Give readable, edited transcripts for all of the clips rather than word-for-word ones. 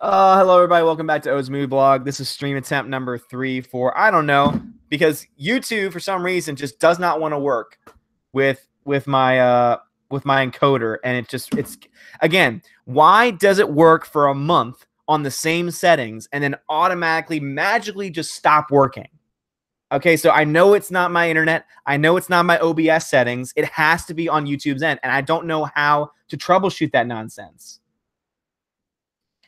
Hello, everybody. Welcome back to O's Movie Blog. This is stream attempt number 3 for, I don't know, because YouTube, for some reason, just does not want to work with my encoder. And it's, again, why does it work for a month on the same settings and then automatically, magically just stop working? Okay, so I know it's not my internet. I know it's not my OBS settings. It has to be on YouTube's end, and I don't know how to troubleshoot that nonsense.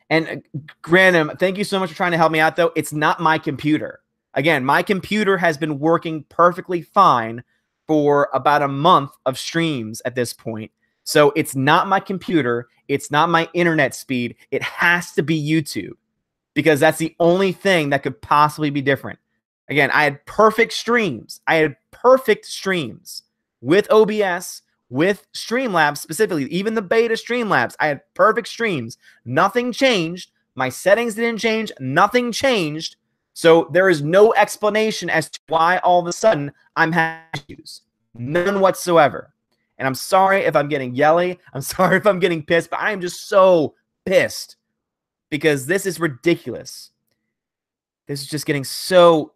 And Random, thank you so much for trying to help me out, though. It's not my computer. Again, my computer has been working perfectly fine for about a month of streams at this point. So it's not my computer. It's not my internet speed. It has to be YouTube because that's the only thing that could possibly be different. Again, I had perfect streams. I had perfect streams with OBS, with Streamlabs specifically, even the beta Streamlabs. I had perfect streams. Nothing changed. My settings didn't change. Nothing changed. So there is no explanation as to why all of a sudden I'm having issues. None whatsoever. And I'm sorry if I'm getting yelly. I'm sorry if I'm getting pissed, but I am just so pissed because this is ridiculous. This is just getting so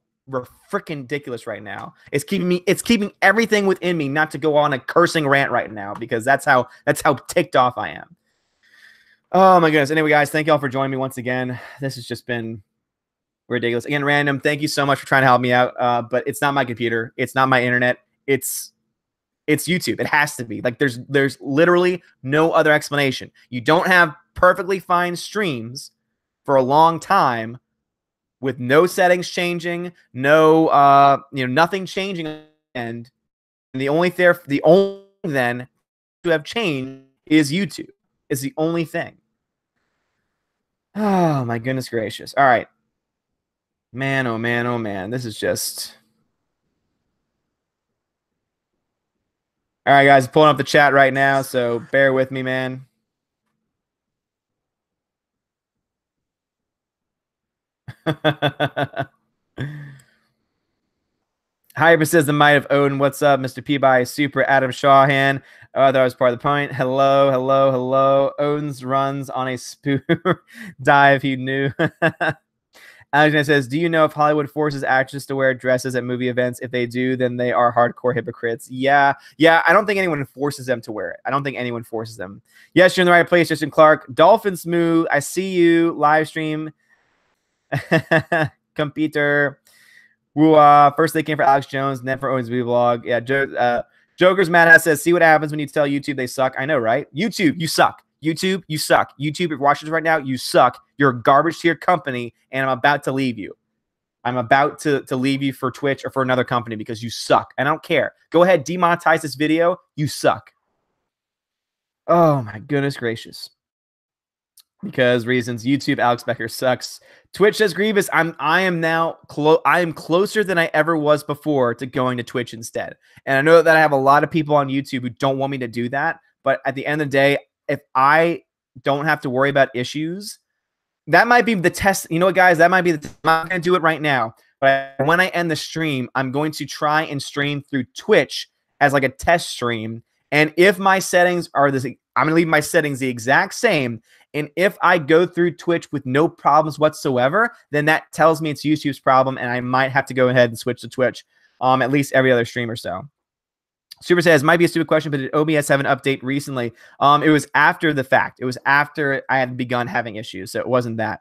freaking ridiculous right now. It's keeping everything within me not to go on a cursing rant right now because that's how ticked off I am. Oh my goodness. Anyway, guys, thank y'all for joining me once again. This has just been ridiculous. Again, Random, thank you so much for trying to help me out. But it's not my computer. It's not my internet. It's YouTube. It has to be. Like there's literally no other explanation. You don't have perfectly fine streams for a long time with no settings changing, nothing changing, and the only then to have changed is YouTube. Is the only thing. Oh my goodness gracious! All right, man, oh man, oh man, this is just. All right, guys, pulling up the chat right now, so bear with me, man. Hyper says the might have Odin. What's up, Mr. Peabody? Super Adam Shawhan. Oh, that was part of the point. Hello, hello, hello. Odin's runs on a spoof dive. He knew. Alexander says, do you know if Hollywood forces actors to wear dresses at movie events? If they do, then they are hardcore hypocrites. Yeah. I don't think anyone forces them to wear it. I don't think anyone forces them. Yes, you're in the right place, Justin Clark. Dolphins Moo, I see you. Live stream. Computer. First they came for Alex Jones, and then for Owens Vlog. Yeah, Joker's Mad Ass says, see what happens when you tell YouTube they suck. I know, right? YouTube, you suck. YouTube, you suck. YouTube, if you're watching this right now, you suck. You're garbage to your company, and I'm about to leave you. I'm about to leave you for Twitch or for another company because you suck. And I don't care. Go ahead, demonetize this video. You suck. Oh, my goodness gracious. Because reasons. YouTube, Alex Becker sucks. Twitch says Grievous. I am closer than I ever was before to going to Twitch instead. And I know that I have a lot of people on YouTube who don't want me to do that. But at the end of the day, if I don't have to worry about issues, that might be the test. You know what, guys? That might be I'm not going to do it right now. But when I end the stream, I'm going to try and stream through Twitch as like a test stream. And if my settings are I'm going to leave my settings the exact same. And if I go through Twitch with no problems whatsoever, then that tells me it's YouTube's problem, and I might have to go ahead and switch to Twitch at least every other stream or so. Super says, might be a stupid question, but did OBS have an update recently? It was after the fact. It was after I had begun having issues, so it wasn't that.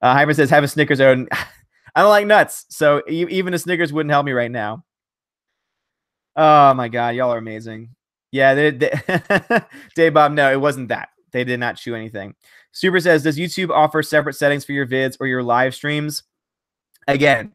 Hyper says, have a Snickers. I don't like nuts, so even a Snickers wouldn't help me right now. Oh, my God. Y'all are amazing. Yeah, Dave Bob, no, it wasn't that. They did not chew anything. Super says, does YouTube offer separate settings for your vids or your live streams? Again,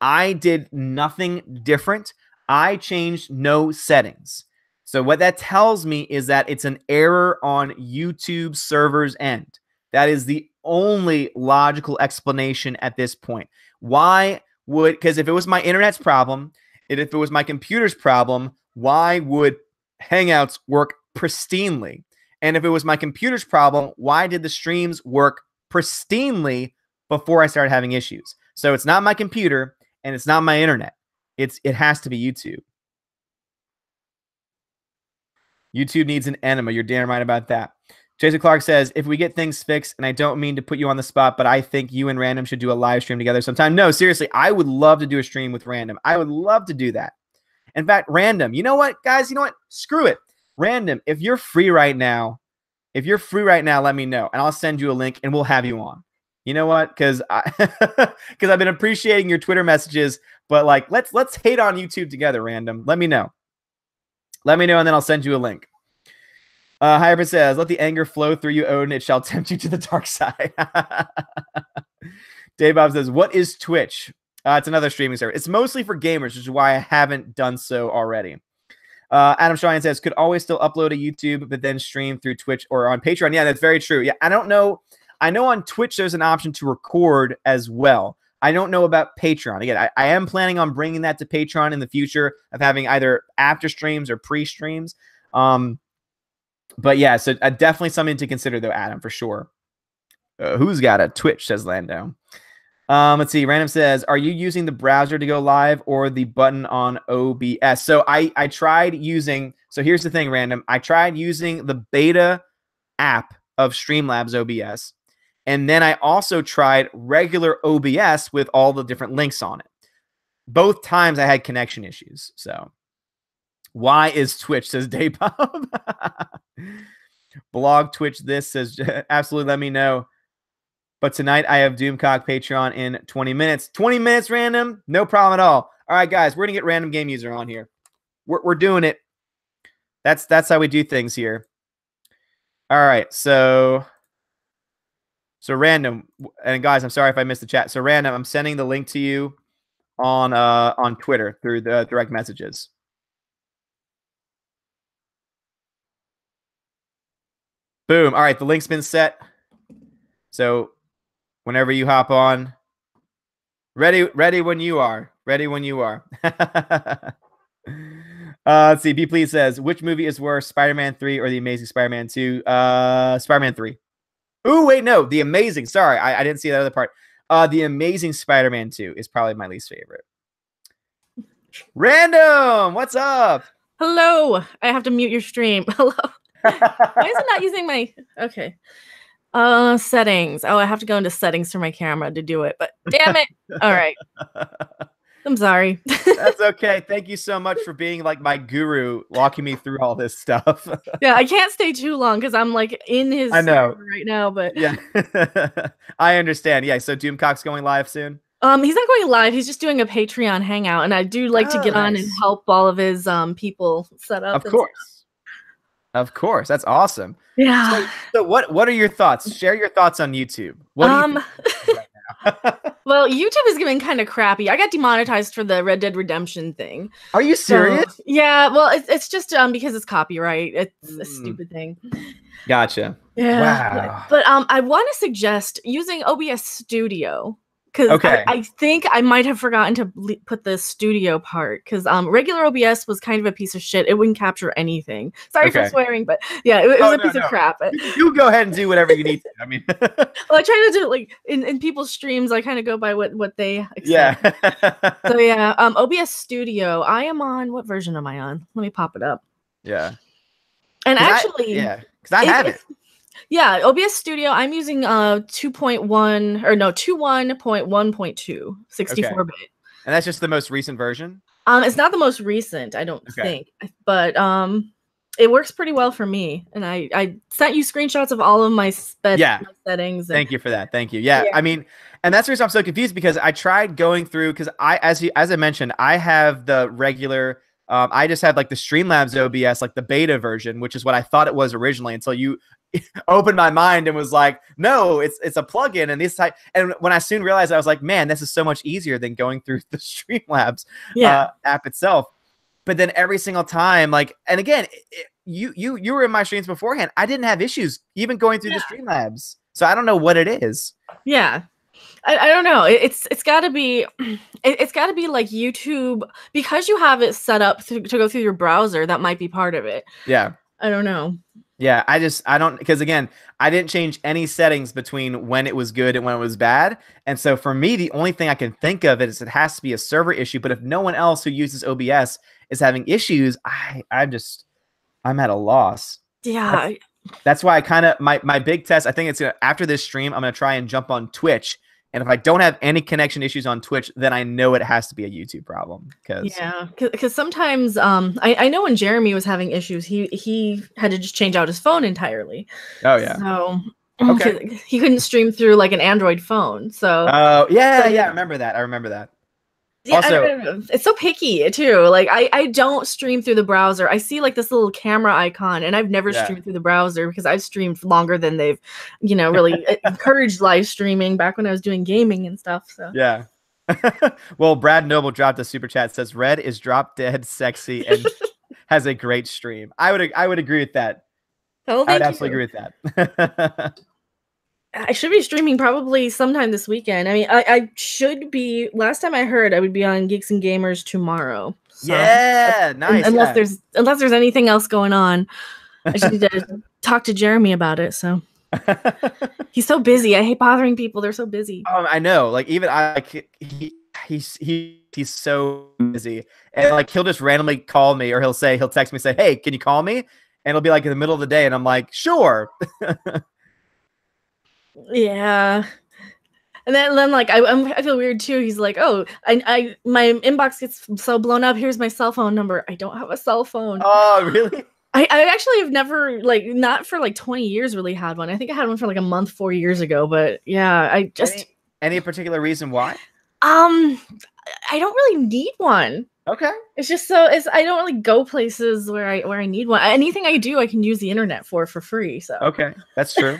I did nothing different. I changed no settings. So what that tells me is that it's an error on YouTube server's end. That is the only logical explanation at this point. Because if it was my internet's problem, and if it was my computer's problem, why would Hangouts work pristinely? And if it was my computer's problem, why did the streams work pristinely before I started having issues? So it's not my computer and it's not my internet. It has to be YouTube. YouTube needs an enema. You're damn right about that. Jason Clark says, if we get things fixed, and I don't mean to put you on the spot, but I think you and Random should do a live stream together sometime. No, seriously, I would love to do a stream with Random. I would love to do that. In fact, Random, you know what, guys? You know what? Screw it. Random, if you're free right now, let me know, and I'll send you a link, and we'll have you on. You know what? Because I've been appreciating your Twitter messages, but like, let's hate on YouTube together, Random. Let me know. Let me know, and then I'll send you a link. Hybrid says, let the anger flow through you, Odin. It shall tempt you to the dark side. Dave Bob says, what is Twitch? It's another streaming service. It's mostly for gamers, which is why I haven't done so already. Adam Shrine says, could always still upload to YouTube, but then stream through Twitch or on Patreon. Yeah, that's very true. Yeah, I don't know. I know on Twitch there's an option to record as well. I don't know about Patreon. Again, I am planning on bringing that to Patreon in the future, of having either after streams or pre-streams. But yeah, so definitely something to consider, though, Adam, for sure. Who's got a Twitch, says Lando. Let's see. Random says, are you using the browser to go live or the button on OBS? So I tried using, so here's the thing, Random. I tried using the beta app of Streamlabs OBS. And then I also tried regular OBS with all the different links on it. Both times I had connection issues. So why is Twitch, says Dave Bob. Blog Twitch this says, absolutely, let me know. But tonight I have Doomcock Patreon in 20 minutes. 20 minutes, Random? No problem at all. All right, guys, we're going to get Random Gameuser on here. We're doing it. That's how we do things here. All right, so Random, and guys, I'm sorry if I missed the chat. So Random, I'm sending the link to you on Twitter through the direct messages. Boom. All right, the link's been set. So whenever you hop on, ready when you are. Ready when you are. Let's see. B Please says, which movie is worse, Spider-Man 3 or The Amazing Spider-Man 2? Spider-Man 3. Ooh, wait, no. The Amazing. Sorry, I didn't see that other part. The Amazing Spider-Man 2 is probably my least favorite. Random, what's up? Hello. I have to mute your stream. Hello. Why is it not using my... Okay. Settings. Oh, I have to go into settings for my camera to do it, but damn it. All right. I'm sorry. That's okay. Thank you so much for being like my guru, walking me through all this stuff. Yeah, I can't stay too long because I'm like in his server right now, but yeah. I understand. Yeah, so Doomcock's going live soon. He's not going live. He's just doing a Patreon hangout, and I do like to get on and help all of his people set up. Of course. Of course. That's awesome. Yeah. So what are your thoughts? Share your thoughts on YouTube. What do you think right now? Well, YouTube is getting kind of crappy. I got demonetized for the Red Dead Redemption thing. Are you serious? So, yeah. Well, it's just because it's copyright. It's a stupid thing. Gotcha. Yeah. Wow. But I want to suggest using OBS Studio. Because I think I might have forgotten to put the studio part. Because regular OBS was kind of a piece of shit. It wouldn't capture anything. Sorry for swearing, but yeah, it was a piece of crap. You go ahead and do whatever you need to. I mean, well, I try to do like in people's streams. I kind of go by what they accept. Yeah. So yeah, OBS Studio. I am on. What version am I on? Let me pop it up. Yeah. And actually, because I have it. Yeah, OBS Studio, I'm using 21.1.2, 64-bit. And that's just the most recent version? It's not the most recent, I don't think. But it works pretty well for me. And I sent you screenshots of all of my settings. Thank you for that. Thank you. Yeah, I mean, and that's the reason I'm so confused, because I tried going through, because as I mentioned, I have the regular... I just had like the Streamlabs OBS, like the beta version, which is what I thought it was originally, until you opened my mind and was like, no, it's a plugin and this type. And when I soon realized, I was like, man, this is so much easier than going through the Streamlabs app itself. But then every single time, like, and again, you were in my streams beforehand. I didn't have issues even going through the Streamlabs. So I don't know what it is. Yeah. I don't know. It's got to be like YouTube, because you have it set up to go through your browser. That might be part of it. Yeah. I don't know. Yeah, I don't, because again, I didn't change any settings between when it was good and when it was bad. And so for me, the only thing I can think of is it has to be a server issue. But if no one else who uses OBS is having issues, I'm at a loss. Yeah. That's why I kind of my big test. I think it's after this stream, I'm gonna try and jump on Twitch. And if I don't have any connection issues on Twitch, then I know it has to be a YouTube problem. Because sometimes I know when Jeremy was having issues, he had to just change out his phone entirely. Oh yeah. So okay. He couldn't stream through like an Android phone. So yeah, I remember that. I remember that. Yeah, also, it's so picky too. Like I don't stream through the browser. I see like this little camera icon, and I've never streamed through the browser because I've streamed longer than they've, really encouraged live streaming back when I was doing gaming and stuff. So yeah. Well, Brad Noble dropped a super chat, says Red is drop dead sexy and has a great stream. I would agree with that. Oh, I would absolutely agree with that. I should be streaming probably sometime this weekend. I mean, I should be. Last time I heard, I would be on Geeks and Gamers tomorrow. So yeah, nice. Unless there's anything else going on, I just need to talk to Jeremy about it. So he's so busy. I hate bothering people. They're so busy. I know. Like even he's so busy, and like he'll just randomly call me, or he'll text me, say, "Hey, can you call me?" And it'll be like in the middle of the day, and I'm like, "Sure." Yeah, and then like I feel weird too. He's like, "Oh, I my inbox gets so blown up. Here's my cell phone number." I don't have a cell phone. Oh, really? I actually have never not for 20 years really had one. I think I had one for like a month 4 years ago. But yeah, I just any particular reason why? I don't really need one. Okay. It's just I don't really go places where I need one. Anything I do, I can use the internet for free. So okay, that's true.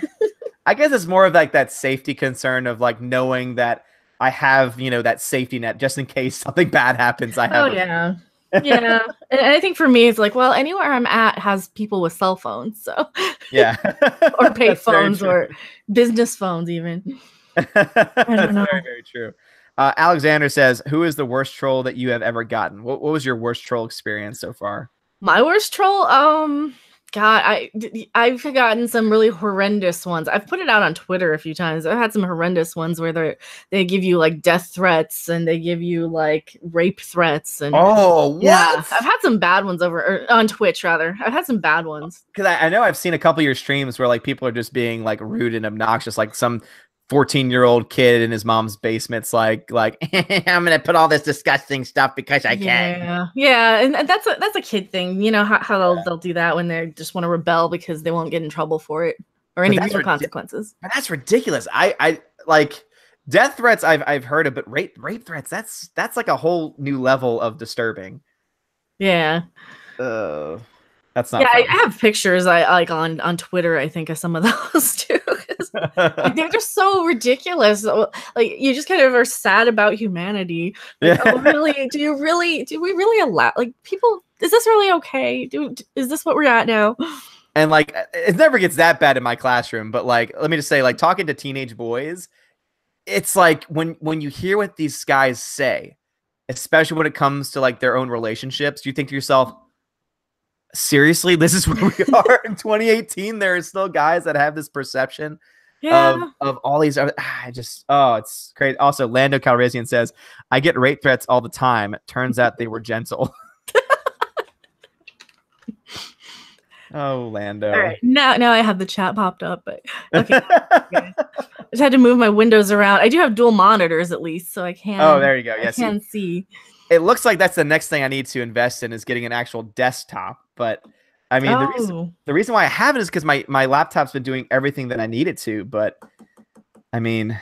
I guess it's more of like that safety concern of like knowing that I have, that safety net just in case something bad happens. I have. Oh yeah. Yeah. And I think for me, it's like, well, anywhere I'm at has people with cell phones. So yeah. Or pay phones or business phones even. I don't know. Very, very true. Alexander says, who is the worst troll that you have ever gotten? What was your worst troll experience so far? My worst troll? God, I've gotten some really horrendous ones. I've put it out on Twitter a few times. I've had some horrendous ones where they give you like death threats and they give you like rape threats and yeah, I've had some bad ones on Twitch rather. I've had some bad ones. Because I know I've seen a couple of your streams where like people are just being like rude and obnoxious, like some 14-year-old kid in his mom's basement's like I'm gonna put all this disgusting stuff because I can. Yeah, and that's a kid thing. You know how they'll do that when they just want to rebel because they won't get in trouble for it or any real consequences. But that's ridiculous. I like death threats. I've heard of, but rape threats. That's like a whole new level of disturbing. Yeah. That's not. Yeah, I have pictures I like on Twitter. I think of some of those too. They're just so ridiculous. Like you just kind of are sad about humanity. Like, oh, really? Do we really allow like people? Is this really okay? Is this what we're at now? And like it never gets that bad in my classroom, but like let me just say, like talking to teenage boys, it's like when you hear what these guys say, especially when it comes to like their own relationships, you think to yourself, seriously, this is where we are in 2018. There are still guys that have this perception of all these other, it's crazy. Also, Lando Calrissian says, I get rape threats all the time. It turns out they were gentle. Oh, Lando. All right. Now I have the chat popped up, but okay. I just had to move my windows around. I do have dual monitors at least, so I can. Oh, there you go. Yes, I can see. It looks like that's the next thing I need to invest in is getting an actual desktop. But I mean, the reason why I haven't is because my laptop's been doing everything that I needed to. But I mean,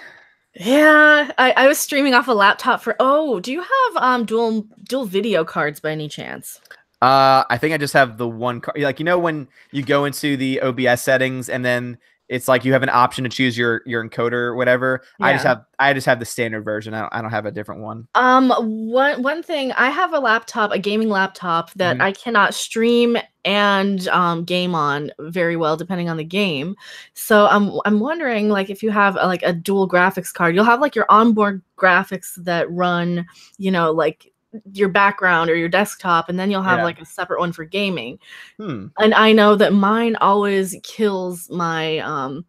yeah, I was streaming off a laptop for. Oh, do you have dual video cards by any chance? I think I just have the one card. Like when you go into the OBS settings and then it's like you have an option to choose your encoder or whatever. Yeah. I just have the standard version. I don't have a different one. One thing, I have a gaming laptop that I cannot stream and game on very well depending on the game. So I'm wondering like if you have like a dual graphics card, you'll have like your onboard graphics that run, like your background or your desktop, and then you'll have like a separate one for gaming. And I know that mine always kills my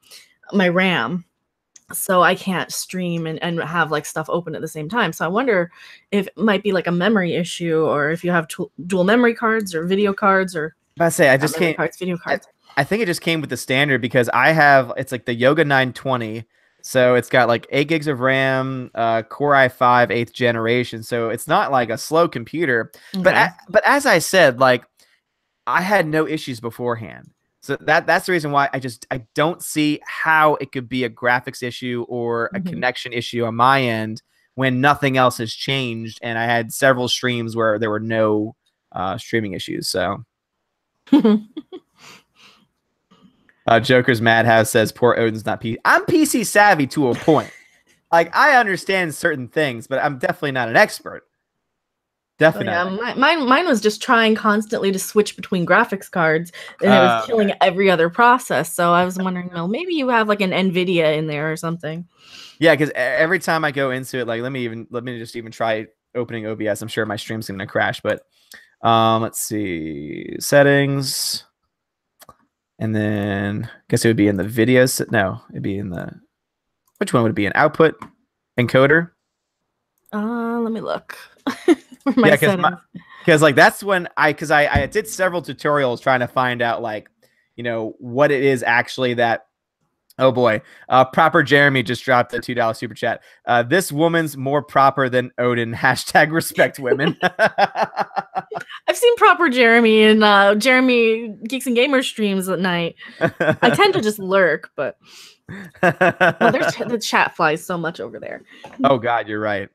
my RAM, so I can't stream and have like stuff open at the same time. So I wonder if it might be like a memory issue, or if you have dual memory cards or video cards, or I just can't video cards. I think it just came with the standard because it's like the Yoga 920. So it's got like 8 gigs of RAM, Core i5 8th generation. So it's not like a slow computer. Okay. But as I said, like I had no issues beforehand. So that's the reason why I don't see how it could be a graphics issue or a connection issue on my end when nothing else has changed. And I had several streams where there were no streaming issues. So Joker's Madhouse says poor Odin's not PC. I'm PC savvy to a point. Like I understand certain things, but I'm definitely not an expert. Definitely. Yeah, mine was just trying constantly to switch between graphics cards, and it was killing every other process. So I was wondering, well, maybe you have like an NVIDIA in there or something. Yeah, because every time I go into it, like let me just try opening OBS. I'm sure my stream's gonna crash, but let's see settings. And then I guess it would be in the videos. No, it'd be in the, which one would it be in? Output encoder? Let me look. Yeah, because like that's when I did several tutorials trying to find out like, you know, what it is actually that, oh boy, Proper Jeremy just dropped a $2 super chat. This woman's more proper than Odin. # respect women. I've seen Proper Jeremy in Jeremy Geeks and Gamers streams at night. I tend to just lurk, but well, the chat flies so much over there. Oh God, you're right.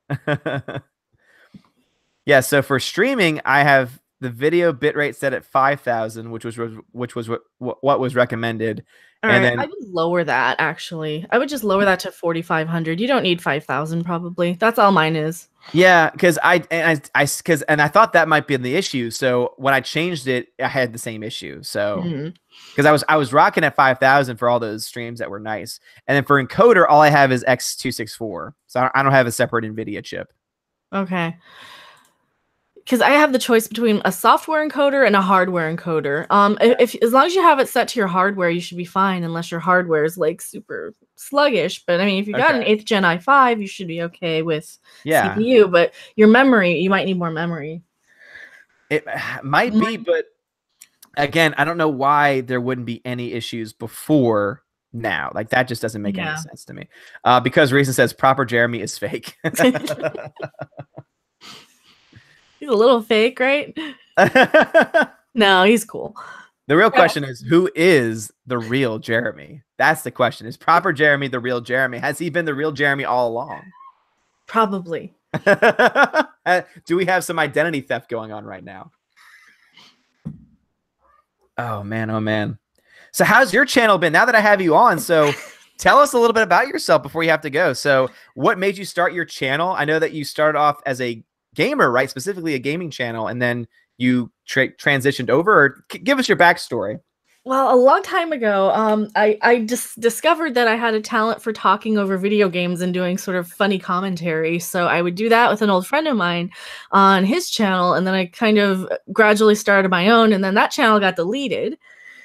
Yeah, so for streaming, I have the video bitrate set at 5,000, which was what was recommended. All right, then I would lower that actually. I would just lower that to 4,500. You don't need 5,000 probably. That's all mine is. Yeah, because I thought that might be the issue. So when I changed it, I had the same issue. So because I was rocking at 5,000 for all those streams that were nice, and then for encoder, all I have is X264. So I don't have a separate NVIDIA chip. Okay. Because I have the choice between a software encoder and a hardware encoder. If as long as you have it set to your hardware, you should be fine, unless your hardware is like super sluggish. But I mean, if you got an 8th Gen i5, you should be okay with CPU. But your memory, you might need more memory. It might be, but again, I don't know why there wouldn't be any issues before now. Like that just doesn't make any sense to me. Because Reason says Proper Jeremy is fake. He's a little fake, right? No, he's cool. The real question is, who is the real Jeremy? That's the question. Is Proper Jeremy the real Jeremy? Has he been the real Jeremy all along? Probably. Do we have some identity theft going on right now? Oh, man. Oh, man. So how's your channel been now that I have you on? So tell us a little bit about yourself before you have to go. So what made you start your channel? I know that you started off as a gamer, right? Specifically a gaming channel, and then you transitioned over. Or give us your backstory. Well, a long time ago, I just discovered that I had a talent for talking over video games and doing sort of funny commentary. So I would do that with an old friend of mine on his channel, and then I kind of gradually started my own, and then that channel got deleted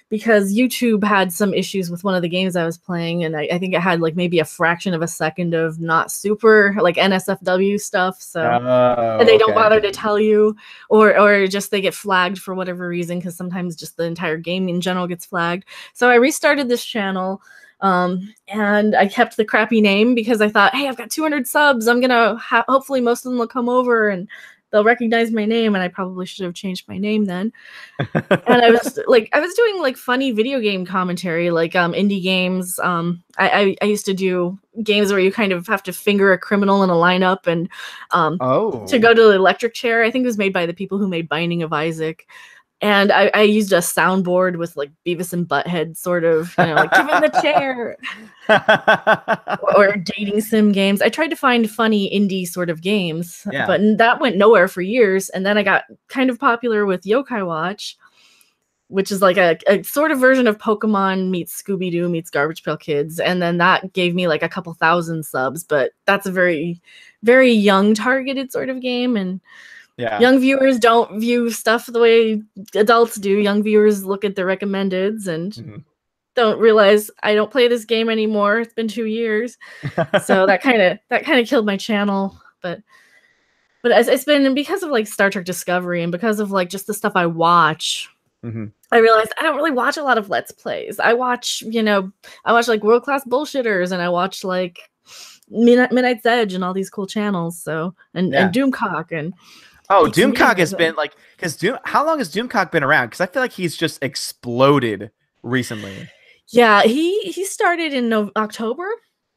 because YouTube had some issues with one of the games I was playing, and I think it had like maybe a fraction of a second of not super like NSFW stuff. So and they don't bother to tell you, or just they get flagged for whatever reason, because sometimes just the entire game in general gets flagged. So I restarted this channel, and I kept the crappy name because I thought, hey, I've got 200 subs. I'm gonna hopefully most of them will come over and they'll recognize my name, and I probably should have changed my name then. And I was doing like funny video game commentary, like indie games. I used to do games where you kind of have to finger a criminal in a lineup, and to go to the electric chair. I think it was made by the people who made Binding of Isaac. And I used a soundboard with like Beavis and Butthead sort of, you know, like give him the chair. Or dating sim games. I tried to find funny indie sort of games, but that went nowhere for years. And then I got kind of popular with Yokai Watch, which is like a sort of version of Pokemon meets Scooby-Doo meets Garbage Pail Kids. And then that gave me like a couple thousand subs, but that's a very, very young targeted sort of game. And young viewers don't view stuff the way adults do. Young viewers look at the recommendeds and don't realize I don't play this game anymore. It's been 2 years. So that kind of killed my channel. But it's been because of like Star Trek Discovery and because of like just the stuff I watch. I realized I don't really watch a lot of Let's Plays. I watch, like World Class Bullshitters, and I watch like Midnight's Edge and all these cool channels. So and Doomcock and Doomcock has been like, how long has Doomcock been around? Because I feel like he's just exploded recently. Yeah, he started in October.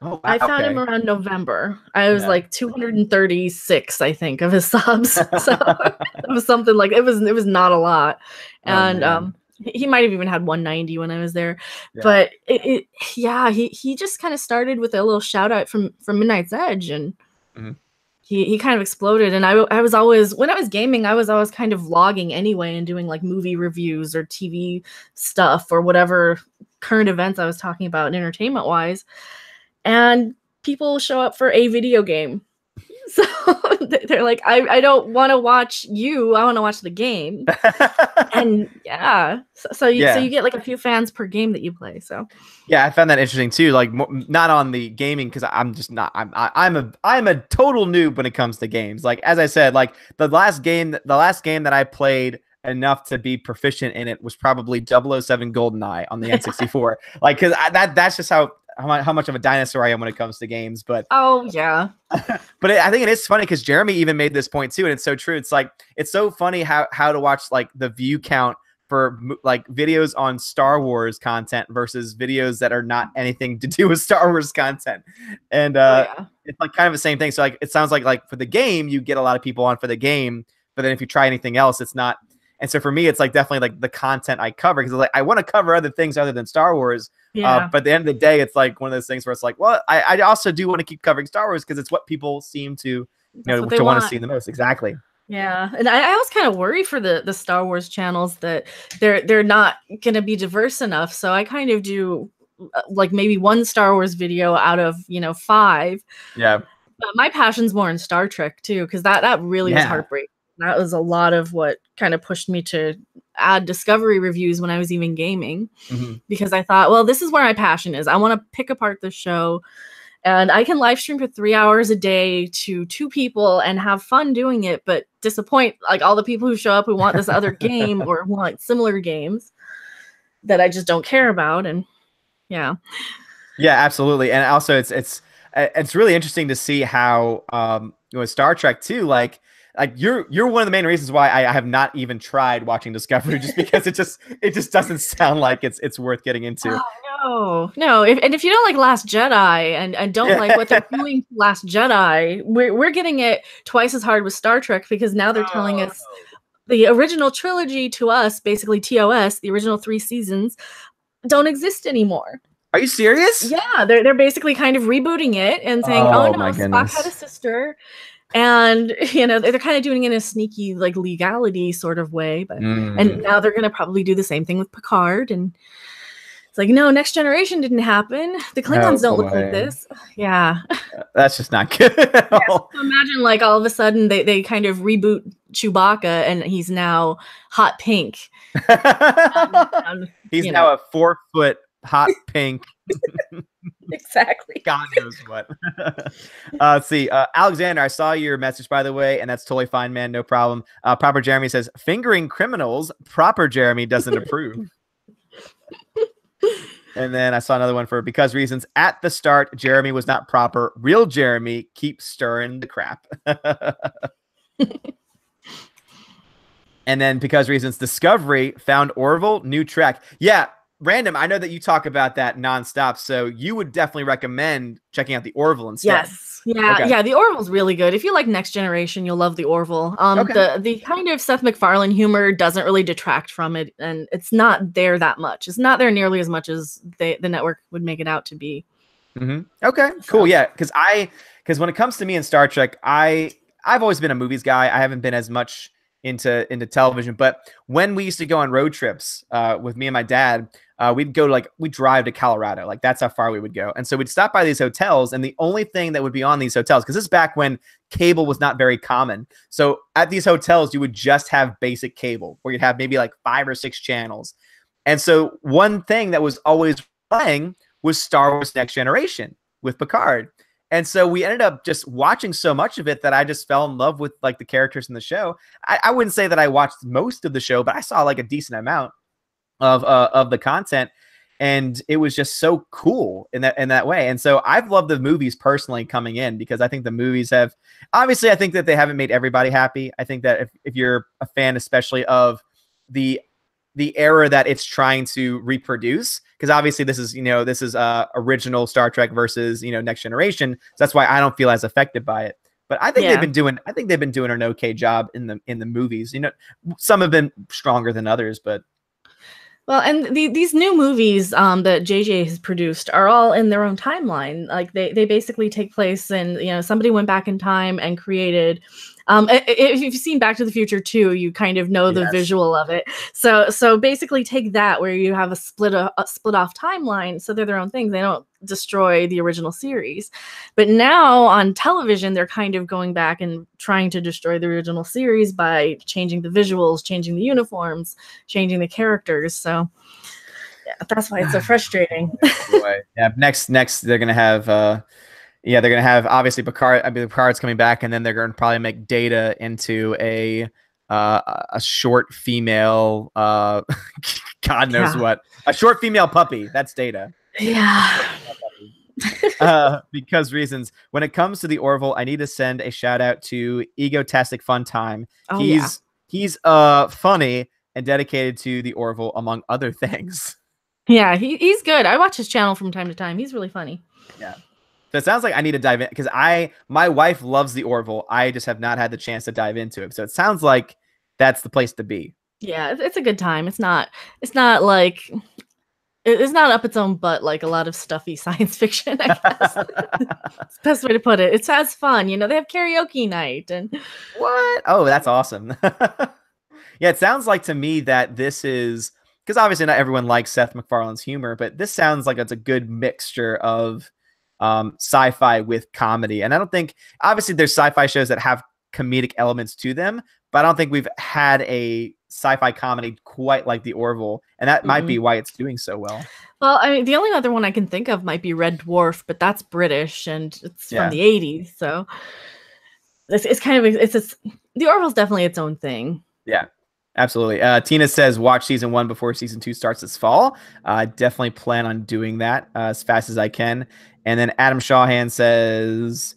Oh, wow, I found him around November. I was like 236, I think, of his subs. So it was something like it was not a lot, and he might have even had 190 when I was there. Yeah. But he just kind of started with a little shout out from Midnight's Edge, and he kind of exploded. And I was always, when I was gaming, I was always kind of vlogging anyway and doing like movie reviews or TV stuff or whatever current events I was talking about entertainment wise. And people show up for a video game. So they're like, I don't want to watch you. I want to watch the game. And so you get like a few fans per game that you play. So I found that interesting too. Like not on the gaming, because I'm just not. I'm a total noob when it comes to games. Like as I said, like the last game that I played enough to be proficient in it was probably 007 GoldenEye on the N64. Like because that's just how much of a dinosaur I am when it comes to games. But but I think it is funny because Jeremy even made this point too, and it's so true. It's like it's so funny how to watch like the view count for like videos on Star Wars content versus videos that are not anything to do with Star Wars content, and it's like kind of the same thing. So like it sounds like for the game you get a lot of people on for the game, but then if you try anything else, it's not. And so for me, it's like definitely like the content I cover, because like I want to cover other things other than Star Wars. But at the end of the day, it's like one of those things where it's like, well, I also do want to keep covering Star Wars because it's what people seem to want to see the most. Exactly. Yeah, and I was kind of worried for the Star Wars channels that they're not going to be diverse enough. So I kind of do like maybe one Star Wars video out of 5. Yeah. But my passion's more in Star Trek too, because that really was heartbreaking. That was a lot of what kind of pushed me to add Discovery reviews when I was even gaming, because I thought, well, this is where my passion is. I want to pick apart the show, and I can live stream for 3 hours a day to 2 people and have fun doing it, but disappoint like all the people who show up who want this other game or want similar games that I just don't care about. And yeah, absolutely. And also it's really interesting to see how Star Trek too, like you're one of the main reasons why I have not even tried watching Discovery, just because it just doesn't sound like it's worth getting into. Oh, no. If you don't like Last Jedi and don't like what they're doing to Last Jedi, we're getting it twice as hard with Star Trek, because now they're telling us the original trilogy to us, basically TOS, the original 3 seasons, don't exist anymore. Are you serious? Yeah, they're basically kind of rebooting it and saying, oh no, Spock had a sister. And they're kind of doing it in a sneaky like legality sort of way, but and now they're gonna probably do the same thing with Picard, and it's like, no, Next Generation didn't happen. The Klingons don't look like this. Yeah, that's just not good at all. So imagine like all of a sudden they kind of reboot Chewbacca and he's now hot pink. He's now a 4-foot hot pink. Exactly. God knows what. Let's see. Alexander, I saw your message, by the way, and that's totally fine, man. No problem. Proper Jeremy says, fingering criminals, Proper Jeremy doesn't approve. And then I saw another one for because reasons. At the start, Jeremy was not proper. Real Jeremy keeps stirring the crap. And then because reasons, Discovery found Orville, new track. Yeah. Random, I know that you talk about that nonstop, so you would definitely recommend checking out the Orville instead. Yes, yeah, the Orville's really good. If you like Next Generation, you'll love the Orville. The kind of Seth MacFarlane humor doesn't really detract from it, and it's not there that much. It's not there nearly as much as the network would make it out to be. Okay, cool. Yeah, because when it comes to me in Star Trek, I've always been a movies guy. I haven't been as much into television, but when we used to go on road trips with me and my dad, we'd drive to Colorado. Like that's how far we would go. And so we'd stop by these hotels, and the only thing that would be on these hotels, because this is back when cable was not very common. So at these hotels, you would just have basic cable where you'd have maybe like 5 or 6 channels. And so one thing that was always playing was Star Wars Next Generation with Picard. And so we ended up just watching so much of it that I just fell in love with like the characters in the show. I wouldn't say that I watched most of the show, but I saw like a decent amount. of the content, and it was just so cool in that way. And so I've loved the movies personally coming in, because I think the movies have, obviously I think that they haven't made everybody happy. I think that if you're a fan especially of the era that it's trying to reproduce, because obviously this is original Star Trek versus Next Generation, so that's why I don't feel as affected by it. But I think they've been doing an okay job in the movies. Some have been stronger than others, but well, and these new movies that JJ has produced are all in their own timeline. Like they basically take place in, somebody went back in time and created. If you've seen Back to the Future 2, you kind of know the visual of it. So basically take that, where you have a split off timeline. So they're their own things. They don't destroy the original series. But now on television, they're kind of going back and trying to destroy the original series by changing the visuals, changing the uniforms, changing the characters. So yeah, that's why it's so frustrating. Yeah, next they're gonna have they're gonna have obviously Picard. I mean, Picard's coming back, and then they're gonna probably make Data into a short female, God knows what, a short female puppy. That's Data. Yeah. Because reasons. When it comes to the Orville, I need to send a shout out to Egotastic Fun Time. Oh, he's funny and dedicated to the Orville, among other things. Yeah, he's good. I watch his channel from time to time. He's really funny. Yeah. So it sounds like I need to dive in, because my wife loves the Orville. I just have not had the chance to dive into it. So it sounds like that's the place to be. Yeah, it's a good time. It's not like it's not up its own butt like a lot of stuffy science fiction, I guess. It's the best way to put it. It's as fun. They have karaoke night and what? Oh, that's awesome. Yeah, it sounds like to me that this is, because obviously not everyone likes Seth MacFarlane's humor, but this sounds like it's a good mixture of sci-fi with comedy. And I don't think, obviously there's sci-fi shows that have comedic elements to them, but I don't think we've had a sci-fi comedy quite like the Orville, and that might be why it's doing so well. Well, I mean, the only other one I can think of might be Red Dwarf, but that's British and it's from the 80s, so it's kind of the Orville's definitely its own thing. Yeah, absolutely. Tina says watch season 1 before season 2 starts this fall. Definitely plan on doing that as fast as I can. And then Adam Shawhan says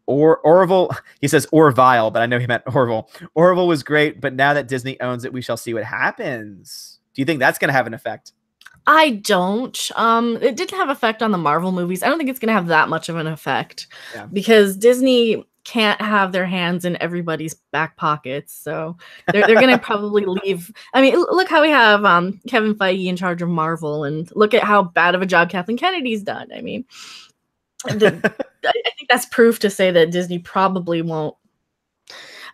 Orville, he says Orville, but I know he meant Orville. Orville was great, but now that Disney owns it, we shall see what happens. Do you think that's going to have an effect? I don't. It didn't have effect on the Marvel movies. I don't think it's going to have that much of an effect because Disney can't have their hands in everybody's back pockets. So they're going to probably leave. I mean, look how we have Kevin Feige in charge of Marvel, and look at how bad of a job Kathleen Kennedy's done. I mean, I think that's proof to say that Disney probably won't.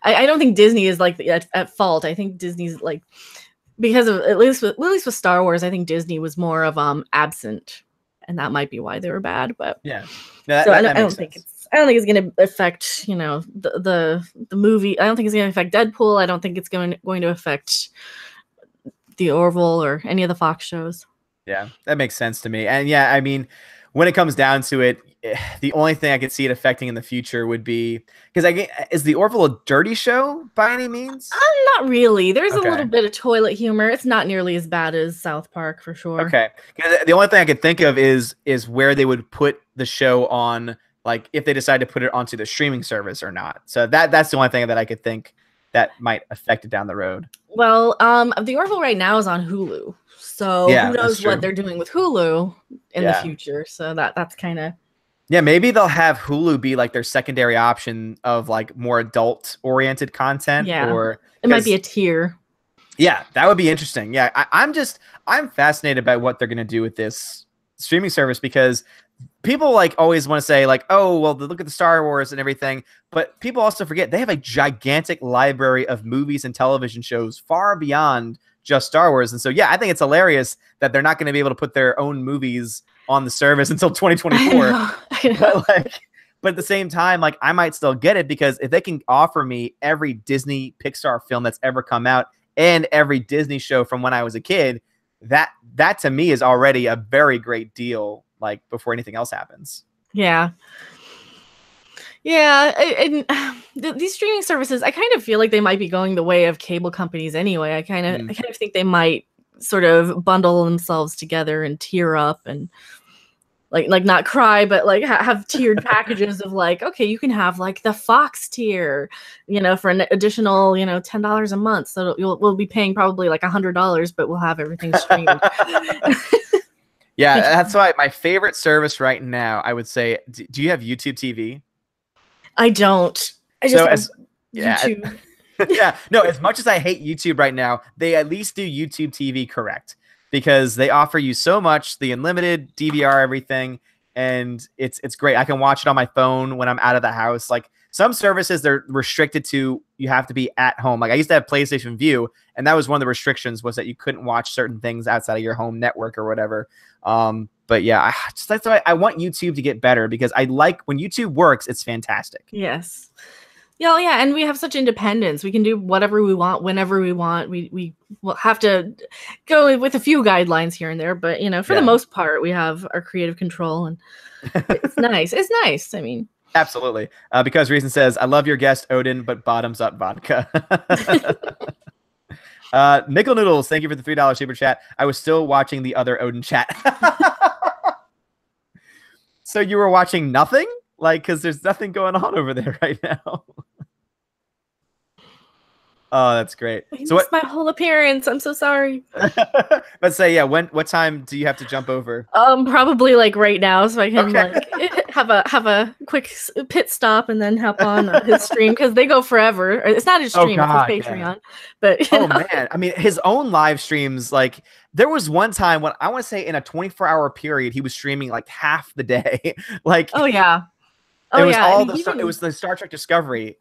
I don't think Disney is like at fault. I think Disney's like, because of at least with Star Wars, I think Disney was more of absent, and that might be why they were bad. But yeah, so I don't think it's going to affect the movie. I don't think it's going to affect Deadpool. I don't think it's going to affect the Orville or any of the Fox shows. Yeah, that makes sense to me. And yeah, I mean, when it comes down to it, the only thing I could see it affecting in the future would be, because is the Orville a dirty show by any means? Not really. There's a little bit of toilet humor. It's not nearly as bad as South Park for sure. Okay. The only thing I could think of is where they would put the show on, like if they decide to put it onto the streaming service or not. So that's the only thing that I could think that might affect it down the road. Well, the Orville right now is on Hulu. So who knows what they're doing with Hulu in the future. So that's kind of. Yeah, maybe they'll have Hulu be like their secondary option of like more adult oriented content. Yeah, or it might be a tier. Yeah, that would be interesting. Yeah, I'm fascinated by what they're going to do with this streaming service, because people like always want to say like, oh, well, look at the Star Wars and everything. But people also forget they have a gigantic library of movies and television shows far beyond just Star Wars. And so, yeah, I think it's hilarious that they're not going to be able to put their own movies on the service until 2024. I know. But at the same time, like I might still get it, because if they can offer me every Disney Pixar film that's ever come out and every Disney show from when I was a kid, that to me is already a very great deal, like before anything else happens. Yeah. Yeah, and these streaming services, I kind of feel like they might be going the way of cable companies anyway. I kind of think they might sort of bundle themselves together and tear up and like not cry, but like have tiered packages of like, okay, you can have like the Fox tier, for an additional, $10 a month. So we'll be paying probably like $100, but we'll have everything streamed. Yeah, that's why my favorite service right now, I would say, do you have YouTube TV? I don't. I just YouTube. Yeah, no, as much as I hate YouTube right now, they at least do YouTube TV correct, because they offer you so much, the unlimited DVR, everything, and it's great. I can watch it on my phone when I'm out of the house. Like some services, they're restricted to, you have to be at home. Like I used to have PlayStation View, and that was one of the restrictions, was that you couldn't watch certain things outside of your home network or whatever. But yeah, that's why I want YouTube to get better, because I like when YouTube works, it's fantastic. Yes. Yeah, and we have such independence. We can do whatever we want, whenever we want. We will have to go with a few guidelines here and there, but for the most part, we have our creative control, and it's nice. It's nice. I mean, absolutely. Because Reason says, "I love your guest Odin, but bottoms up vodka." Nickel Noodles, thank you for the $3 super chat. I was still watching the other Odin chat. So you were watching nothing? Like, because there's nothing going on over there right now. Oh, that's great. So my whole appearance. I'm so sorry. Let's say, yeah. What time do you have to jump over? Probably like right now, so I can like have a quick pit stop and then hop on his stream, because they go forever. It's not his stream, it's his Patreon. Yeah. But man, I mean, his own live streams. Like there was one time when I want to say in a 24-hour period, he was streaming like half the day. Like oh yeah. It was the Star Trek Discovery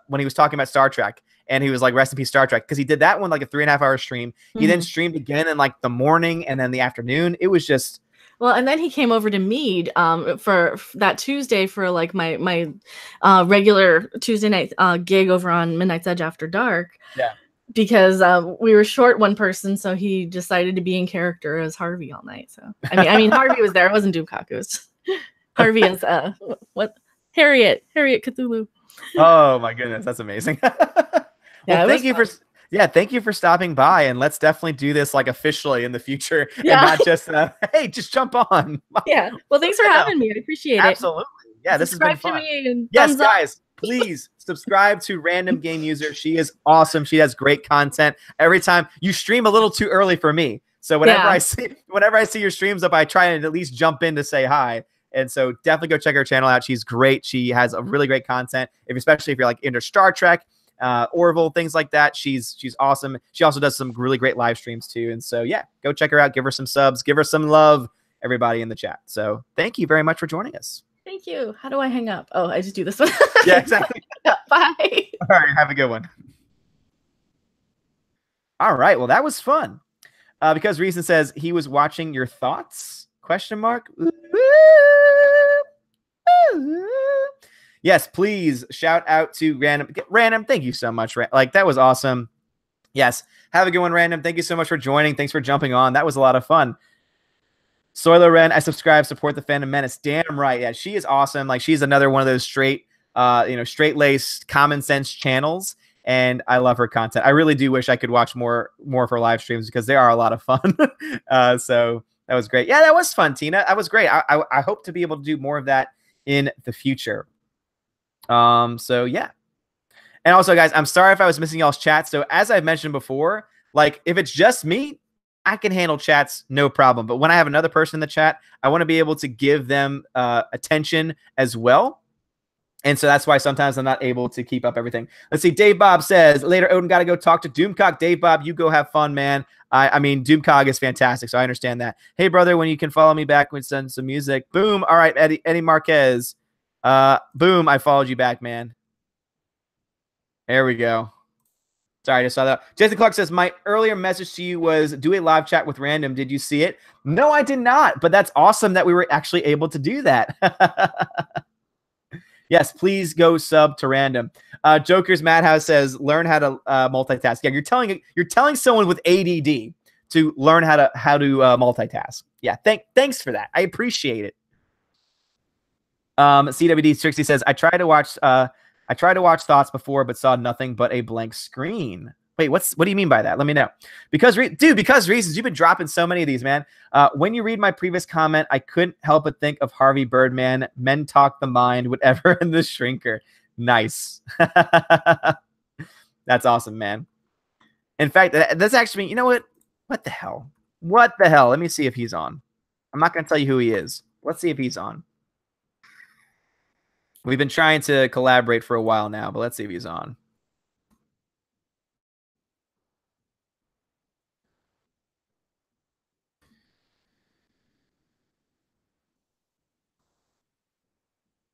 when he was talking about Star Trek, and he was like, rest in peace Star Trek, because he did that one like a 3.5-hour stream. He then streamed again in like the morning and then the afternoon. It was just and then he came over to Mead for that Tuesday for like my regular Tuesday night gig over on Midnight's Edge After Dark. Yeah. Because we were short one person, so he decided to be in character as Harvey all night. So I mean Harvey was there. It wasn't Doomcock. It was Harvey as Harriet Cthulhu. Oh my goodness, that's amazing. Thank you for stopping by, and let's definitely do this like officially in the future, and not just hey, just jump on. Yeah. Well, thanks for having me. I appreciate it. Absolutely. Yeah, this has been fun. Yes, guys, please subscribe to Random Gameuser. She is awesome. She has great content. Every time you stream a little too early for me, so whenever I see your streams up, I try and at least jump in to say hi. And so definitely go check her channel out. She's great. She has a really great content, especially if you're like into Star Trek, Orville, things like that. She's awesome. She also does some really great live streams too. And so, yeah, go check her out. Give her some subs. Give her some love, everybody in the chat. So thank you very much for joining us. Thank you. How do I hang up? Oh, I just do this one. Yeah, exactly. Bye. All right. Have a good one. All right. Well, that was fun. Because Reason says he was watching your thoughts? ? Yes, please shout out to Random. Thank you so much. Like that was awesome. Yes, have a good one, Random. Thank you so much for joining. Thanks for jumping on. That was a lot of fun. Soiler Ren, I subscribe, support the Fandom Menace. Damn right. Yeah, she is awesome. Like she's another one of those straight-laced, common sense channels. And I love her content. I really do wish I could watch more of her live streams, because they are a lot of fun. So that was great. Yeah, that was fun, Tina. That was great. I hope to be able to do more of that in the future. So yeah. And also, guys, I'm sorry if I was missing y'all's chats. So as I've mentioned before, like if it's just me, I can handle chats, no problem. But when I have another person in the chat, I want to be able to give them attention as well. And so that's why sometimes I'm not able to keep up everything. Let's see. Dave Bob says, later, Odin got to go talk to Doomcock. Dave Bob, you go have fun, man. I mean, Doomcock is fantastic, so I understand that. Hey, brother, when you can follow me back, we send some music. Boom. All right, Eddie Marquez. Boom, I followed you back, man. There we go. Sorry, I just saw that. Jason Clark says, my earlier message to you was do a live chat with Random. Did you see it? No, I did not, but that's awesome that we were actually able to do that. Yes, please go sub to Random. Joker's Madhouse says, learn how to multitask. Yeah, you're telling someone with ADD to learn how to multitask. Yeah, thanks for that. I appreciate it. CWD60 says, I tried to watch Thoughts before, but saw nothing but a blank screen. Wait, what do you mean by that? Let me know. Because reasons. You've been dropping so many of these, man. When you read my previous comment, I couldn't help but think of Harvey Birdman. Men talk the mind, whatever in the shrinker. Nice. That's awesome, man. In fact, that's actually, you know what? What the hell? What the hell? Let me see if he's on. I'm not going to tell you who he is. Let's see if he's on. We've been trying to collaborate for a while now, but let's see if he's on.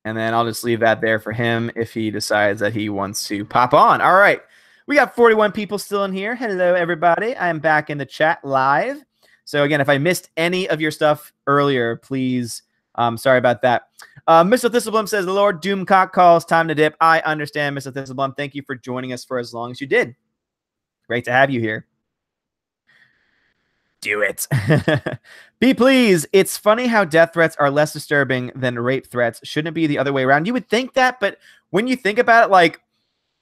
And then I'll just leave that there for him if he decides that he wants to pop on. All right. We got 41 people still in here. Hello, everybody. I'm back in the chat live. So, again, if I missed any of your stuff earlier, please, sorry about that. Mr. Thistleblum says, the Lord Doomcock calls, time to dip. I understand, Mr. Thistleblum. Thank you for joining us for as long as you did. Great to have you here. Do it. Be please. It's funny how death threats are less disturbing than rape threats. Shouldn't it be the other way around? You would think that, but when you think about it, like,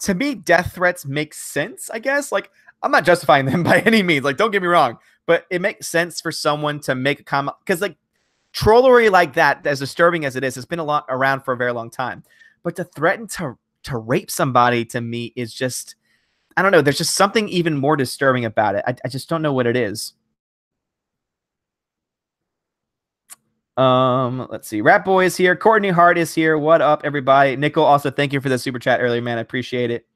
to me, death threats make sense, I guess. Like, I'm not justifying them by any means. Like, don't get me wrong, but it makes sense for someone to make a comment because, like, trollery like that, as disturbing as it is, has been around for a very long time. But to threaten to rape somebody, to me, is just, I don't know. There's just something even more disturbing about it. I just don't know what it is. Let's see. Rat Boy is here. Courtney Hart is here. What up, everybody? Nickel, also thank you for the super chat earlier, man. I appreciate it.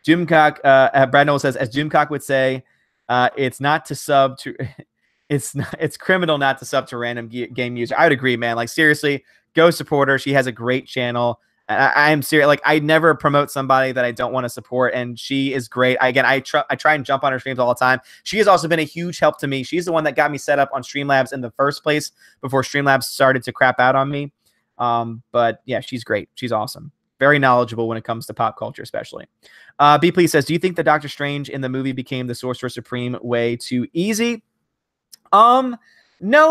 Doomcock, Brad Noel says, as Doomcock would say, it's not to sub to it's criminal not to sub to random Gameuser. I would agree, man. Like, seriously, go support her. She has a great channel. I am serious. Like, I never promote somebody that I don't want to support, and she is great. I try and jump on her streams all the time. She has also been a huge help to me. She's the one that got me set up on Streamlabs in the first place before Streamlabs started to crap out on me. But yeah, she's great. She's awesome. Very knowledgeable when it comes to pop culture, especially. B Please says, do you think that Doctor Strange in the movie became the Sorcerer Supreme way too easy? No,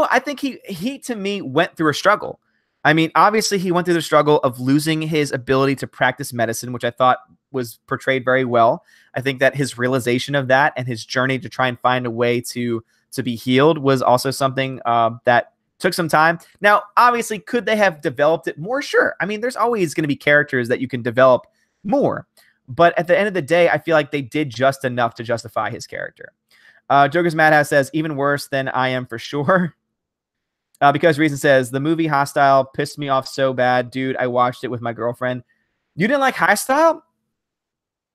I think he to me went through a struggle. I mean, obviously he went through the struggle of losing his ability to practice medicine, which I thought was portrayed very well. I think that his realization of that and his journey to try and find a way to be healed was also something that took some time. Now, obviously, could they have developed it more? Sure. I mean, there's always going to be characters that you can develop more. But at the end of the day, I feel like they did just enough to justify his character. Joker's Madhouse says, even worse than I am for sure. Because Reason says, the movie Hostile pissed me off so bad. Dude, I watched it with my girlfriend. You didn't like Hostile?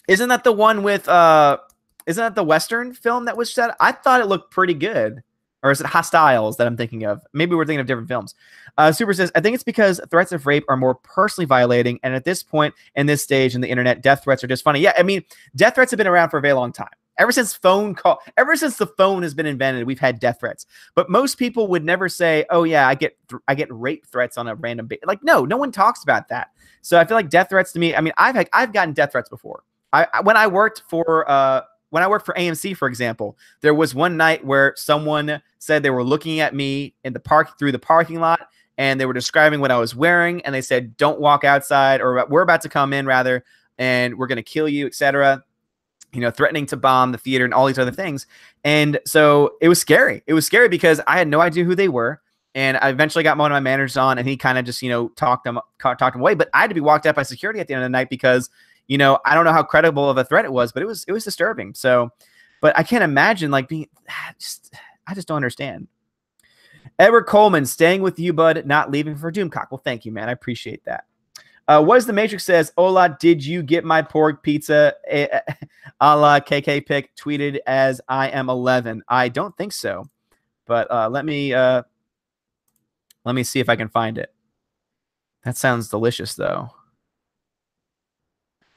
Isn't that the one with, isn't that the Western film that was set? I thought it looked pretty good. Or is it Hostiles that I'm thinking of? Maybe we're thinking of different films. Super says, I think it's because threats of rape are more personally violating. And at this point, in this stage in the internet, death threats are just funny. Yeah, I mean, death threats have been around for a very long time. Ever since the phone has been invented, we've had death threats. But most people would never say, "Oh yeah, I get rape threats on a random basis." Like, no one talks about that. So I feel like death threats to me. I mean, I've gotten death threats before. When I worked for AMC, for example, there was one night where someone said they were looking at me in the through the parking lot, and they were describing what I was wearing, and they said, "Don't walk outside," or "We're about to come in, rather, and we're going to kill you," etc. You know, threatening to bomb the theater and all these other things. And so it was scary. It was scary because I had no idea who they were. And I eventually got one of my managers on, and he kind of just, talked them away. But I had to be walked out by security at the end of the night because, I don't know how credible of a threat it was, but it was disturbing. So, but I can't imagine I just don't understand. Edward Coleman, staying with you, bud, not leaving for Doomcock. Well, thank you, man. I appreciate that. What is the Matrix says? Hola, did you get my pork pizza? A la KK Pick tweeted as I am 11. I don't think so, but let me see if I can find it. That sounds delicious, though.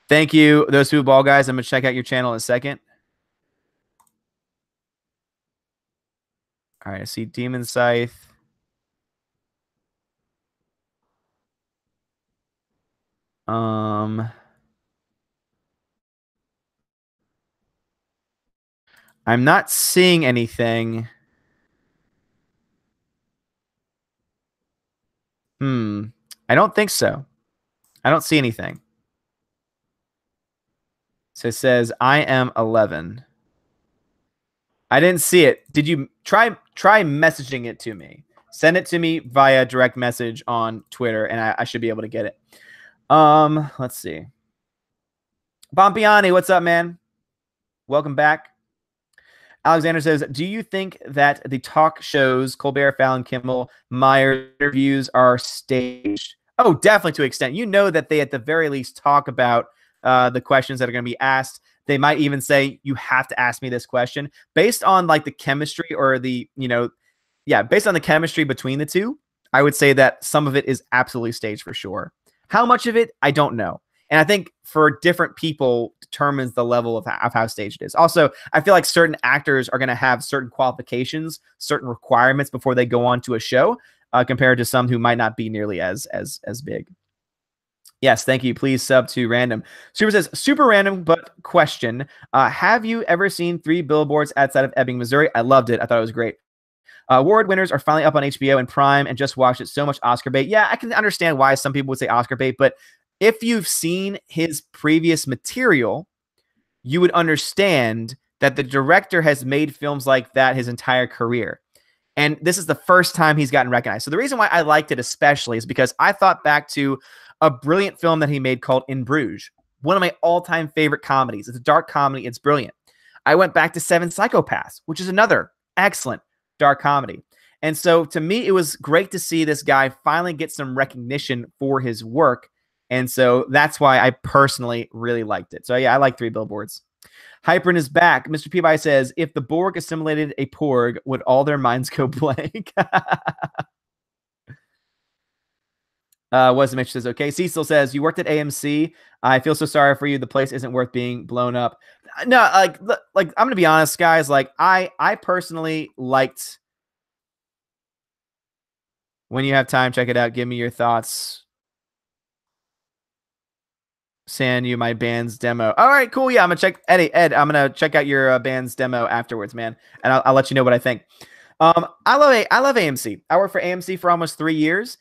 Thank you, those two ball guys. I'm gonna check out your channel in a second. All right, I see Demon Scythe. I'm not seeing anything. I don't think so. I don't see anything. So it says, I am 11. I didn't see it. Did you try messaging it to me? Send it to me via direct message on Twitter, and I should be able to get it. Let's see. Bompiani, what's up, man? Welcome back. Alexander says, do you think that the talk shows, Colbert, Fallon, Kimmel, Meyer interviews are staged? Oh, definitely to an extent. You know that they at the very least talk about the questions that are going to be asked. They might even say, you have to ask me this question based on like the chemistry or the, based on the chemistry between the two. I would say that some of it is absolutely staged for sure. How much of it, I don't know. And I think for different people determines the level of how staged it is. Also, I feel like certain actors are going to have certain qualifications, certain requirements before they go on to a show compared to some who might not be nearly as big. Yes, thank you. Please sub to Random. Super says, super random, but question. Have you ever seen 3 Billboards Outside of Ebbing, Missouri? I loved it. I thought it was great. Award winners are finally up on HBO and Prime and just watched it. So much Oscar bait. Yeah, I can understand why some people would say Oscar bait, but if you've seen his previous material, you would understand that the director has made films like that his entire career. And this is the first time he's gotten recognized. So the reason why I liked it especially is because I thought back to a brilliant film that he made called In Bruges, one of my all-time favorite comedies. It's a dark comedy. It's brilliant. I went back to Seven Psychopaths, which is another excellent dark comedy. And so to me, it was great to see this guy finally get some recognition for his work. And so that's why I personally really liked it. So yeah, I like 3 Billboards. Hypern is back. Mr. Peabody says, if the Borg assimilated a Porg, would all their minds go blank? Mitch says, okay. Cecil says, you worked at AMC. I feel so sorry for you. The place isn't worth being blown up. No, like I'm going to be honest, guys. Like I personally liked When You Have Time, check it out. Give me your thoughts. Send you my band's demo. All right, cool. Yeah, I'm gonna check Ed. I'm gonna check out your band's demo afterwards, man, and I'll let you know what I think. I love AMC. I worked for AMC for almost 3 years.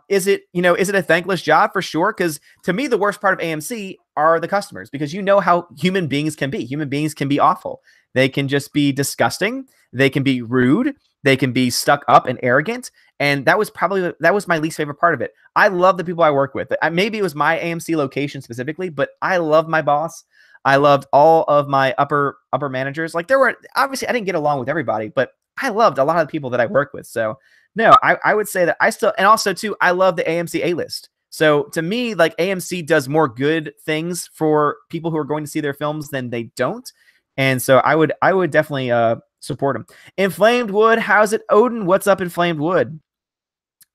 Is it a thankless job? For sure. Because to me, the worst part of AMC are the customers, because you know how human beings can be. Human beings can be awful. They can just be disgusting. They can be rude. They can be stuck up and arrogant. And that was my least favorite part of it. I love the people I work with. Maybe it was my AMC location specifically, but I love my boss. I loved all of my upper managers. Like, obviously I didn't get along with everybody, but I loved a lot of the people that I work with. So no, I would say that and also too, I love the AMC A-list. So to me, like, AMC does more good things for people who are going to see their films than they don't. And so I would definitely support them. Inflamed Wood, how's it, Odin? What's up, Inflamed Wood?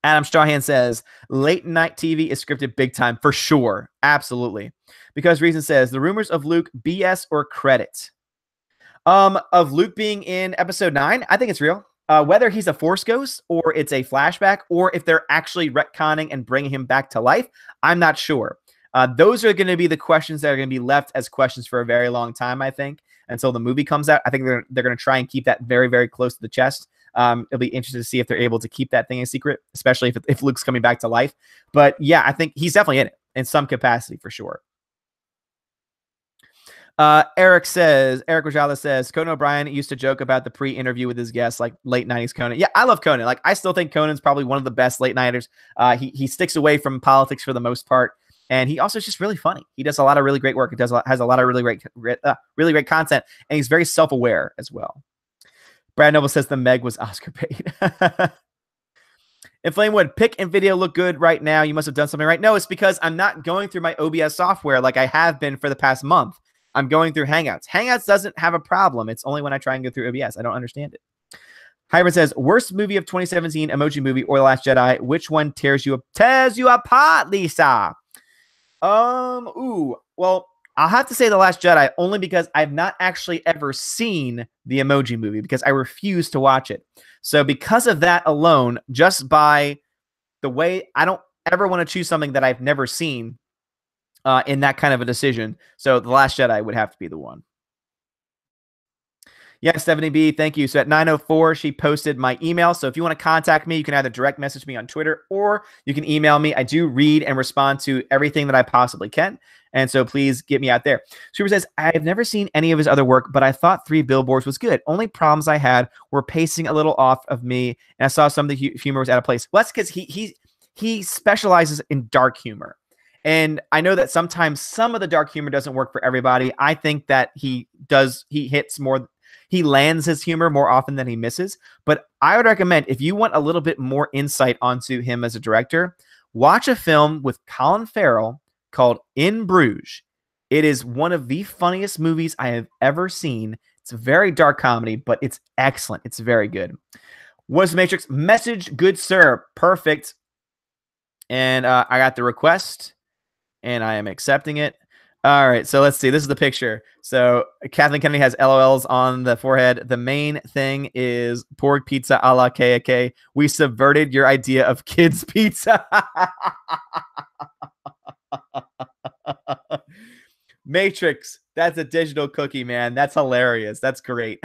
Adam Strahan says, late night TV is scripted big time, for sure. Absolutely. Because Reason says, the rumors of Luke, BS or credit? Of Luke being in episode 9, I think it's real. Whether he's a Force ghost or it's a flashback, or if they're actually retconning and bringing him back to life, I'm not sure. Those are going to be the questions that are going to be left as questions for a very long time, I think, until the movie comes out. I think they're going to try and keep that very, very close to the chest. It'll be interesting to see if they're able to keep that thing a secret, especially if Luke's coming back to life. But yeah, I think he's definitely in it in some capacity for sure. Eric Rajala says, Conan O'Brien used to joke about the pre-interview with his guests, like late 90s Conan. Yeah, I love Conan. Like, I still think Conan's probably one of the best late nighters. He sticks away from politics for the most part. And he also is just really funny. He does a lot of really great work. He has a lot of really great content. And he's very self-aware as well. Brad Noble says the Meg was Oscar bait. If Flamewood, pic and video look good right now, you must have done something right. No, it's because I'm not going through my OBS software like I have been for the past month. I'm going through Hangouts. Hangouts doesn't have a problem. It's only when I try and go through OBS. I don't understand it. Hybrid says, worst movie of 2017, Emoji Movie or The Last Jedi. Which one tears you apart, Lisa? Well, I'll have to say The Last Jedi, only because I've not actually ever seen the Emoji Movie, because I refuse to watch it. So because of that alone, just by the way, I don't ever want to choose something that I've never seen in that kind of a decision. So The Last Jedi would have to be the one. Yes, Stephanie B, thank you. So at 9:04, she posted my email. So if you want to contact me, you can either direct message me on Twitter or you can email me. I do read and respond to everything that I possibly can. And so please get me out there. Super says, I've never seen any of his other work, but I thought 3 Billboards was good. Only problems I had were pacing a little off of me, and I saw some of the humor was out of place. Well, that's because he specializes in dark humor. And I know that sometimes some of the dark humor doesn't work for everybody. I think that he lands his humor more often than he misses. But I would recommend, if you want a little bit more insight onto him as a director, watch a film with Colin Farrell called In Bruges. It is one of the funniest movies I have ever seen. It's a very dark comedy, but it's excellent. It's very good. What's the Matrix? Message, good sir. Perfect. And I got the request, and I am accepting it. All right, so let's see. This is the picture. So Kathleen Kennedy has LOLs on the forehead. The main thing is pork pizza a la KK. We subverted your idea of kids pizza. Matrix, that's a digital cookie, man. That's hilarious. That's great.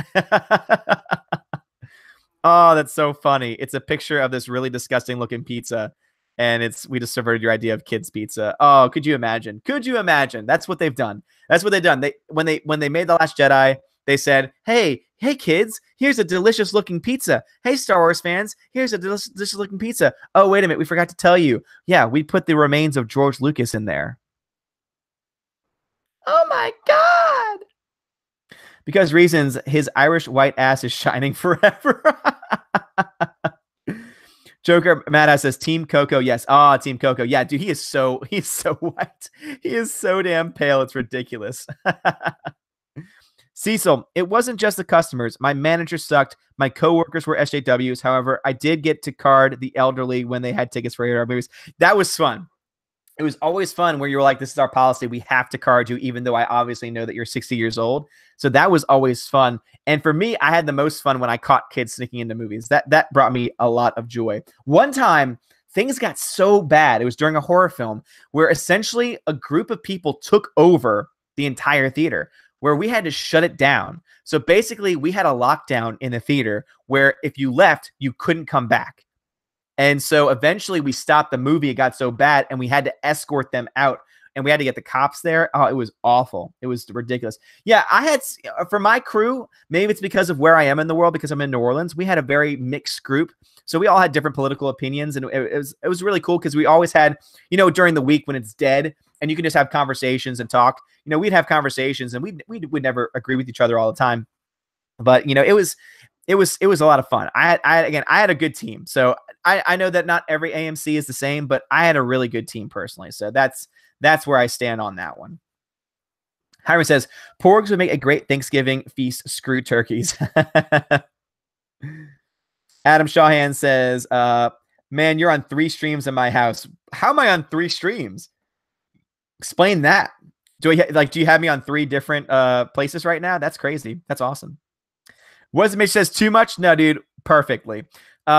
Oh, that's so funny. It's a picture of this really disgusting looking pizza. And we just subverted your idea of kids pizza. Oh, could you imagine? Could you imagine? That's what they've done. That's what they've done. When they made The Last Jedi, they said, hey kids, here's a delicious looking pizza. Hey, Star Wars fans, here's a delicious looking pizza. Oh, wait a minute, we forgot to tell you. Yeah, we put the remains of George Lucas in there. Oh my God. Because reasons, his Irish white ass is shining forever. Joker Mad says Team Coco. Yes. Team Coco. Yeah, dude, he's so white. He is so damn pale. It's ridiculous. Cecil, it wasn't just the customers. My manager sucked. My coworkers were SJWs. However, I did get to card the elderly when they had tickets for 8-hour movies. That was fun. It was always fun where you were like, this is our policy. We have to card you, even though I obviously know that you're 60 years old. So that was always fun. And for me, I had the most fun when I caught kids sneaking into movies. That brought me a lot of joy. One time, things got so bad. It was during a horror film where essentially a group of people took over the entire theater, where we had to shut it down. So basically, we had a lockdown in the theater where if you left, you couldn't come back. And so eventually we stopped the movie. It got so bad, and we had to escort them out, and we had to get the cops there. Oh, it was awful. It was ridiculous. Yeah, I had, for my crew, maybe it's because of where I am in the world, because I'm in New Orleans, we had a very mixed group. So we all had different political opinions, and it was really cool because we always had, during the week when it's dead and you can just have conversations and talk, we'd have conversations, and we would never agree with each other all the time. But, it was a lot of fun. I had a good team. So I know that not every AMC is the same, but I had a really good team personally. So that's where I stand on that one. Hiram says, porgs would make a great Thanksgiving feast. Screw turkeys. Adam Shawhan says, man, you're on 3 streams in my house. How am I on 3 streams? Explain that. Do you have me on 3 different places right now? That's crazy. That's awesome. What Mitch says, too much? No, dude, perfectly.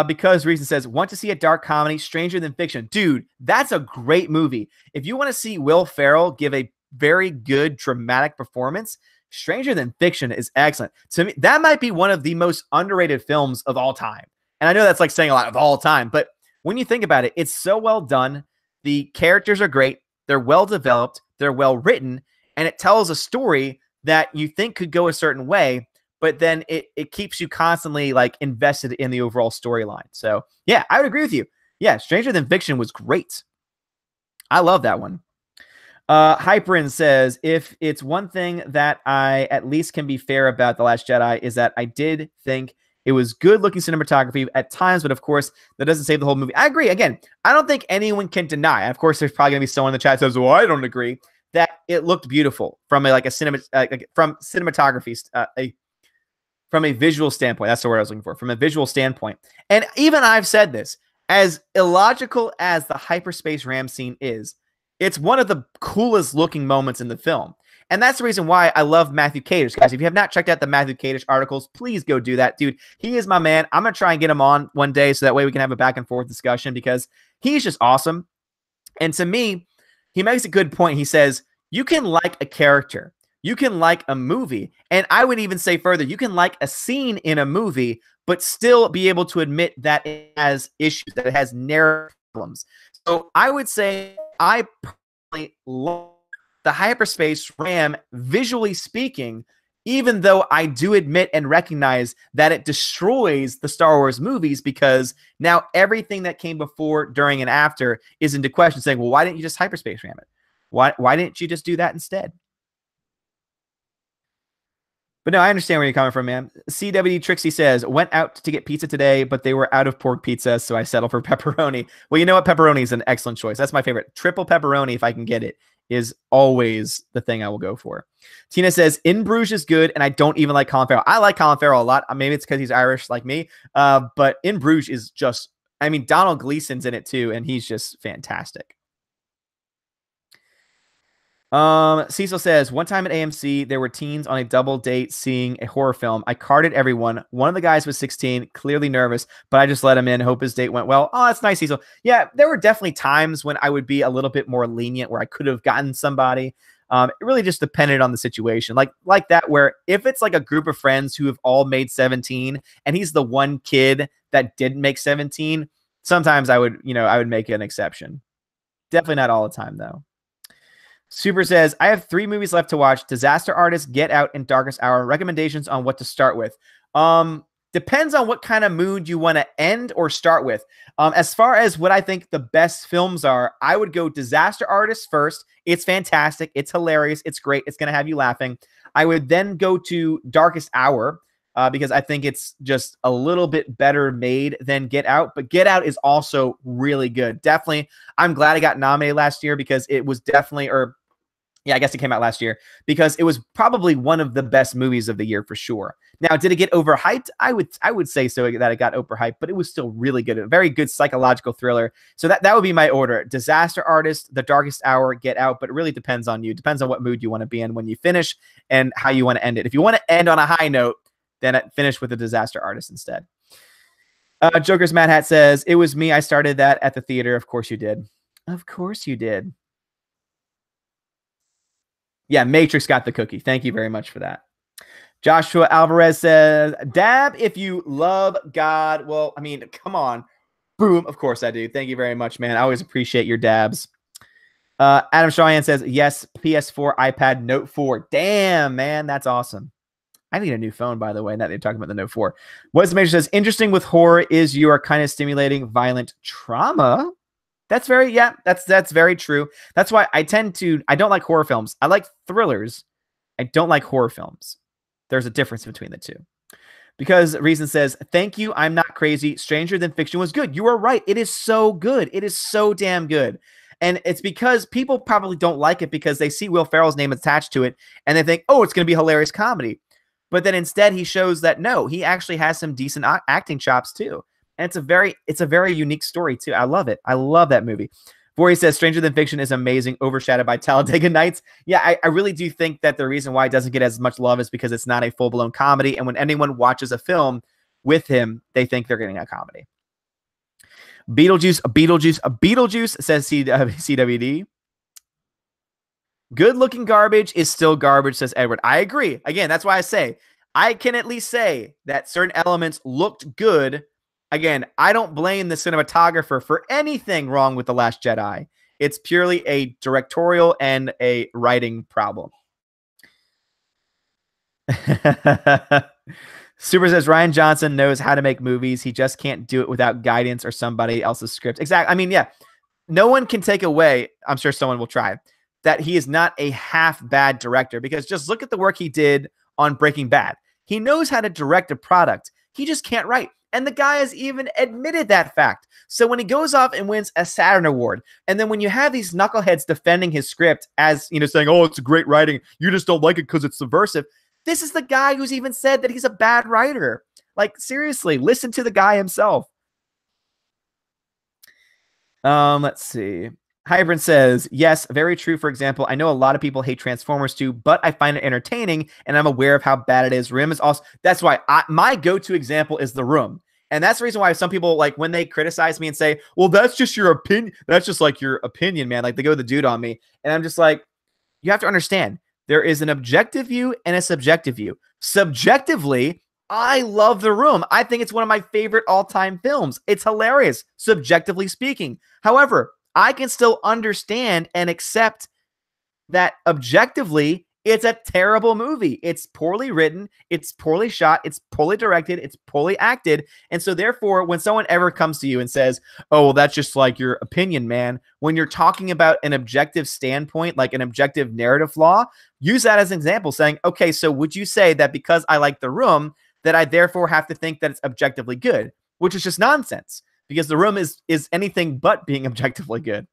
Because Reason says, want to see a dark comedy, Stranger Than Fiction. Dude, that's a great movie. If you want to see Will Ferrell give a very good dramatic performance, Stranger Than Fiction is excellent. To me, that might be one of the most underrated films of all time. And I know that's like saying a lot of all time, but when you think about it, it's so well done. The characters are great. They're well developed. They're well written. And it tells a story that you think could go a certain way, but then it keeps you constantly like invested in the overall storyline. So yeah, I would agree with you. Yeah, Stranger Than Fiction was great. I love that one. Hyperin says, if it's one thing that I at least can be fair about The Last Jedi is that I did think it was good looking cinematography at times, but of course that doesn't save the whole movie. I agree. Again, I don't think anyone can deny. Of course, there's probably gonna be someone in the chat that says, well, I don't agree, that it looked beautiful from cinematography, from a visual standpoint. That's the word I was looking for. From a visual standpoint. And even I've said this, as illogical as the hyperspace ram scene is, it's one of the coolest looking moments in the film. And that's the reason why I love Matthew Kadish. Guys, if you have not checked out the Matthew Kadish articles, please go do that. Dude, he is my man. I'm going to try and get him on one day so that way we can have a back and forth discussion because he's just awesome. And to me, he makes a good point. He says, you can like a character. You can like a movie. And I would even say further, you can like a scene in a movie, but still be able to admit that it has issues, that it has narrative problems. So I would say I personally love the hyperspace RAM, visually speaking, even though I do admit and recognize that it destroys the Star Wars movies, because now everything that came before, during, and after is into question, saying, well, why didn't you just hyperspace RAM it? Why didn't you just do that instead? But no, I understand where you're coming from, man. CWD Trixie says, went out to get pizza today, but they were out of pork pizza, so I settled for pepperoni. Well, you know what? Pepperoni is an excellent choice. That's my favorite. Triple pepperoni, if I can get it, is always the thing I will go for. Tina says, In Bruges is good, and I don't even like Colin Farrell. I like Colin Farrell a lot. Maybe it's because he's Irish like me, but In Bruges is just, I mean, Donald Gleason's in it too, and he's just fantastic. Cecil says, one time at AMC, there were teens on a double date seeing a horror film. I carded everyone. One of the guys was 16, clearly nervous, but I just let him in. Hope his date went well. Oh, that's nice, Cecil. Yeah, there were definitely times when I would be a little bit more lenient, where I could have gotten somebody. It really just depended on the situation. Like that, where if it's like a group of friends who have all made 17 and he's the one kid that didn't make 17, sometimes I would make an exception. Definitely not all the time, though. Super says, I have 3 movies left to watch: Disaster Artist, Get Out, and Darkest Hour. Recommendations on what to start with. Depends on what kind of mood you want to end or start with. As far as what I think the best films are, I would go Disaster Artist first. It's fantastic. It's hilarious. It's great. It's going to have you laughing. I would then go to Darkest Hour, because I think it's just a little bit better made than Get Out. But Get Out is also really good. Definitely. I'm glad I got nominated last year, because it was definitely, I guess it came out last year, because it was probably one of the best movies of the year for sure. Now, did it get overhyped? I would say so, that it got overhyped, but it was still really good. A very good psychological thriller. So that would be my order: Disaster Artist, The Darkest Hour, Get Out. But it really depends on you. Depends on what mood you want to be in when you finish and how you want to end it. If you want to end on a high note, then finish with The Disaster Artist instead. Joker's Mad Hat says, it was me. I started that at the theater. Of course you did. Of course you did. Yeah, Matrix got the cookie. Thank you very much for that. Joshua Alvarez says, dab if you love God. Well, I mean, come on. Boom. Of course I do. Thank you very much, man. I always appreciate your dabs. Adam Shawan says, yes, PS4, iPad, Note 4. Damn, man. That's awesome. I need a new phone, by the way, now that they're talking about the Note 4. What's the Major says, interesting with horror is you are kind of stimulating violent trauma. That's very, that's very true. That's why I don't like horror films. I like thrillers. I don't like horror films. There's a difference between the two. Because Reason says, thank you, I'm not crazy. Stranger Than Fiction was good. You are right. It is so good. It is so damn good. And it's because people probably don't like it because they see Will Ferrell's name attached to it and they think, oh, it's going to be hilarious comedy. But then instead he shows that, no, he actually has some decent acting chops too. And it's a very unique story too. I love it. I love that movie. Vori says, Stranger Than Fiction is amazing, overshadowed by Talladega Nights. Yeah, I really do think that the reason why it doesn't get as much love is because it's not a full-blown comedy. And when anyone watches a film with him, they think they're getting a comedy. Beetlejuice, says CWD. Good-looking garbage is still garbage, says Edward. I agree. Again, that's why I say, I can at least say that certain elements looked good. Again, I don't blame the cinematographer for anything wrong with The Last Jedi. It's purely a directorial and a writing problem. Super says, Rian Johnson knows how to make movies. He just can't do it without guidance or somebody else's script. Exactly. I mean, yeah, no one can take away, I'm sure someone will try, that he is not a half bad director, because just look at the work he did on Breaking Bad. He knows how to direct a product. He just can't write. And the guy has even admitted that fact. So when he goes off and wins a Saturn Award, and then when you have these knuckleheads defending his script as, saying, oh, it's great writing, you just don't like it because it's subversive. This is the guy who's even said that he's a bad writer. Like, seriously, listen to the guy himself. Let's see. Hybrid says, yes, very true. For example, I know a lot of people hate Transformers too, but I find it entertaining and I'm aware of how bad it is. Room is also, that's why my go-to example is The Room. And that's the reason why some people, like, when they criticize me and say, well, that's just your opinion. That's just like your opinion, man. Like, they go the dude on me. And I'm just like, you have to understand, there is an objective view and a subjective view. Subjectively, I love The Room. I think it's one of my favorite all-time films. It's hilarious, subjectively speaking. However, I can still understand and accept that objectively it's a terrible movie. It's poorly written, it's poorly shot, it's poorly directed, it's poorly acted. And so therefore, when someone ever comes to you and says, oh, well, that's just like your opinion, man, when you're talking about an objective standpoint, like an objective narrative flaw, use that as an example, saying, okay, so would you say that because I like The Room, that I therefore have to think that it's objectively good, which is just nonsense, because The Room is anything but being objectively good.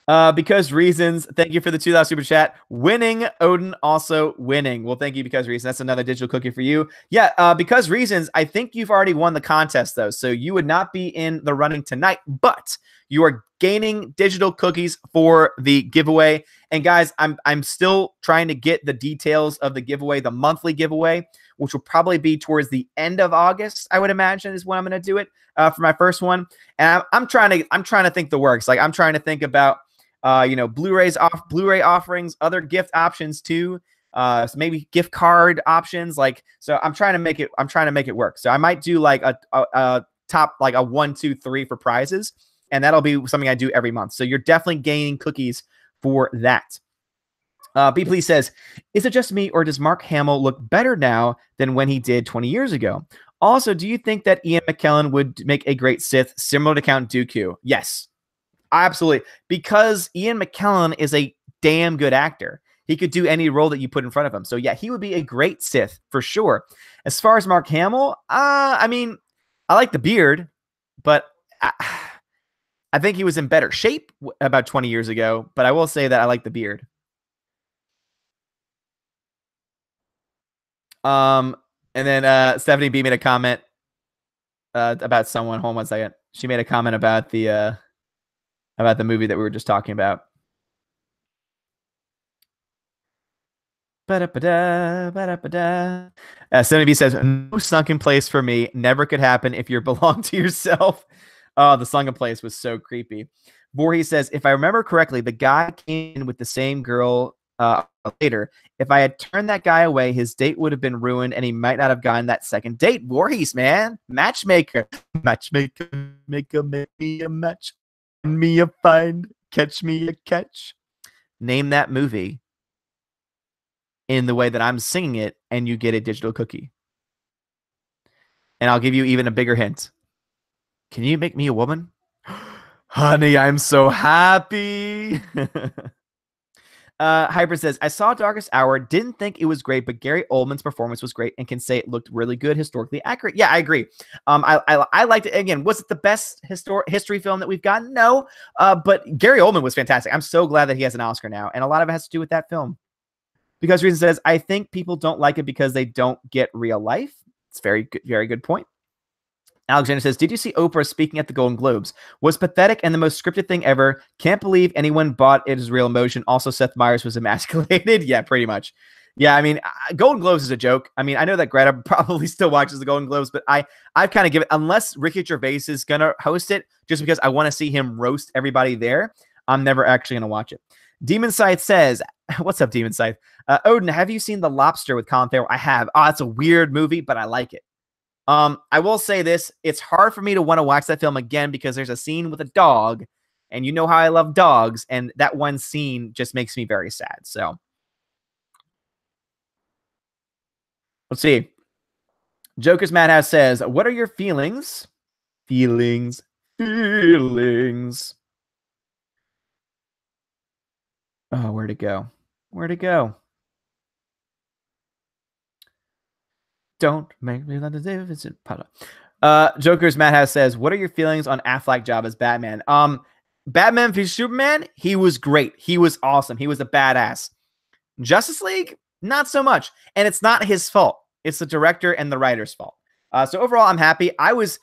Because reasons, thank you for the $2 super chat. Winning, Odin also winning. Well, thank you, because reasons. That's another digital cookie for you. Yeah, because reasons, I think you've already won the contest, though. So you would not be in the running tonight, but you are gaining digital cookies for the giveaway. And guys, I'm still trying to get the details of the giveaway, the monthly giveaway, which will probably be towards the end of August, I would imagine, is when I'm going to do it for my first one. And I'm trying to think the works. Like, I'm trying to think about Blu-ray offerings, other gift options too. So maybe gift card options. Like, so I'm trying to make it work. So I might do like a top, like a 1, 2, 3 for prizes. And that'll be something I do every month. So you're definitely gaining cookies for that. B Please says, is it just me, or does Mark Hamill look better now than when he did 20 years ago? Also, do you think that Ian McKellen would make a great Sith, similar to Count Dooku? Yes. Absolutely, because Ian McKellen is a damn good actor. He could do any role that you put in front of him. So yeah, he would be a great Sith for sure. As far as Mark Hamill, I mean, I like the beard, but I think he was in better shape about 20 years ago. But I will say that I like the beard. And then Stephanie B made a comment about someone. Hold on 1 second. She made a comment about the movie that we were just talking about. Stephanie B says, no sunken place for me. Never could happen if you belong to yourself. Oh, the sunken place was so creepy. Voorhees says, if I remember correctly, the guy came in with the same girl later. If I had turned that guy away, his date would have been ruined, and he might not have gotten that second date. Voorhees, man. Matchmaker. Matchmaker. Make me a match. Me a find. Catch me a catch. Name that movie in the way that I'm singing it, and you get a digital cookie. And I'll give you even a bigger hint. Can you make me a woman? Honey, I'm so happy. Hyper says, I saw Darkest Hour, didn't think it was great, but Gary Oldman's performance was great and can say it looked really good, historically accurate. Yeah, I agree. I liked it. Again, was it the best history film that we've gotten? No, but Gary Oldman was fantastic. I'm so glad that he has an Oscar now, and a lot of it has to do with that film. Because Reason says, I think people don't like it because they don't get real life. It's very good point. Alexander says, did you see Oprah speaking at the Golden Globes? Was pathetic and the most scripted thing ever. Can't believe anyone bought it as real emotion. Also, Seth Meyers was emasculated. Yeah, pretty much. Yeah, I mean, Golden Globes is a joke. I mean, I know that Greta probably still watches the Golden Globes, but I've kind of given, unless Ricky Gervais is going to host it, just because I want to see him roast everybody there, I'm never actually going to watch it. Demon Scythe says, what's up, Demon Scythe? Odin, have you seen The Lobster with Colin Farrell? I have. Oh, it's a weird movie, but I like it. I will say this. It's hard for me to want to watch that film again because there's a scene with a dog, and you know how I love dogs, and that one scene just makes me very sad. So let's see. Joker's Madhouse says, what are your feelings? Feelings. Oh, where'd it go? Don't make me let the difference. Joker's Madhouse says, what are your feelings on Affleck job as Batman? Batman v Superman, he was great. He was awesome. He was a badass. Justice League, not so much. And it's not his fault. It's the director and the writer's fault. So overall, I'm happy. I was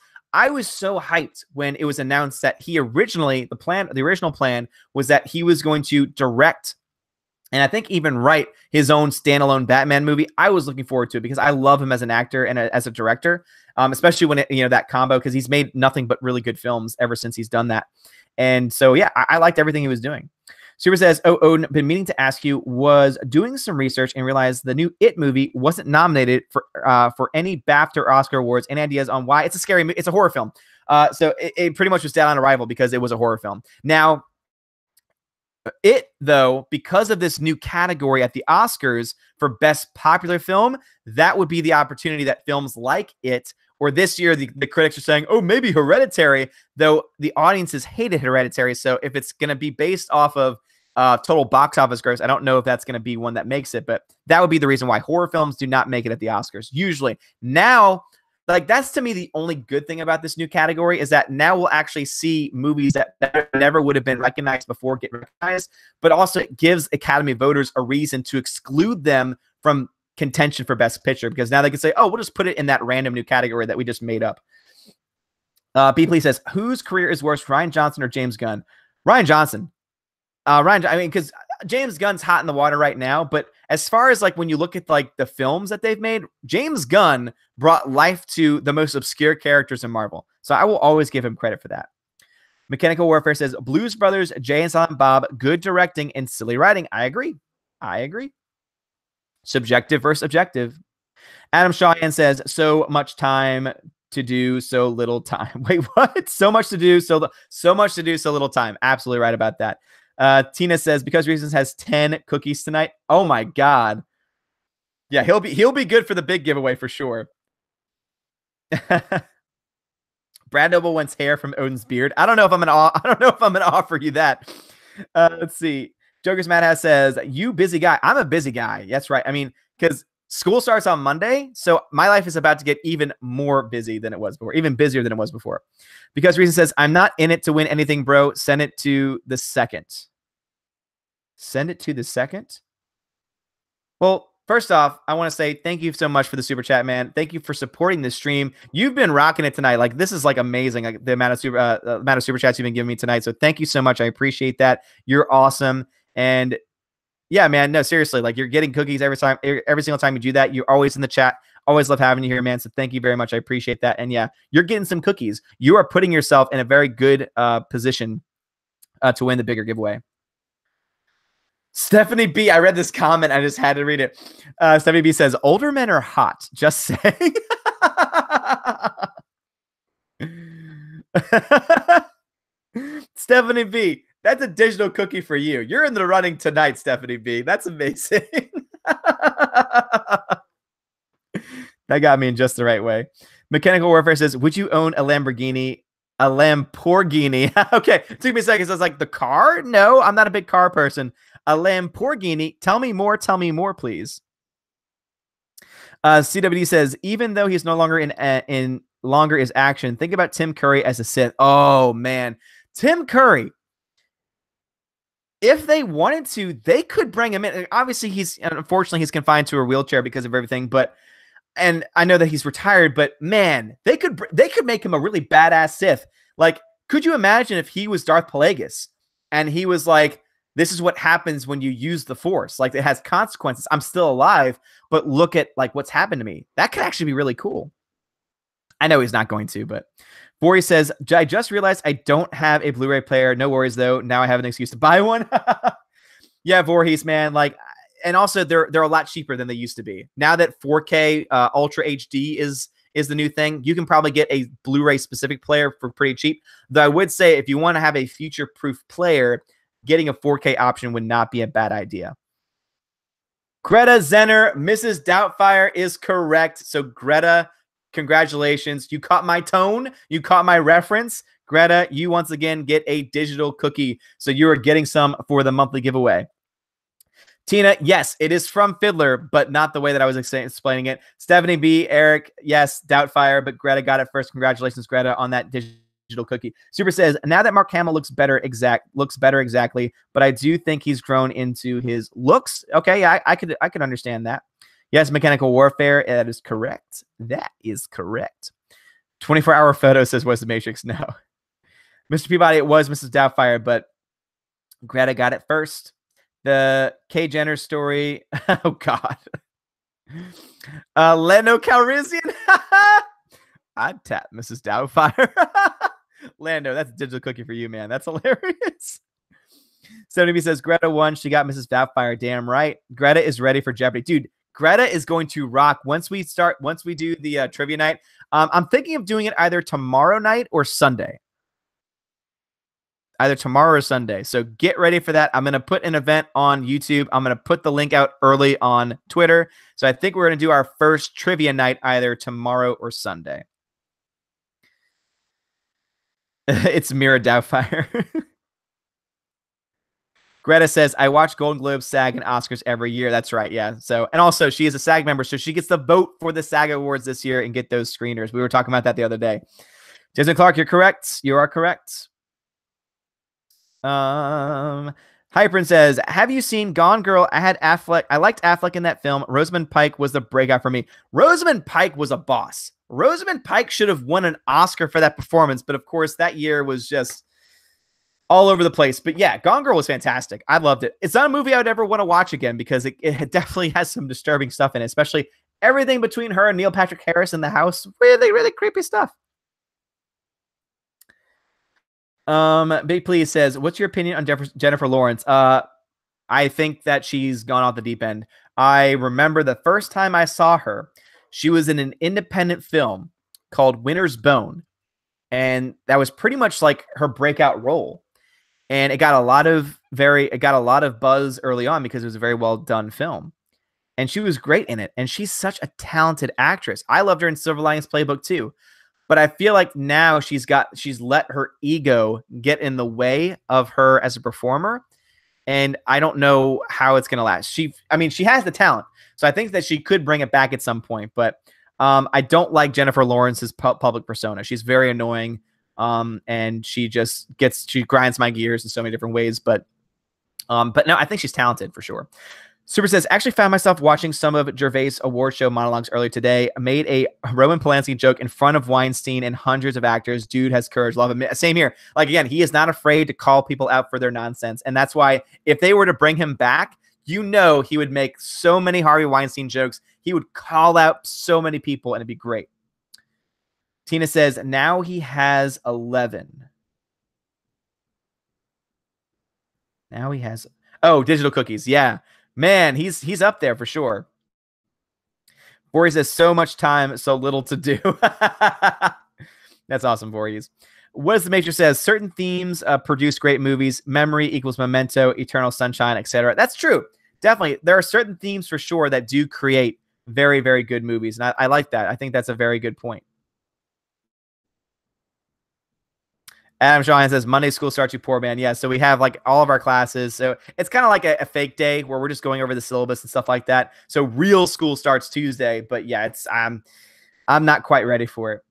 so hyped when it was announced that he originally, the original plan was that he was going to direct and I think even write his own standalone Batman movie. I was looking forward to it because I love him as an actor and as a director, especially when that combo, because he's made nothing but really good films ever since he's done that. And so, yeah, I liked everything he was doing. Super says, Odin, been meaning to ask you, was doing some research and realized the new It movie wasn't nominated for any BAFTA or Oscar awards. Any ideas on why? It's a scary movie. It's a horror film. So it pretty much was dead on arrival because it was a horror film. Now, It, though, because of this new category at the Oscars for Best Popular Film, that would be the opportunity that films like it, or this year, the critics are saying, oh, maybe Hereditary, though the audiences hated Hereditary. So if it's going to be based off of total box office gross, I don't know if that's going to be one that makes it, but that would be the reason why horror films do not make it at the Oscars. Usually. Now, like, that's to me the only good thing about this new category is that now we'll actually see movies that never would have been recognized before get recognized, but also it gives Academy voters a reason to exclude them from contention for Best Picture, because now they can say, oh, we'll just put it in that random new category that we just made up. Beepley says, whose career is worse, Rian Johnson or James Gunn? Rian Johnson. Because James Gunn's hot in the water right now, but as far as like when you look at like the films that they've made, James Gunn brought life to the most obscure characters in Marvel. So I will always give him credit for that. Mechanical Warfare says, Blues Brothers, Jay and Silent Bob, good directing and silly writing. I agree. Subjective versus objective. Adam Shawhan says, so much time to do, so little time. Wait, what? So much to do, so much to do, so little time. Absolutely right about that. Tina says, because Reasons has 10 cookies tonight. Oh my God. Yeah, he'll be good for the big giveaway for sure. Brad Noble wants hair from Odin's beard. I don't know if I'm gonna offer you that. Let's see. Joker's Madhouse says, you busy guy. I'm a busy guy. That's right. I mean, because school starts on Monday, so my life is about to get even more busy than it was before, even busier than it was before. Because Reason says, I'm not in it to win anything, bro. Send it to the second. Send it to the second? Well, first off, I want to say thank you so much for the super chat, man. Thank you for supporting this stream. You've been rocking it tonight. Like, this is like amazing, like, the amount of super chats you've been giving me tonight. So thank you so much. I appreciate that. You're awesome. And yeah, man, no, seriously, like, you're getting cookies every single time you do that. You're always in the chat. Always love having you here, man. So thank you very much. I appreciate that. And yeah, you're getting some cookies. You are putting yourself in a very good position to win the bigger giveaway. Stephanie B, I read this comment. I just had to read it. Stephanie B says, older men are hot. Just saying. Stephanie B, that's a digital cookie for you. You're in the running tonight, Stephanie B. That's amazing. That got me in just the right way. Mechanical Warfare says, would you own a Lamborghini? A Lamborghini. Okay, it took me a second. So I was like, the car? No, I'm not a big car person. A Lamborghini. Tell me more, please. CWD says, even though he's no longer in longer is action, think about Tim Curry as a Sith. Oh man, Tim Curry. If they wanted to, they could bring him in. Obviously, unfortunately he's confined to a wheelchair because of everything. And I know that he's retired, but man, they could make him a really badass Sith. Like, could you imagine if he was Darth Plagueis and he was like, this is what happens when you use the Force. Like, it has consequences. I'm still alive, but look at like what's happened to me. That could actually be really cool. I know he's not going to, but Bori says, I just realized I don't have a Blu-ray player. No worries though. Now I have an excuse to buy one. Yeah, Voorhees, man. Like, and also they're a lot cheaper than they used to be. Now that 4K Ultra HD is the new thing, you can probably get a Blu-ray specific player for pretty cheap. Though I would say if you want to have a future-proof player, getting a 4K option would not be a bad idea. Greta Zenner, Mrs. Doubtfire is correct. So Greta, congratulations. You caught my tone. You caught my reference. Greta, you once again get a digital cookie. So you are getting some for the monthly giveaway. Tina, yes, it is from Fiddler, but not the way that I was explaining it. Stephanie B, Eric, yes, Doubtfire, but Greta got it first. Congratulations, Greta, on that digital cookie. Super says, now that Mark Hamill looks better exactly, but I do think he's grown into his looks. Okay, yeah, I could understand that. Yes, Mechanical Warfare, that is correct. That is correct. 24-hour photo says, was the Matrix? No. Mr. Peabody, it was Mrs. Doubtfire, but Greta got it first. The Kay Jenner story. Oh, God. Lando Calrissian. I'd tap Mrs. Doubtfire. Lando, that's a digital cookie for you, man. That's hilarious. 70B says, Greta won. She got Mrs. Doubtfire. Damn right. Greta is ready for Jeopardy. Dude, Greta is going to rock once we do the trivia night. I'm thinking of doing it either tomorrow night or Sunday. either tomorrow or Sunday. So get ready for that. I'm going to put an event on YouTube. I'm going to put the link out early on Twitter. So I think we're going to do our first trivia night either tomorrow or Sunday. It's Mira Doubtfire. Greta says, I watch Golden Globes, SAG, and Oscars every year. That's right. Yeah. So, and also she is a SAG member, so she gets the vote for the SAG Awards this year and get those screeners. We were talking about that the other day. Jason Clark, you're correct. You are correct. Hypern says, have you seen Gone Girl? I liked Affleck in that film. Rosamund Pike was the breakout for me. Rosamund Pike was a boss. Rosamund Pike should have won an Oscar for that performance, but of course that year was just all over the place. But yeah, Gone Girl was fantastic. I loved it. It's not a movie I would ever want to watch again because it definitely has some disturbing stuff in it, especially everything between her and Neil Patrick Harris in the house. Really, really creepy stuff. Big Please says, what's your opinion on Jennifer Lawrence? I think that she's gone off the deep end. I remember the first time I saw her, she was in an independent film called Winter's Bone. And that was pretty much like her breakout role. And it got a lot of buzz early on because it was a very well done film. And she was great in it. And she's such a talented actress. I loved her in Silver Linings Playbook too. But I feel like now she's let her ego get in the way of her as a performer. And I don't know how it's going to last. She has the talent. So I think that she could bring it back at some point. But I don't like Jennifer Lawrence's public persona. She's very annoying. And she grinds my gears in so many different ways. But no, I think she's talented for sure. Super says, actually found myself watching some of Gervais' award show monologues earlier today. Made a Roman Polanski joke in front of Weinstein and hundreds of actors. Dude has courage. Love him. Same here. Like, again, he is not afraid to call people out for their nonsense. And that's why if they were to bring him back, he would make so many Harvey Weinstein jokes. He would call out so many people and it'd be great. Tina says, now he has 11. Now he has, digital cookies. Yeah. Man, he's up there for sure. Voorhees says, so much time, so little to do. That's awesome, Voorhees. What does the Major says? Certain themes produce great movies. Memory equals Memento, Eternal Sunshine, etc. That's true. Definitely. There are certain themes for sure that do create very, very good movies. And I like that. I think that's a very good point. Adam Shaw says, Monday school starts, you poor man. Yeah, so we have like all of our classes. So it's kind of like a fake day where we're just going over the syllabus and stuff like that. So real school starts Tuesday. But yeah, I'm not quite ready for it.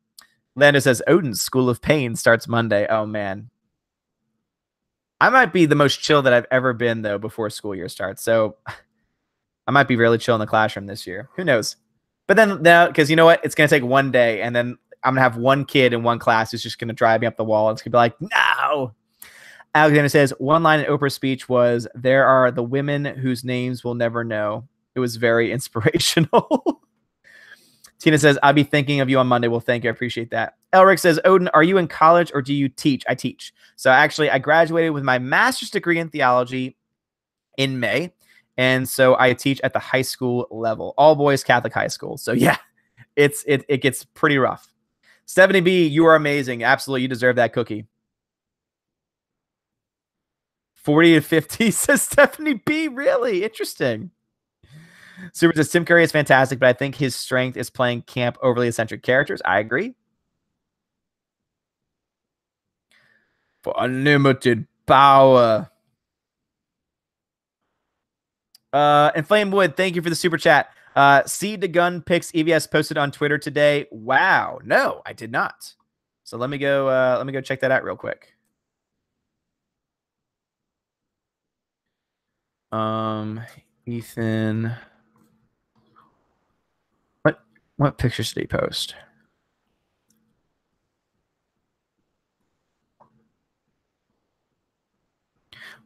Lando says, Odin's School of Pain starts Monday. Oh, man. I might be the most chill that I've ever been, though, before school year starts. So I might be really chill in the classroom this year. Who knows? But then, because you know what? It's going to take one day, and then I'm going to have one kid in one class who's just going to drive me up the wall. It's going to be like, no. Alexander says, one line in Oprah's speech was, there are the women whose names we'll never know. It was very inspirational. Tina says, I'll be thinking of you on Monday. Well, thank you. I appreciate that. Elric says, Odin, are you in college or do you teach? I teach. So actually, I graduated with my master's degree in theology in May. And so I teach at the high school level, all boys Catholic high school. So yeah, it gets pretty rough. 70B, you are amazing. Absolutely. You deserve that cookie. 40 to 50 says Stephanie B. Really interesting. Super says Tim Curry is fantastic, but I think his strength is playing camp, overly eccentric characters. I agree. For unlimited power. And Flamewood, thank you for the super chat. Seed to Gun picks EVS posted on Twitter today. Wow. No, I did not. So let me go check that out real quick. Ethan. What pictures did he post?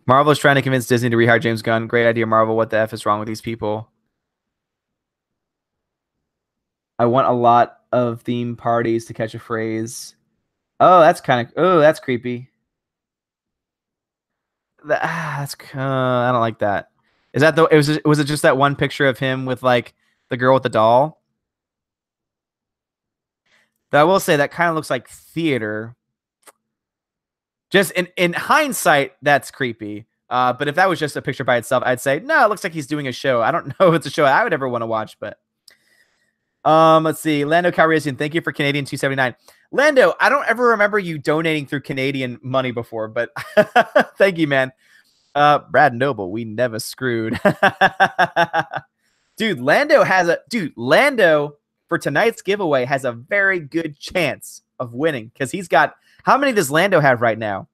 Marvel is trying to convince Disney to rehire James Gunn. Great idea, Marvel. What the F is wrong with these people? I want a lot of theme parties to catch a phrase. Oh, that's that's creepy. I don't like that. Is that was it just that one picture of him with like the girl with the doll? Though I will say that kind of looks like theater. Just in hindsight, that's creepy. But if that was just a picture by itself, I'd say, no, it looks like he's doing a show. I don't know if it's a show I would ever want to watch, but let's see. Lando Calrissian, thank you for Canadian 279. Lando, I don't ever remember you donating through Canadian money before, but thank you, man. Brad Noble, we never screwed. Dude, Lando for tonight's giveaway has a very good chance of winning because he's got, how many does Lando have right now?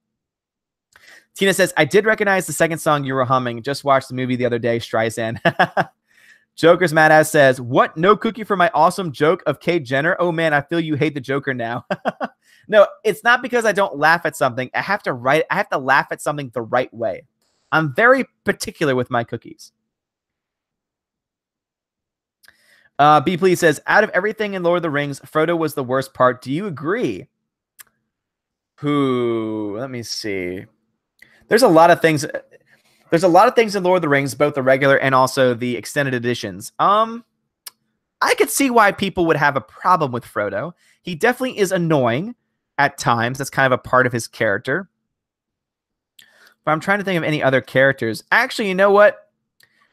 Tina says, I did recognize the second song you were humming. Just watched the movie the other day, Streisand. Joker's Mad Ass says, what? No cookie for my awesome joke of Kate Jenner? Oh man, I feel you hate the Joker now. No, it's not because I don't laugh at something. I have to laugh at something the right way. I'm very particular with my cookies. B Please says, out of everything in Lord of the Rings, Frodo was the worst part. Do you agree? Let me see. There's a lot of things. There's a lot of things in Lord of the Rings, both the regular and also the extended editions. I could see why people would have a problem with Frodo. He definitely is annoying at times. That's kind of a part of his character. But I'm trying to think of any other characters. Actually, you know what?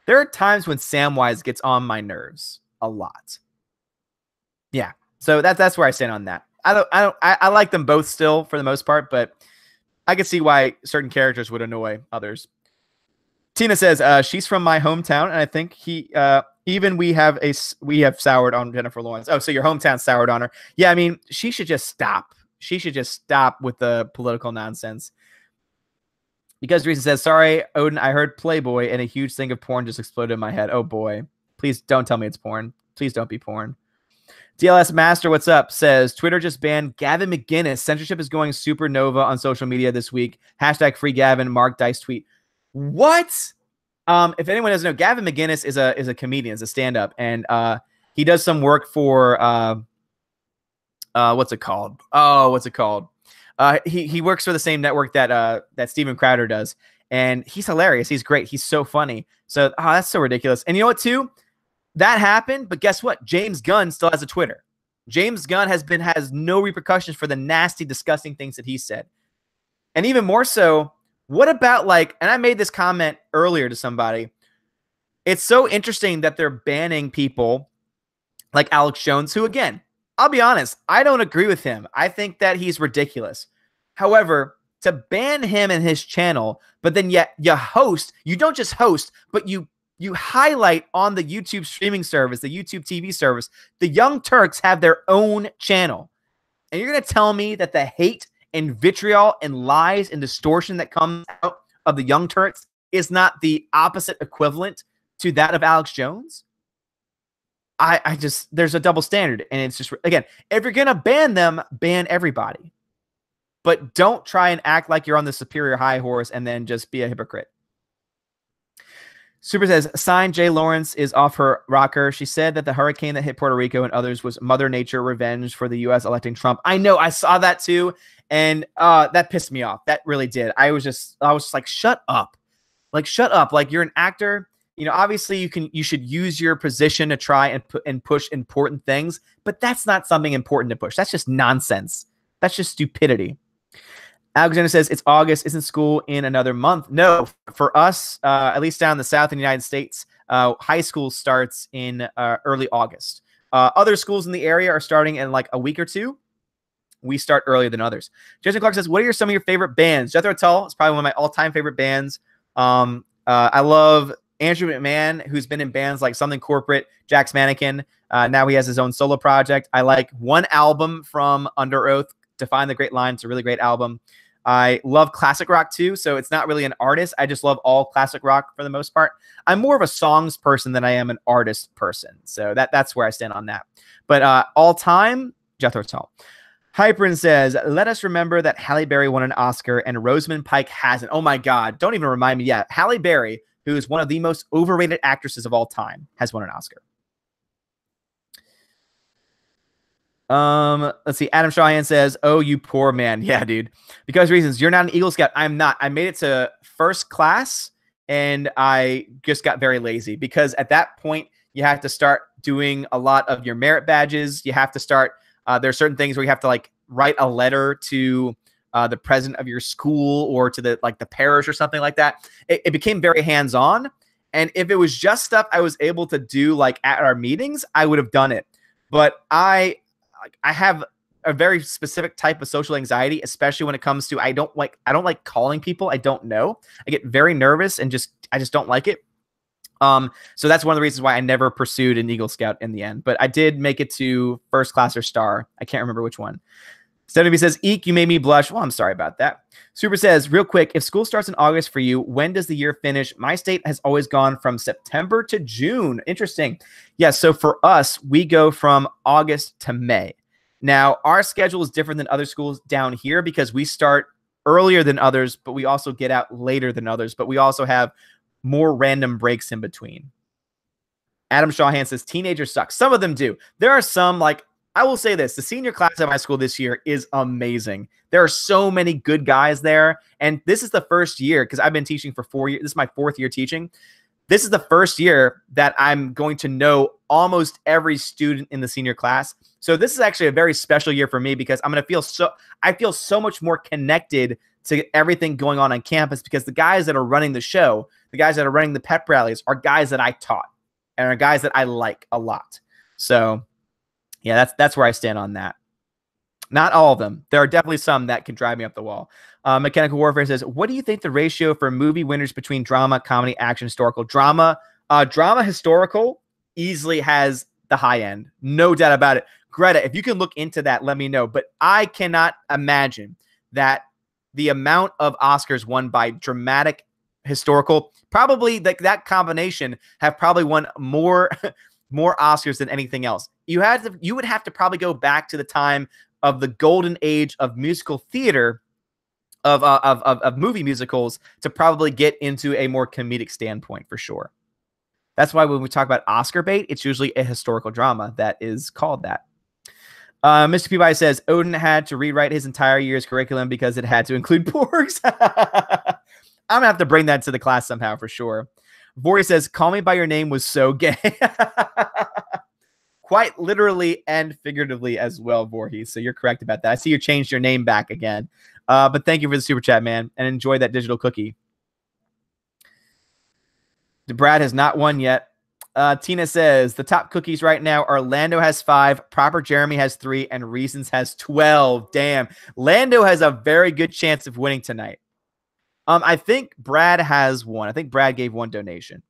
There are times when Samwise gets on my nerves a lot. Yeah. So that's where I stand on that. I like them both still for the most part, but I can see why certain characters would annoy others. Tina says, she's from my hometown, and I think we have soured on Jennifer Lawrence. Oh, so your hometown soured on her. Yeah, I mean, she should just stop. She should just stop with the political nonsense. Because Reason says, sorry, Odin, I heard Playboy, and a huge thing of porn just exploded in my head. Oh, boy. Please don't tell me it's porn. Please don't be porn. DLS Master, what's up? Says, Twitter just banned Gavin McGinnis. Censorship is going supernova on social media this week. Hashtag free Gavin. Mark Dice tweet. What? If anyone doesn't know, Gavin McGinnis is a comedian, is a stand-up, and he does some work for what's it called? Oh, what's it called? He works for the same network that Steven Crowder does, and he's hilarious. He's great. He's so funny. So that's so ridiculous. And you know what, too? That happened, but guess what? James Gunn still has a Twitter. James Gunn has no repercussions for the nasty, disgusting things that he said. And even more so, what about and I made this comment earlier to somebody. It's so interesting that they're banning people like Alex Jones, who, again, I'll be honest, I don't agree with him. I think that he's ridiculous. However, to ban him and his channel, but then yet you don't just host, but you highlight on the YouTube streaming service, the YouTube TV service, the Young Turks have their own channel. And you're going to tell me that the hate and vitriol and lies and distortion that comes out of the Young Turks is not the opposite equivalent to that of Alex Jones? There's a double standard. And it's just, again, if you're going to ban them, ban everybody. But don't try and act like you're on the superior high horse and then just be a hypocrite. Super says, sign Jay Lawrence is off her rocker. She said that the hurricane that hit Puerto Rico and others was Mother Nature revenge for the U.S. electing Trump. I know, I saw that too. And that pissed me off. That really did. I was just like, shut up. Like, shut up. Like, you're an actor. You know, obviously you should use your position to try and push important things, but that's not something important to push. That's just nonsense. That's just stupidity. Alexander says, it's August. Isn't school in another month? No, for us, at least down in the South in the United States, high school starts in early August. Other schools in the area are starting in like a week or two. We start earlier than others. Jason Clark says, what are some of your favorite bands? Jethro Tull is probably one of my all-time favorite bands. I love Andrew McMahon, who's been in bands like Something Corporate, Jack's Mannequin. Now he has his own solo project. I like one album from Under Oath, Define the Great Line. It's a really great album. I love classic rock too, so it's not really an artist. I just love all classic rock for the most part. I'm more of a songs person than I am an artist person, so that's where I stand on that. But all time, Jethro Tull. Hyperin says, let us remember that Halle Berry won an Oscar and Rosamund Pike hasn't. Oh my God, don't even remind me yet. Halle Berry, who is one of the most overrated actresses of all time, has won an Oscar. Let's see. Adam Shahan says, oh, you poor man. Yeah, dude. Because reasons. You're not an Eagle Scout. I'm not. I made it to first class and I just got very lazy because at that point you have to start doing a lot of your merit badges. You have to start, there are certain things where you have to like write a letter to the president of your school or to the parish or something like that. It became very hands-on. And if it was just stuff I was able to do like at our meetings, I would have done it. But I have a very specific type of social anxiety, especially when it comes to I don't like calling people I don't know. I get very nervous and I just don't like it. So that's one of the reasons why I never pursued an Eagle Scout in the end. But I did make it to first class or star. I can't remember which one. Stephanie says, "Eek, you made me blush." Well, I'm sorry about that. Super says, real quick, if school starts in August for you, when does the year finish? My state has always gone from September to June. Interesting. Yeah, so for us, we go from August to May. Now, our schedule is different than other schools down here because we start earlier than others, but we also get out later than others, but we also have more random breaks in between. Adam Shawhan says, teenagers suck. Some of them do. There are some, like, I will say this, the senior class at my school this year is amazing. There are so many good guys there. And this is the first year, because I've been teaching for 4 years. This is my 4th year teaching. This is the first year that I'm going to know almost every student in the senior class. So this is actually a very special year for me because I'm going to I feel so much more connected to everything going on campus because the guys that are running the show, the guys that are running the pep rallies are guys that I taught and are guys that I like a lot. So yeah, that's where I stand on that. Not all of them. There are definitely some that can drive me up the wall. Mechanical Warfare says, what do you think the ratio for movie winners between drama, comedy, action, historical? Drama historical easily has the high end. No doubt about it. Greta, if you can look into that, let me know. But I cannot imagine that the amount of Oscars won by dramatic, historical, probably that combination have probably won more Oscars than anything else. You would have to probably go back to the time of the golden age of musical theater, of movie musicals, to probably get into a more comedic standpoint for sure. That's why when we talk about Oscar bait, it's usually a historical drama that is called that. Mr. Peabody says, Odin had to rewrite his entire year's curriculum because it had to include porgs. I'm going to have to bring that to the class somehow for sure. Vori says, call me by your name was so gay. Quite literally and figuratively as well, Voorhees. So you're correct about that. I see you changed your name back again. But thank you for the super chat, man. And enjoy that digital cookie. Brad has not won yet. Tina says, the top cookies right now are Lando has 5, Proper Jeremy has 3, and Reasons has 12. Damn. Lando has a very good chance of winning tonight. I think Brad has 1. I think Brad gave 1 donation.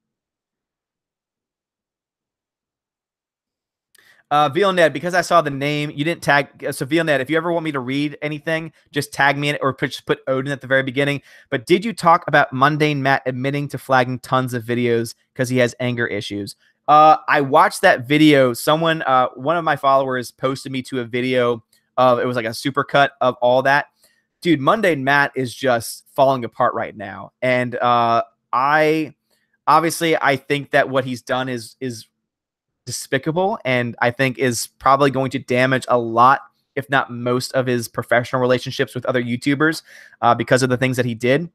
VLNet, because I saw the name, you didn't tag. So VLNet, if you ever want me to read anything, just tag me in it or just put Odin at the very beginning. But did you talk about Mundane Matt admitting to flagging tons of videos because he has anger issues? I watched that video. Someone, one of my followers posted me to a video of, it was like a supercut of all that. Dude, Mundane Matt is just falling apart right now. And I think that what he's done is despicable, and I think is probably going to damage a lot, if not most, of his professional relationships with other YouTubers because of the things that he did.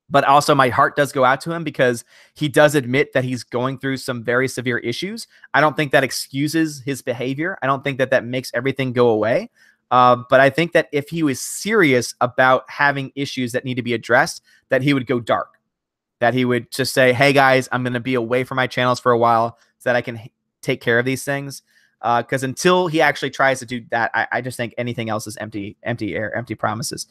But also my heart does go out to him because he does admit that he's going through some very severe issues. I don't think that excuses his behavior. I don't think that makes everything go away. But I think that if he was serious about having issues that need to be addressed, that he would go dark, that he would just say, hey guys, I'm going to be away from my channels for a while so that I can take care of these things. Because until he actually tries to do that, I just think anything else is empty air, empty promises.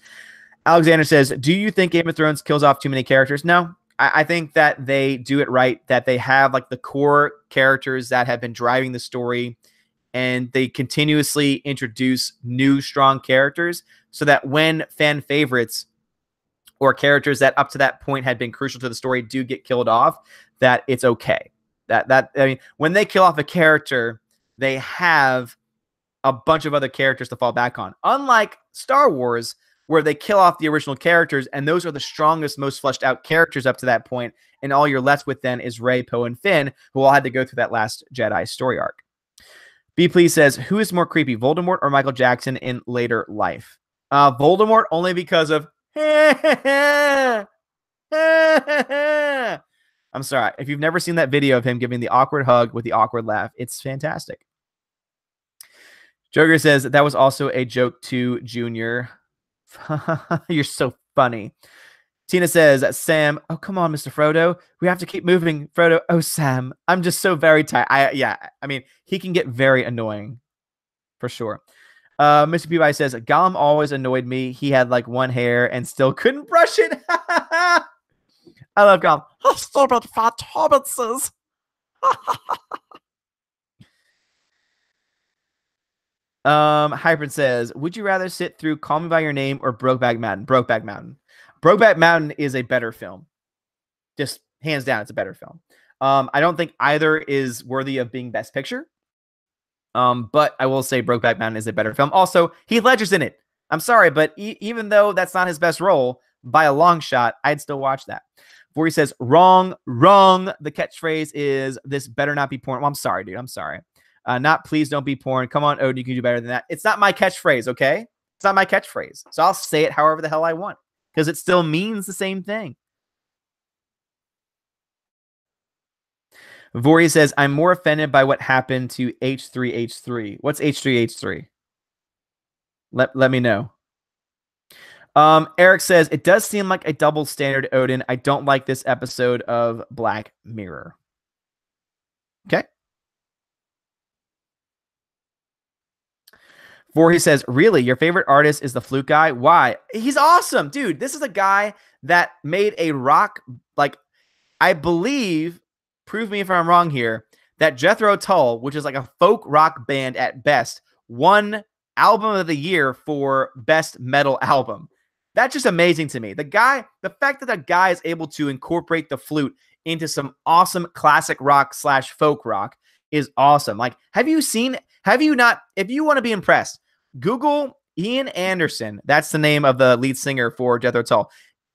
Alexander says, do you think Game of Thrones kills off too many characters? No, I think that they do it right, that they have like the core characters that have been driving the story, and they continuously introduce new strong characters so that when fan favorites or characters that up to that point had been crucial to the story do get killed off, that it's okay. I mean, when they kill off a character, they have a bunch of other characters to fall back on. Unlike Star Wars, where they kill off the original characters, and those are the strongest, most fleshed out characters up to that point, and all you're left with then is Rey, Poe, and Finn, who all had to go through that last Jedi story arc. B Please says, who is more creepy, Voldemort or Michael Jackson in later life? Voldemort, only because of I'm sorry. If you've never seen that video of him giving the awkward hug with the awkward laugh, it's fantastic. Joker says that was also a joke to Junior. You're so funny. Tina says, Sam, oh, come on, Mr. Frodo. We have to keep moving, Frodo. Oh, Sam, I'm just so very tired. I mean, he can get very annoying for sure. Mr. Peabody says, Gollum always annoyed me. He had like one hair and still couldn't brush it. I love Gollum. Oh, stupid fat hobbitses. Hypern says, would you rather sit through Call Me By Your Name or Brokeback Mountain? Brokeback Mountain. Brokeback Mountain is a better film. Just hands down, it's a better film. I don't think either is worthy of being Best Picture. But I will say Brokeback Mountain is a better film. Also, Heath Ledger's in it. I'm sorry, but even though that's not his best role, by a long shot, I'd still watch that. Before he says, wrong. The catchphrase is, this better not be porn. Well, I'm sorry, dude. I'm sorry. Not please don't be porn. Come on, Odin, you can do better than that. It's not my catchphrase, okay? It's not my catchphrase. So I'll say it however the hell I want because it still means the same thing. Vori says, I'm more offended by what happened to H3H3. What's H3H3? Let me know. Eric says, it does seem like a double standard, Odin. I don't like this episode of Black Mirror. Okay. Vori says, really, your favorite artist is the Flute guy? Why? He's awesome, dude. This is a guy that made a rock, like, I believe, prove me if I'm wrong here, that Jethro Tull, which is like a folk rock band at best, won Album of the Year for Best Metal Album. That's just amazing to me. The fact that the guy is able to incorporate the flute into some awesome classic rock / folk rock is awesome. Like, have you not, if you want to be impressed, Google Ian Anderson. That's the name of the lead singer for Jethro Tull.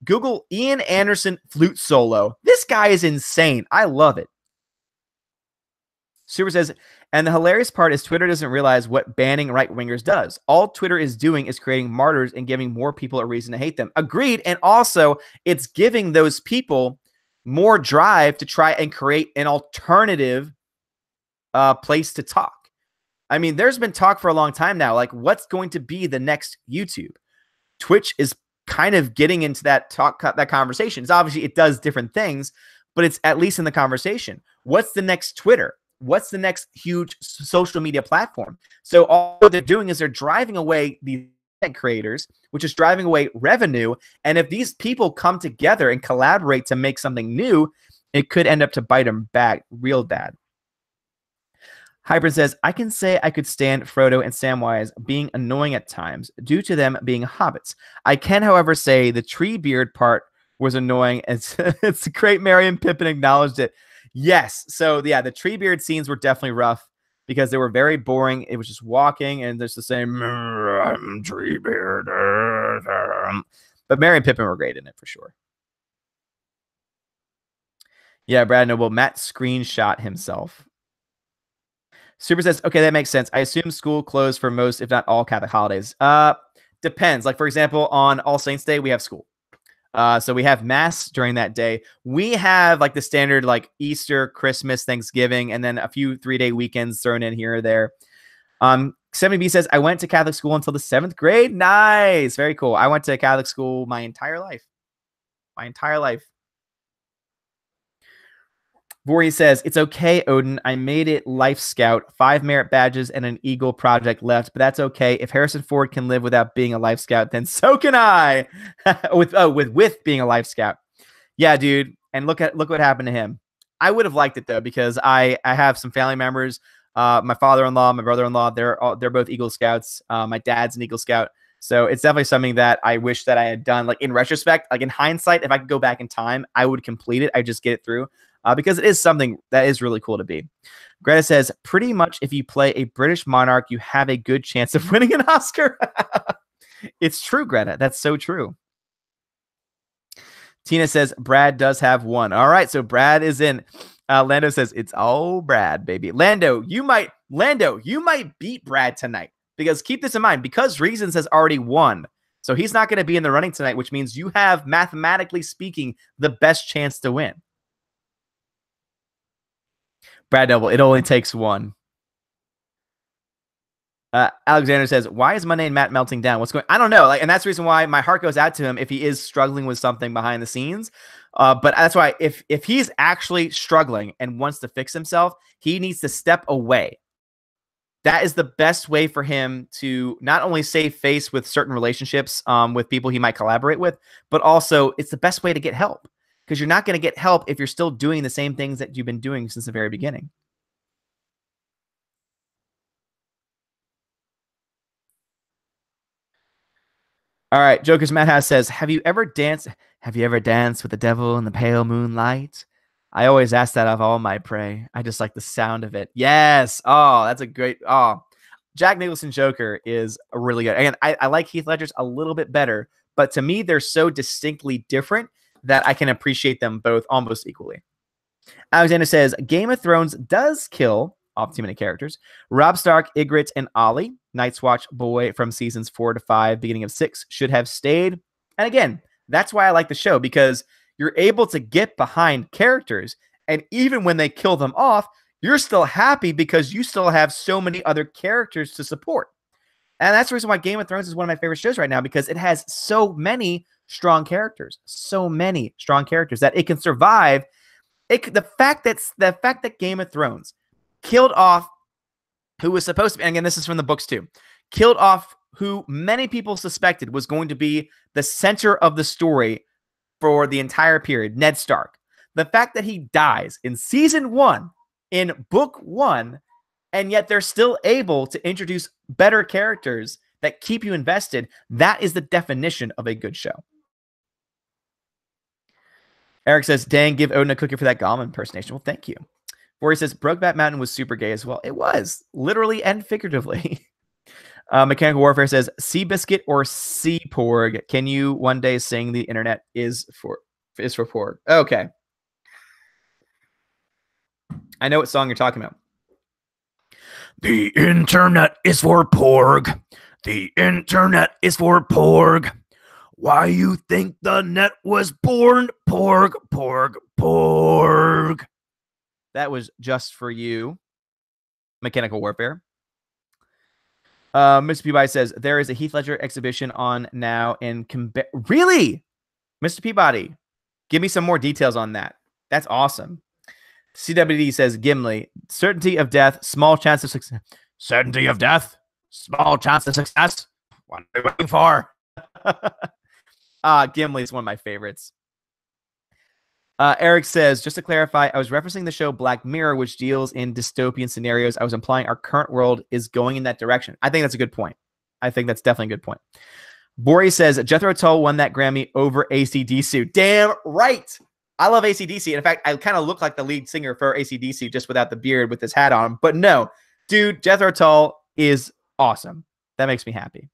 Google Ian Anderson flute solo. This guy is insane. I love it. Super says, and the hilarious part is Twitter doesn't realize what banning right-wingers does. All Twitter is doing is creating martyrs and giving more people a reason to hate them. Agreed. And also, it's giving those people more drive to try and create an alternative place to talk. I mean, there's been talk for a long time now, like what's going to be the next YouTube? Twitch is kind of getting into that conversation. It's obviously, it does different things, but it's at least in the conversation. What's the next Twitter? What's the next huge social media platform? So all they're doing is they're driving away the creators, which is driving away revenue. And if these people come together and collaborate to make something new, it could end up to bite them back real bad. Hybrid says, I can say I could stand Frodo and Samwise being annoying at times due to them being hobbits. I can, however, say the tree beard part was annoying. It's great Merry and Pippin acknowledged it. Yes. So, yeah, the tree beard scenes were definitely rough because they were very boring. It was just walking and there's the same tree beard. But Merry and Pippin were great in it for sure. Yeah, Brad Noble. Matt screenshot himself. Super says, okay, that makes sense. I assume school closed for most, if not all, Catholic holidays. Depends. Like, for example, on All Saints Day, we have school. So we have mass during that day. We have like the standard like Easter, Christmas, Thanksgiving, and then a few 3-day weekends thrown in here or there. 70B says, I went to Catholic school until the 7th grade. Nice. Very cool. I went to Catholic school my entire life. Vori says, it's okay, Odin. I made it Life Scout, 5 merit badges and an Eagle project left, but that's okay. If Harrison Ford can live without being a Life Scout, then so can I. with being a Life Scout. Yeah, dude. And look what happened to him. I would have liked it though, because I have some family members, my father-in-law, my brother-in-law, they're both Eagle Scouts. My dad's an Eagle Scout. So it's definitely something that I wish that I had done. Like in retrospect, like in hindsight, if I could go back in time, I would complete it. I just get it through. Because it is something that is really cool to be. Greta says, pretty much if you play a British monarch, you have a good chance of winning an Oscar. It's true, Greta. That's so true. Tina says, Brad does have one. All right, so Brad is in. Lando says, it's all Brad, baby. Lando, you might beat Brad tonight. Because keep this in mind, because Reasons has already won. So he's not going to be in the running tonight, which means you have, mathematically speaking, the best chance to win. Brad Noble, it only takes one. Alexander says, why is Monday and Matt melting down? What's going on? I don't know. And that's the reason why my heart goes out to him if he is struggling with something behind the scenes. But that's why if he's actually struggling and wants to fix himself, he needs to step away. That is the best way for him to not only save face with certain relationships with people he might collaborate with, but also it's the best way to get help, because you're not going to get help if you're still doing the same things that you've been doing since the very beginning. All right, Joker's Madhouse says, have you ever danced with the devil in the pale moonlight? I always ask that of all my prey. I just like the sound of it. Yes. Oh, that's a great. Oh, Jack Nicholson Joker is really good. Again, I like Heath Ledger's a little bit better, but to me, they're so distinctly different that I can appreciate them both almost equally. Alexander says, Game of Thrones does kill off too many characters. Robb Stark, Ygritte, and Ollie, Night's Watch boy from seasons 4 to 5, beginning of 6, should have stayed. And again, that's why I like the show, because you're able to get behind characters, and even when they kill them off, you're still happy because you still have so many other characters to support. And that's the reason why Game of Thrones is one of my favorite shows right now, because it has so many strong characters, that it can survive. The fact that Game of Thrones killed off who was supposed to be, and again, this is from the books too, killed off who many people suspected was going to be the center of the story for the entire period, Ned Stark. The fact that he dies in season 1, in book 1, and yet they're still able to introduce better characters that keep you invested, that is the definition of a good show. Eric says, dang, give Odin a cookie for that Gollum impersonation. Well, thank you. He says, Brokeback Mountain was super gay as well. It was, literally and figuratively. Mechanical Warfare says, Seabiscuit or Seaporg. Can you one day sing The Internet is for Porg? Okay. I know what song you're talking about. The Internet is for Porg. The Internet is for Porg. Why you think the net was born? Porg, Porg, Porg. That was just for you, Mechanical Warfare. Mr. Peabody says, there is a Heath Ledger exhibition on now in Really? Mr. Peabody, give me some more details on that. That's awesome. CWD says, Gimli, certainty of death, small chance of success. Certainty of death, small chance of success. What are you waiting for? Gimli is one of my favorites. Eric says, just to clarify, I was referencing the show Black Mirror, which deals in dystopian scenarios. I was implying our current world is going in that direction. I think that's a good point. I think that's definitely a good point. Bori says, Jethro Tull won that Grammy over AC/DC. Damn right. I love AC/DC. In fact, I kind of look like the lead singer for AC/DC just without the beard with his hat on. But no, dude, Jethro Tull is awesome. That makes me happy.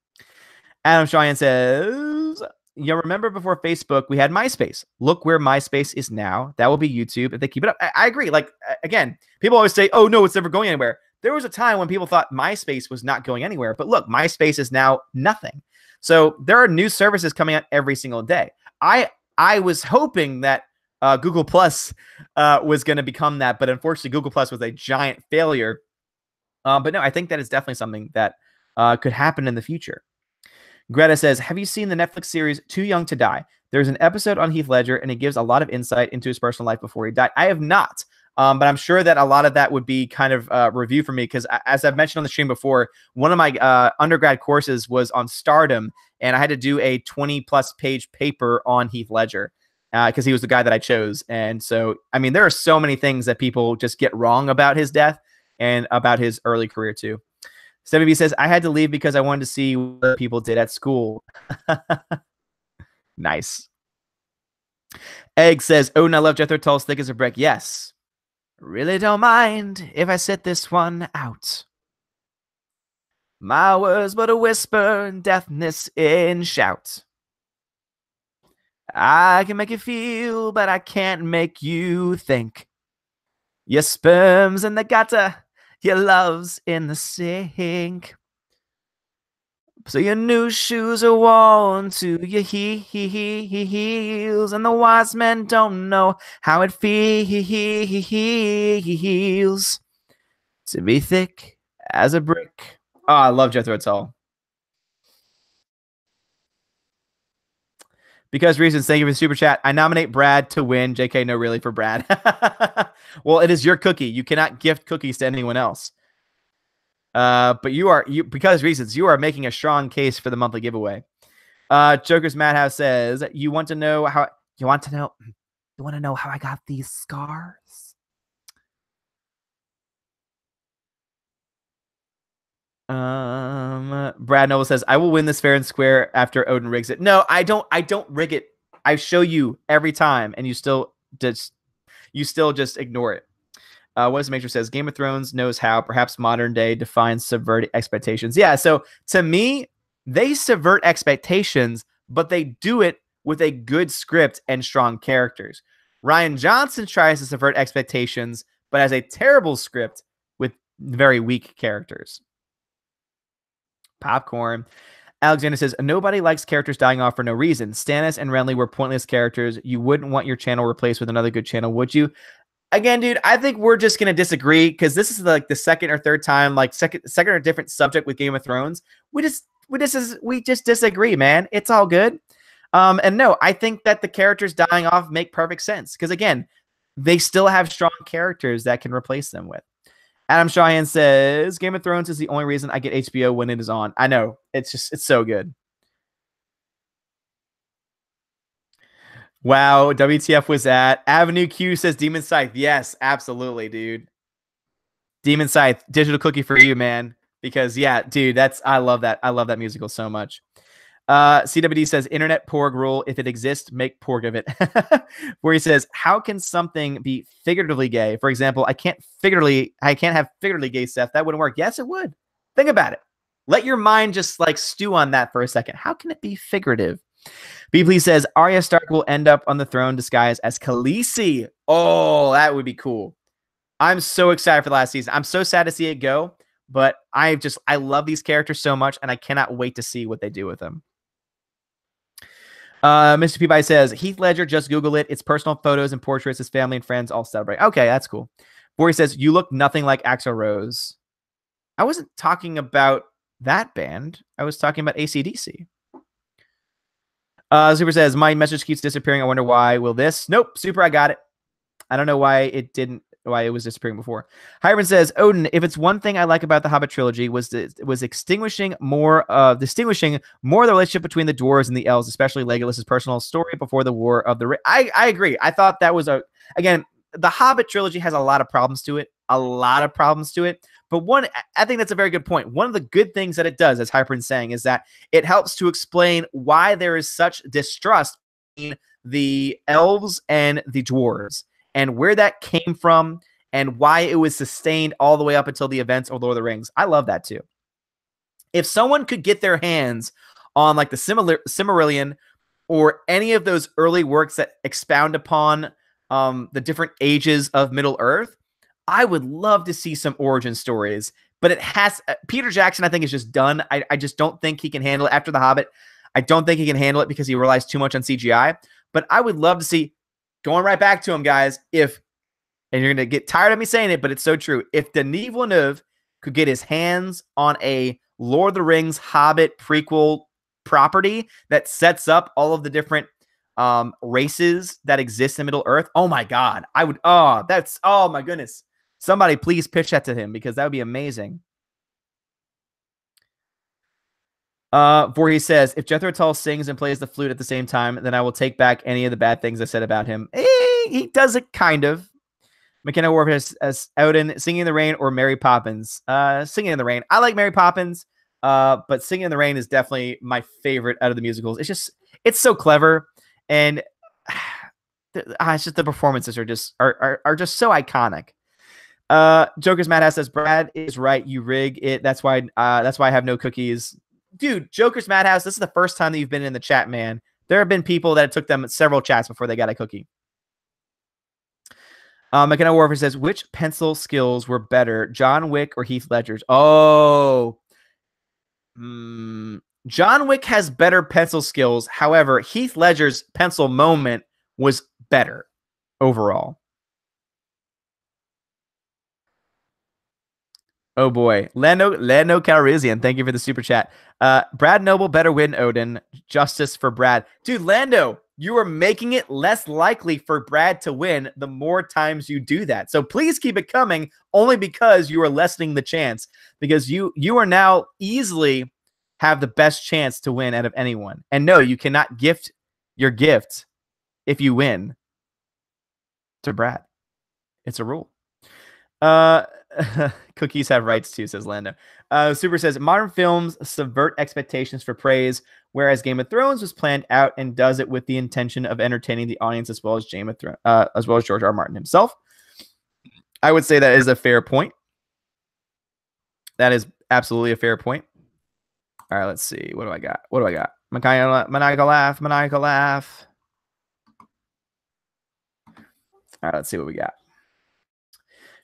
Adam Cheyenne says, you remember before Facebook, we had MySpace. Look where MySpace is now. That will be YouTube if they keep it up. I agree. Like, again, people always say, oh, no, it's never going anywhere. There was a time when people thought MySpace was not going anywhere. But look, MySpace is now nothing. So there are new services coming out every single day. I was hoping that Google Plus was going to become that. But unfortunately, Google Plus was a giant failure. But no, I think that is definitely something that could happen in the future. Greta says, have you seen the Netflix series Too Young to Die? There's an episode on Heath Ledger, and it gives a lot of insight into his personal life before he died. I have not, but I'm sure that a lot of that would be kind of review for me, because as I've mentioned on the stream before, one of my undergrad courses was on stardom, and I had to do a 20-plus page paper on Heath Ledger because he was the guy that I chose. And so, I mean, there are so many things that people just get wrong about his death and about his early career, too. Stevie B says, I had to leave because I wanted to see what people did at school. Nice. Egg says, Odin, I love Jethro Tull, thick as a brick. Yes. Really don't mind if I sit this one out. My words but a whisper and deafness in shout. I can make you feel, but I can't make you think. Your sperm's in the gutter. Your love's in the sink. So your new shoes are worn to your heels, and the wise men don't know how it feels to be thick as a brick Oh, I love Jethro Tull. Because reasons, thank you for the super chat. I nominate Brad to win. JK, no, really, for Brad. Well, it is your cookie. You cannot gift cookies to anyone else. But because reasons, you are making a strong case for the monthly giveaway. Joker's Madhouse says, you want to know how I got these scars? Brad Noble says, I will win this fair and square after Odin rigs it. No, I don't rig it. I show you every time, and you still just ignore it. What is Matrix says? Game of Thrones knows how. Perhaps modern day defines subvert expectations. Yeah, so to me, they subvert expectations, but they do it with a good script and strong characters. Rian Johnson tries to subvert expectations, but has a terrible script with very weak characters. Popcorn. Alexander says, nobody likes characters dying off for no reason. Stannis and Renly were pointless characters. You wouldn't want your channel replaced with another good channel, would you? Again, dude, I think we're just gonna disagree because this is like the second or third time, like second or different subject with Game of Thrones. We just disagree, man. It's all good. And no, I think that the characters dying off make perfect sense because again, they still have strong characters that can replace them with. Adam Cheyenne says, Game of Thrones is the only reason I get HBO when it is on. I know. It's so good. Wow, WTF was that? Avenue Q says Demon Scythe. Yes, absolutely, dude. Demon Scythe, digital cookie for you, man. Because yeah, dude, I love that. I love that musical so much. CWD says internet porg rule. If it exists, make porg of it. Where he says, how can something be figuratively gay? For example, I can't have figuratively gay stuff. That wouldn't work. Yes, it would. Think about it. Let your mind just like stew on that for a second. How can it be figurative? Beepley says Arya Stark will end up on the throne disguised as Khaleesi. Oh, that would be cool. I'm so excited for the last season. I'm so sad to see it go, but I love these characters so much, and I cannot wait to see what they do with them. Mr. Peabody says, Heath Ledger, just Google it. It's personal photos and portraits his family and friends all celebrate. Okay, that's cool. Bori says, you look nothing like Axl Rose. I wasn't talking about that band. I was talking about AC/DC. Super says, my message keeps disappearing. I wonder why. Will this? Nope. Super, I got it. I don't know why it was disappearing before. Hiram says, Odin, if it's one thing I like about the Hobbit trilogy was distinguishing more of the relationship between the dwarves and the elves, especially Legolas's personal story before the War of the Ring. I agree. I thought that was again, the Hobbit trilogy has a lot of problems to it. But I think that's a very good point. One of the good things that it does, as Hyperin's saying, is that it helps to explain why there is such distrust between the elves and the dwarves and where that came from and why it was sustained all the way up until the events of Lord of the Rings. I love that too. If someone could get their hands on like the Silmarillion or any of those early works that expound upon the different ages of Middle Earth, I would love to see some origin stories, but Peter Jackson, I think, is just done. I just don't think he can handle it after The Hobbit. I don't think he can handle it because he relies too much on CGI, but I would love to see, going right back to him, guys, and you're going to get tired of me saying it, but it's so true. If Denis Villeneuve could get his hands on a Lord of the Rings Hobbit prequel property that sets up all of the different races that exist in Middle Earth, oh my God, oh my goodness. Somebody please pitch that to him because that would be amazing. Voorhees says, if Jethro Tull sings and plays the flute at the same time, then I will take back any of the bad things I said about him. He does it kind of. McKenna Warfare as Odin, Singing in the Rain or Mary Poppins. Singing in the Rain. I like Mary Poppins, but Singing in the Rain is definitely my favorite out of the musicals. It's so clever, and it's just the performances are just so iconic. Joker's Madhouse says Brad is right. You rig it. That's why I have no cookies. Dude, Joker's Madhouse, this is the first time that you've been in the chat, man. There have been people that it took them several chats before they got a cookie. McKenna Warfare says, which pencil skills were better, John Wick or Heath Ledger's? Oh. John Wick has better pencil skills. However, Heath Ledger's pencil moment was better overall. Oh boy, Lando Calrissian, thank you for the super chat. Brad Noble better win, Odin. Justice for Brad. Dude, Lando, you are making it less likely for Brad to win the more times you do that. So please keep it coming, only because you are lessening the chance, because you are now easily have the best chance to win out of anyone. And no, you cannot gift your gift if you win to Brad. It's a rule. Cookies have rights too, says Lando. Super says modern films subvert expectations for praise, whereas Game of Thrones was planned out and does it with the intention of entertaining the audience as well as as well as George R. R. Martin himself. I would say that is a fair point. That is absolutely a fair point. All right, let's see. What do I got? Maniacal laugh. All right, let's see what we got.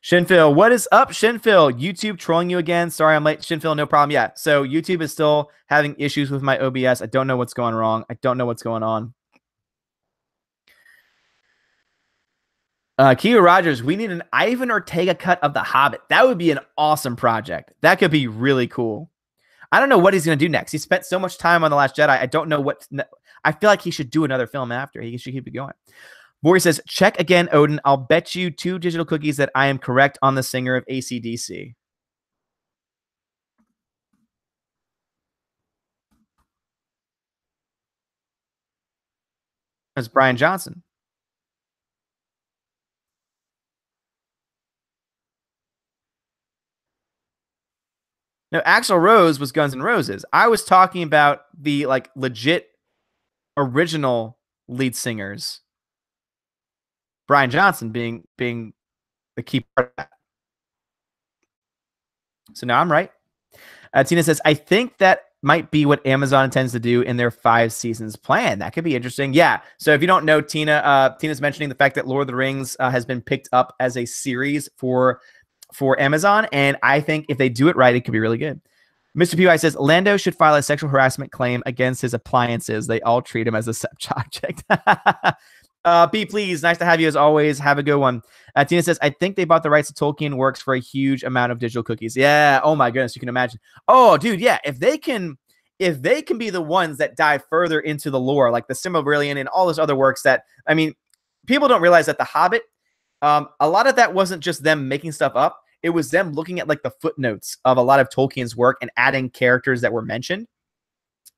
Shinphil, what is up, Shinphil? YouTube trolling you again. Sorry I'm late. Shinphil, no problem. Yeah, so YouTube is still having issues with my OBS. I don't know what's going wrong. I don't know what's going on. Kia Rogers, we need an Ivan Ortega cut of The Hobbit. That would be an awesome project. That could be really cool. I don't know what he's going to do next. He spent so much time on The Last Jedi. I don't know what. I feel like he should do another film after. He should keep it going. Bori says, check again, Odin. I'll bet you 2 digital cookies that I am correct on the singer of AC/DC. That's Brian Johnson. No, Axl Rose was Guns N' Roses. I was talking about the like legit original lead singers. Brian Johnson being the key part of that. So now I'm right. Tina says, I think that might be what Amazon intends to do in their 5 seasons plan. That could be interesting. Yeah. So if you don't know, Tina's mentioning the fact that Lord of the Rings has been picked up as a series for Amazon. And I think if they do it right, it could be really good. Mr. PY says, Lando should file a sexual harassment claim against his appliances. They all treat him as a sex object. B, please. Nice to have you as always. Have a good one. Tina says, I think they bought the rights to Tolkien works for a huge amount of digital cookies. Yeah. Oh my goodness. You can imagine. Oh, dude. Yeah. If they can be the ones that dive further into the lore, like the Silmarillion and all those other works that, I mean, people don't realize that The Hobbit, a lot of that wasn't just them making stuff up. It was them looking at like the footnotes of a lot of Tolkien's work and adding characters that were mentioned.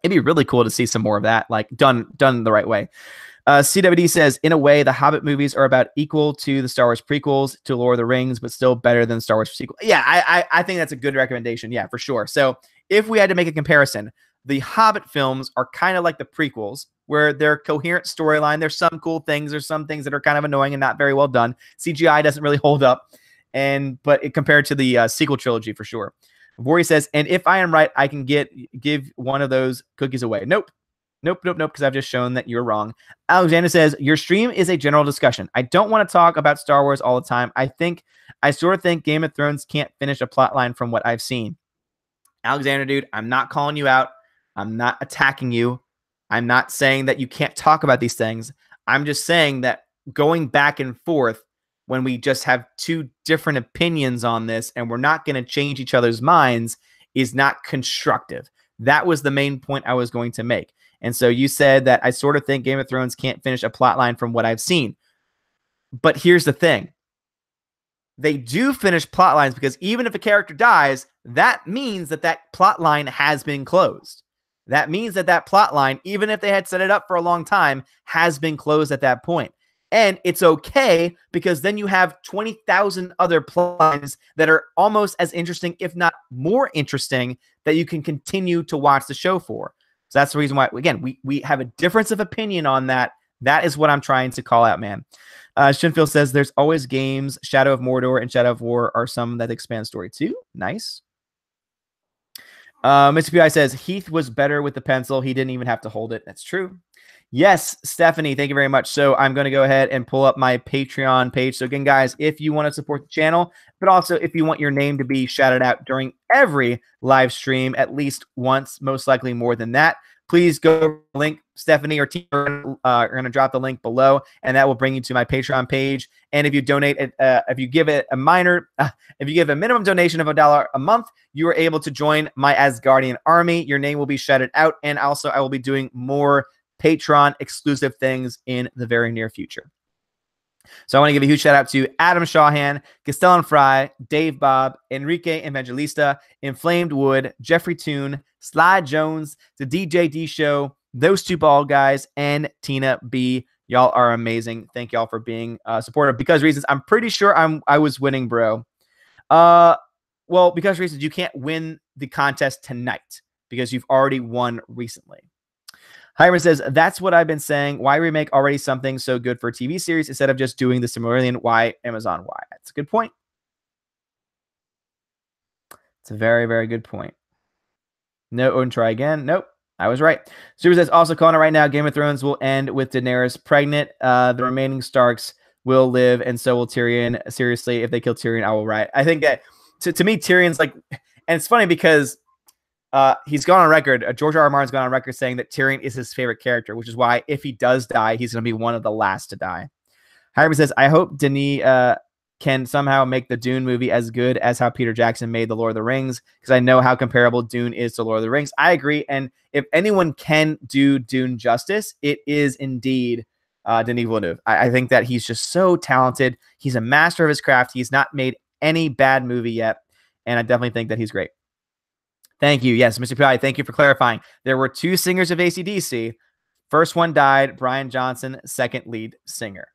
It'd be really cool to see some more of that, like done the right way. CWD says, in a way, the Hobbit movies are about equal to the Star Wars prequels, to Lord of the Rings, but still better than Star Wars sequel. Yeah, I think that's a good recommendation. Yeah, for sure. So if we had to make a comparison, the Hobbit films are kind of like the prequels, where they're coherent storyline. There's some cool things. There's some things that are kind of annoying and not very well done. CGI doesn't really hold up, but compared to the sequel trilogy, for sure. Vori says, and if I am right, I can give one of those cookies away. Nope, because I've just shown that you're wrong. Alexander says, your stream is a general discussion. I don't want to talk about Star Wars all the time. I sort of think Game of Thrones can't finish a plot line from what I've seen. Alexander, dude, I'm not calling you out. I'm not attacking you. I'm not saying that you can't talk about these things. I'm just saying that going back and forth when we just have 2 different opinions on this and we're not going to change each other's minds is not constructive. That was the main point I was going to make. And so you said that I sort of think Game of Thrones can't finish a plot line from what I've seen. But here's the thing. They do finish plot lines because even if a character dies, that means that plot line has been closed. That means that plot line, even if they had set it up for a long time, has been closed at that point. And it's okay because then you have 20,000 other plot lines that are almost as interesting, if not more interesting, that you can continue to watch the show for. So that's the reason why, again, we have a difference of opinion on that. That is what I'm trying to call out, man. Shinfield says there's always games. Shadow of Mordor and Shadow of War are some that expand story too. Nice. Mr. PI says Heath was better with the pencil. He didn't even have to hold it. That's true. Yes, Stephanie, thank you very much. So I'm going to go ahead and pull up my Patreon page. So again, guys, if you want to support the channel, but also if you want your name to be shouted out during every live stream, at least once, most likely more than that, please go to the link. Stephanie or Tina are going to drop the link below, and that will bring you to my Patreon page. And if you donate, if you give it a if you give a minimum donation of $1 a month, you are able to join my Asgardian army. Your name will be shouted out. And also I will be doing more Patreon exclusive things in the very near future. So I want to give a huge shout out to Adam Shawhan, Castellan Fry, Dave Bob, Enrique Evangelista, Inflamed Wood, Jeffrey Toon, Sly Jones, the DJ D Show, those two bald guys, and Tina B. Y'all are amazing. Thank y'all for being supportive. Because reasons, I'm pretty sure I was winning, bro. Well, because reasons, you can't win the contest tonight because you've already won recently. Hiram says, that's what I've been saying. Why remake already something so good for a TV series instead of just doing the Silmarillion? Why Amazon? Why? That's a good point. It's a very, very good point. No, and try again. Nope. I was right. Super says, also calling it right now, Game of Thrones will end with Daenerys pregnant. The remaining Starks will live, and so will Tyrion. Seriously, if they kill Tyrion, I will riot. I think that, to me, Tyrion's like, and it's funny because he's gone on record. George R. R. Martin's gone on record saying that Tyrion is his favorite character, which is why if he does die, he's going to be one of the last to die. Hiram says, I hope Denis can somehow make the Dune movie as good as how Peter Jackson made The Lord of the Rings, because I know how comparable Dune is to Lord of the Rings. I agree. And if anyone can do Dune justice, it is indeed Denis Villeneuve. I think that he's just so talented. He's a master of his craft. He's not made any bad movie yet. And I definitely think that he's great. Thank you. Yes, Mr. P.I., thank you for clarifying. There were two singers of AC/DC. First one died, Brian Johnson, second lead singer.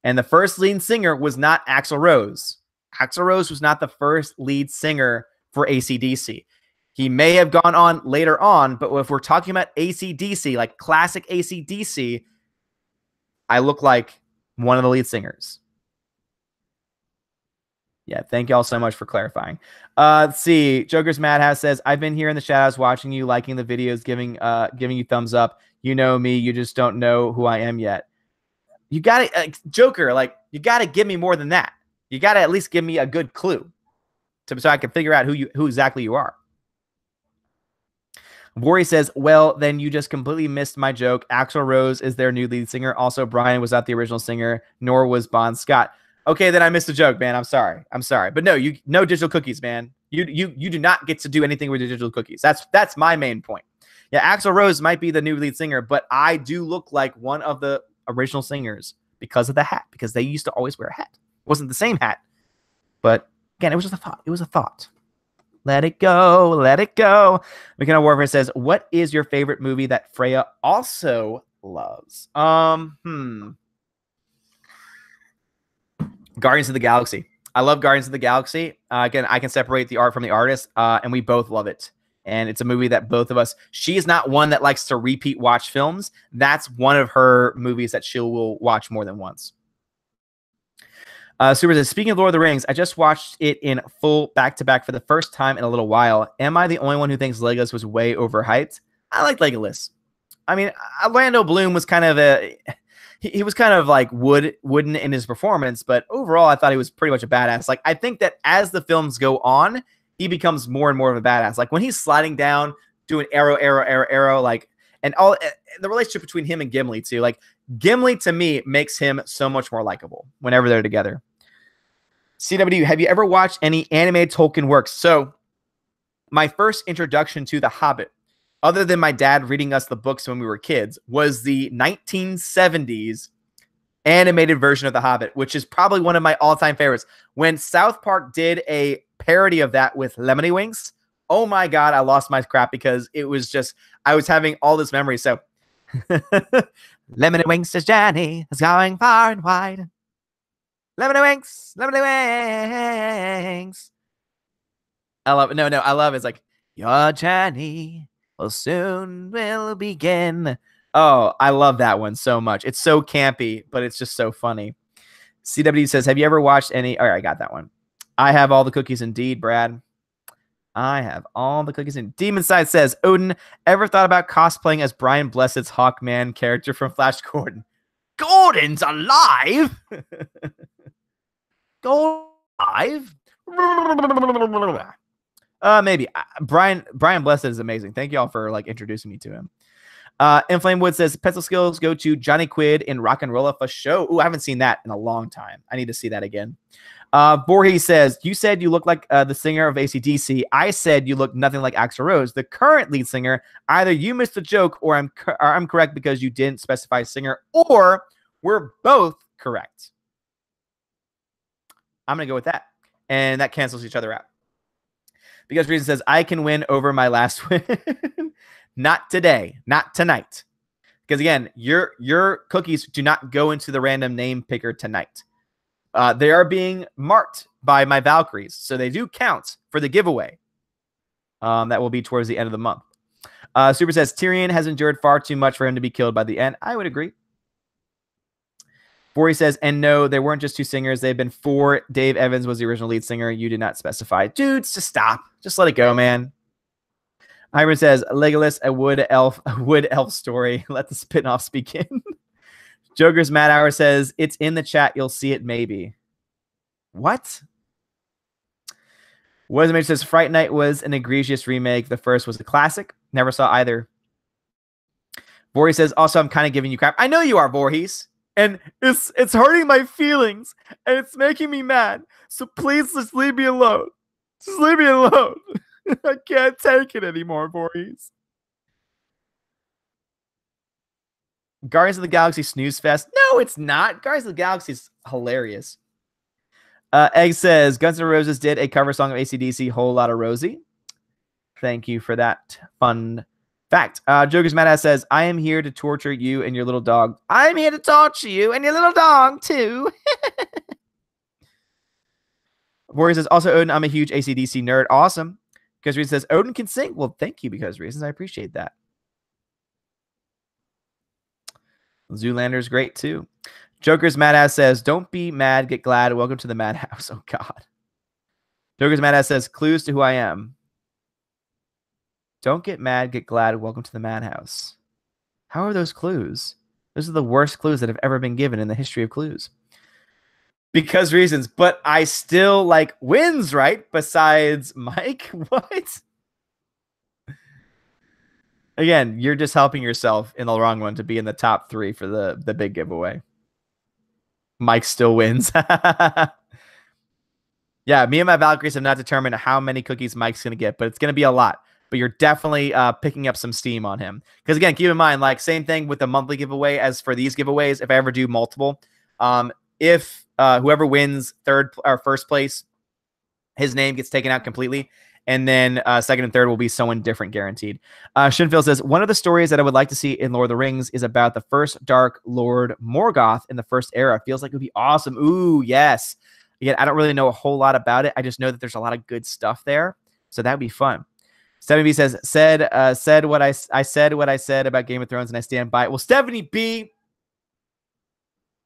And the first lead singer was not Axl Rose. Axl Rose was not the first lead singer for AC/DC. He may have gone on later on, but if we're talking about AC/DC, like classic AC/DC, I look like one of the lead singers. Yeah, thank y'all so much for clarifying. Let's see. Joker's Madhouse says, I've been here in the shadows watching you, liking the videos, giving you thumbs up. You know me. You just don't know who I am yet. You got to, Joker, like, you got to give me more than that. You got to at least give me a good clue so I can figure out who exactly you are. Worry says, well, then you just completely missed my joke. Axl Rose is their new lead singer. Also, Brian was not the original singer, nor was Bon Scott. Okay, then I missed a joke, man. I'm sorry. But no, no digital cookies, man. You do not get to do anything with digital cookies. That's my main point. Yeah, Axl Rose might be the new lead singer, but I do look like one of the original singers because of the hat, because they used to always wear a hat. It wasn't the same hat, but again, it was just a thought. It was a thought. Let it go. Let it go. McKenna Warfare says, what is your favorite movie that Freya also loves? Guardians of the Galaxy. I love Guardians of the Galaxy. Again, I can separate the art from the artist, and we both love it. And it's a movie that both of us, she is not one that likes to repeat watch films. That's one of her movies that she will watch more than once. Super says, speaking of Lord of the Rings, I just watched it in full back-to-back for the first time in a little while. Am I the only one who thinks Legolas was way overhyped? I like Legolas. I mean, Orlando Bloom was kind of he was kind of like wooden in his performance, but overall, I thought he was pretty much a badass. Like, I think that as the films go on, he becomes more and more of a badass. Like when he's sliding down, doing arrow, like, and all the relationship between him and Gimli too. Like Gimli to me makes him so much more likable whenever they're together. CW, have you ever watched any animated Tolkien works? So my first introduction to The Hobbit, other than my dad reading us the books when we were kids, was the 1970s animated version of The Hobbit, which is probably one of my all-time favorites. When South Park did a parody of that with Lemony Winks, oh my God, I lost my crap because it was just, I was having all this memory. So Lemony Winks' journey is going far and wide. Lemony Winks, Lemony Winks. I love it. No, I love it. It's like, your journey will soon begin. Oh, I love that one so much. It's so campy, but it's just so funny. CW says, have you ever watched any? All right, I got that one. I have all the cookies indeed, Brad. I have all the cookies in. Demon Side says, Odin, ever thought about cosplaying as Brian Blessed's Hawkman character from Flash Gordon? Gordon's alive? Gordon alive? Maybe. Brian Blessed is amazing. Thank y'all for like introducing me to him. Inflame Wood says pencil skills go to Johnny Quid in Rock and Roll for show. Ooh, I haven't seen that in a long time. I need to see that again. Voorhees says, you said you look like the singer of AC/DC. I said you look nothing like Axl Rose, the current lead singer. Either you missed the joke or I'm correct because you didn't specify singer, or we're both correct. I'm going to go with that. And that cancels each other out. Because Reason says, I can win over my last win. Not today. Not tonight. Because again, your cookies do not go into the random name picker tonight. They are being marked by my Valkyries. So they do count for the giveaway. That will be towards the end of the month. Super says, Tyrion has endured far too much for him to be killed by the end. I would agree. Bori says, and no, there weren't just two singers. They've been four. Dave Evans was the original lead singer. You did not specify. Dudes, just stop. Just let it go, man. Iron says, Legolas, a wood elf story. Let the spin-offs begin. Joker's Mad Hour says, it's in the chat. You'll see it maybe. What? Wisdom says, Fright Night was an egregious remake. The first was a classic. Never saw either. Voorhees says, also, I'm kind of giving you crap. I know you are, Voorhees. And it's hurting my feelings. And it's making me mad. So please just leave me alone. Just leave me alone. I can't take it anymore, Voorhees. Guardians of the Galaxy Snooze Fest. No, it's not. Guardians of the Galaxy is hilarious. Egg says, Guns N' Roses did a cover song of AC/DC, Whole Lotta Rosie. Thank you for that fun fact. Joker's Madass says, I am here to torture you and your little dog. I'm here to torture you and your little dog, too. Warrior says, also, Odin, I'm a huge AC/DC nerd. Awesome. Because Reason says, Odin can sing. Well, thank you, Because Reasons. I appreciate that. Zoolander's great, too. Joker's Madass says, don't be mad, get glad. Welcome to the Madhouse. Oh, God. Joker's Madass says, clues to who I am. Don't get mad, get glad. Welcome to the Madhouse. How are those clues? Those are the worst clues that have ever been given in the history of clues. Because Reasons. But I still like wins, right? Besides Mike? What? Again, you're just helping yourself in the wrong one to be in the top 3 for the big giveaway. Mike still wins. Yeah, me and my Valkyries have not determined how many cookies Mike's going to get, but it's going to be a lot. But you're definitely picking up some steam on him. Because, again, keep in mind, like, same thing with the monthly giveaway as for these giveaways. If I ever do multiple, if whoever wins third or first place, his name gets taken out completely. And then second and third will be someone different, guaranteed. Shinfield says, one of the stories that I would like to see in Lord of the Rings is about the first Dark Lord Morgoth in the first era. Feels like it would be awesome. Ooh, yes. Again, I don't really know a whole lot about it. I just know that there's a lot of good stuff there. So that would be fun. 7B says, said what I said about Game of Thrones, and I stand by it. Well, Stephanie B,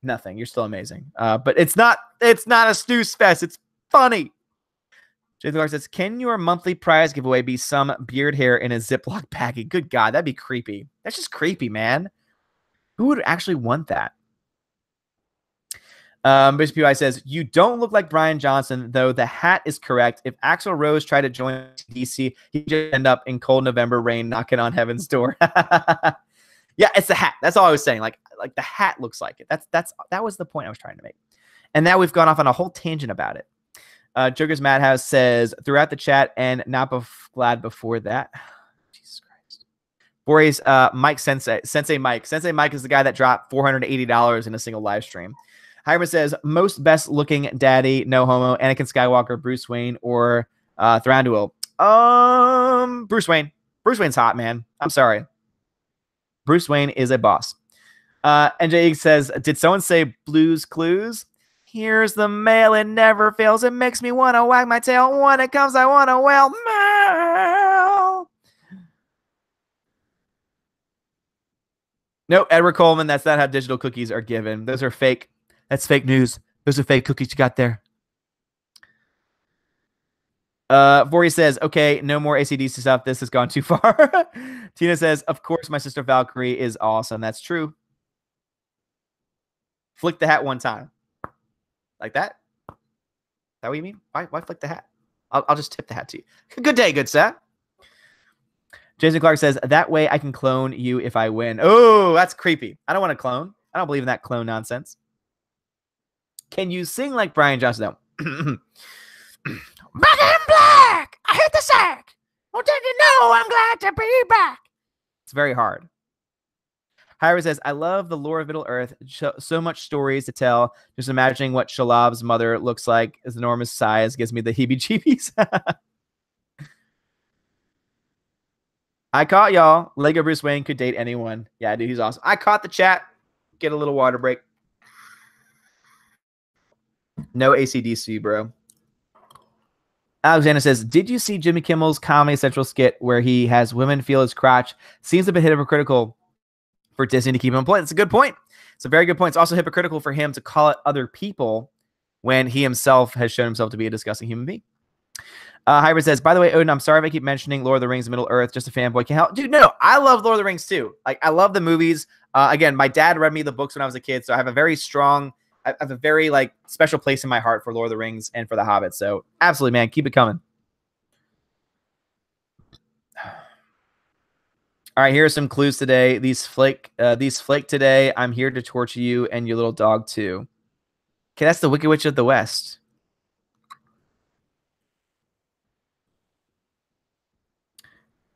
nothing. You're still amazing. But it's not a snooze fest. It's funny. Jay Clark says, can your monthly prize giveaway be some beard hair in a Ziploc baggie? Good God, that'd be creepy. That's just creepy, man. Who would actually want that? Bishop UI says, you don't look like Brian Johnson, though the hat is correct. If Axl Rose tried to join DC, he'd just end up in cold November rain knocking on heaven's door. Yeah, it's the hat. That's all I was saying. Like the hat looks like it. That was the point I was trying to make. And now we've gone off on a whole tangent about it. Joker's Madhouse says, throughout the chat and not glad before that. Jesus Christ. Boris, Mike Sensei Mike. Sensei Mike is the guy that dropped $480 in a single live stream. Hyman says, most best looking daddy, no homo, Anakin Skywalker, Bruce Wayne, or Thranduil. Bruce Wayne. Bruce Wayne's hot, man. I'm sorry. Bruce Wayne is a boss. NJ says, did someone say Blues Clues? Here's the mail, it never fails. It makes me want to wag my tail. When it comes, I want to wail. Mail. No, Edward Coleman, that's not how digital cookies are given. Those are fake. That's fake news. Those are fake cookies you got there. Vori says, okay, no more AC/DC stuff. This has gone too far. Tina says, of course, my sister Valkyrie is awesome. That's true. Flick the hat one time. Like that? Is that what you mean? Why flick the hat? I'll just tip the hat to you. Good day, good sir. Jason Clark says, that way I can clone you if I win. Oh, that's creepy. I don't want to clone. I don't believe in that clone nonsense. Can you sing like Brian Johnson? No. Back in black. I hit the sack. Well, did you know I'm glad to be back? It's very hard. Hyra says, I love the lore of Middle Earth. So much stories to tell. Just imagining what Shalab's mother looks like. His enormous size gives me the heebie-jeebies. I caught y'all. Lego Bruce Wayne could date anyone. Yeah, dude, he's awesome. I caught the chat. Get a little water break. No AC/DC, bro. Alexander says, did you see Jimmy Kimmel's Comedy Central skit where he has women feel his crotch? Seems a bit hypocritical for Disney to keep him employed. It's a good point. It's a very good point. It's also hypocritical for him to call it other people when he himself has shown himself to be a disgusting human being. Hybrid says, by the way, Odin, I'm sorry if I keep mentioning Lord of the Rings and Middle Earth. Just a fanboy. Can't help. Dude, no, I love Lord of the Rings too. Like, I love the movies. Again, my dad read me the books when I was a kid, so I have a very strong, I have a very like special place in my heart for Lord of the Rings and for The Hobbit. So absolutely, man, keep it coming. All right, here are some clues today. These flake today. I'm here to torture you and your little dog too. Okay, that's the Wicked Witch of the West.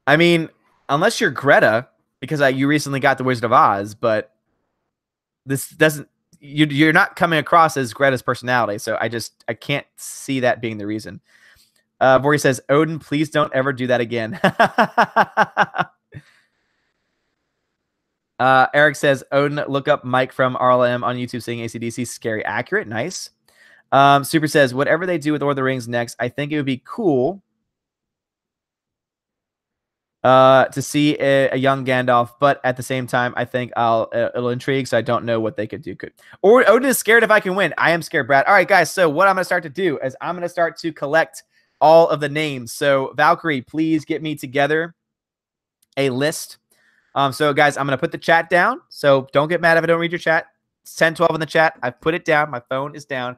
I mean, unless you're Greta, because you recently got the Wizard of Oz, but this doesn't. You're not coming across as Greta's personality, so I can't see that being the reason. Vorey says, Odin, please don't ever do that again. Eric says, Odin, look up Mike from RLM on YouTube saying AC/DC. Scary accurate. Nice. Super says, whatever they do with Lord of the Rings next, I think it would be cool to see a young Gandalf, but at the same time, I think it'll intrigue, so I don't know what they could do. Or Odin is scared if I can win. I am scared, Brad. All right, guys, so what I'm going to start to do is I'm going to start to collect all of the names. So, Valkyrie, please get me together a list. So, guys, I'm going to put the chat down, so don't get mad if I don't read your chat. It's 10:12 in the chat. I've put it down. My phone is down.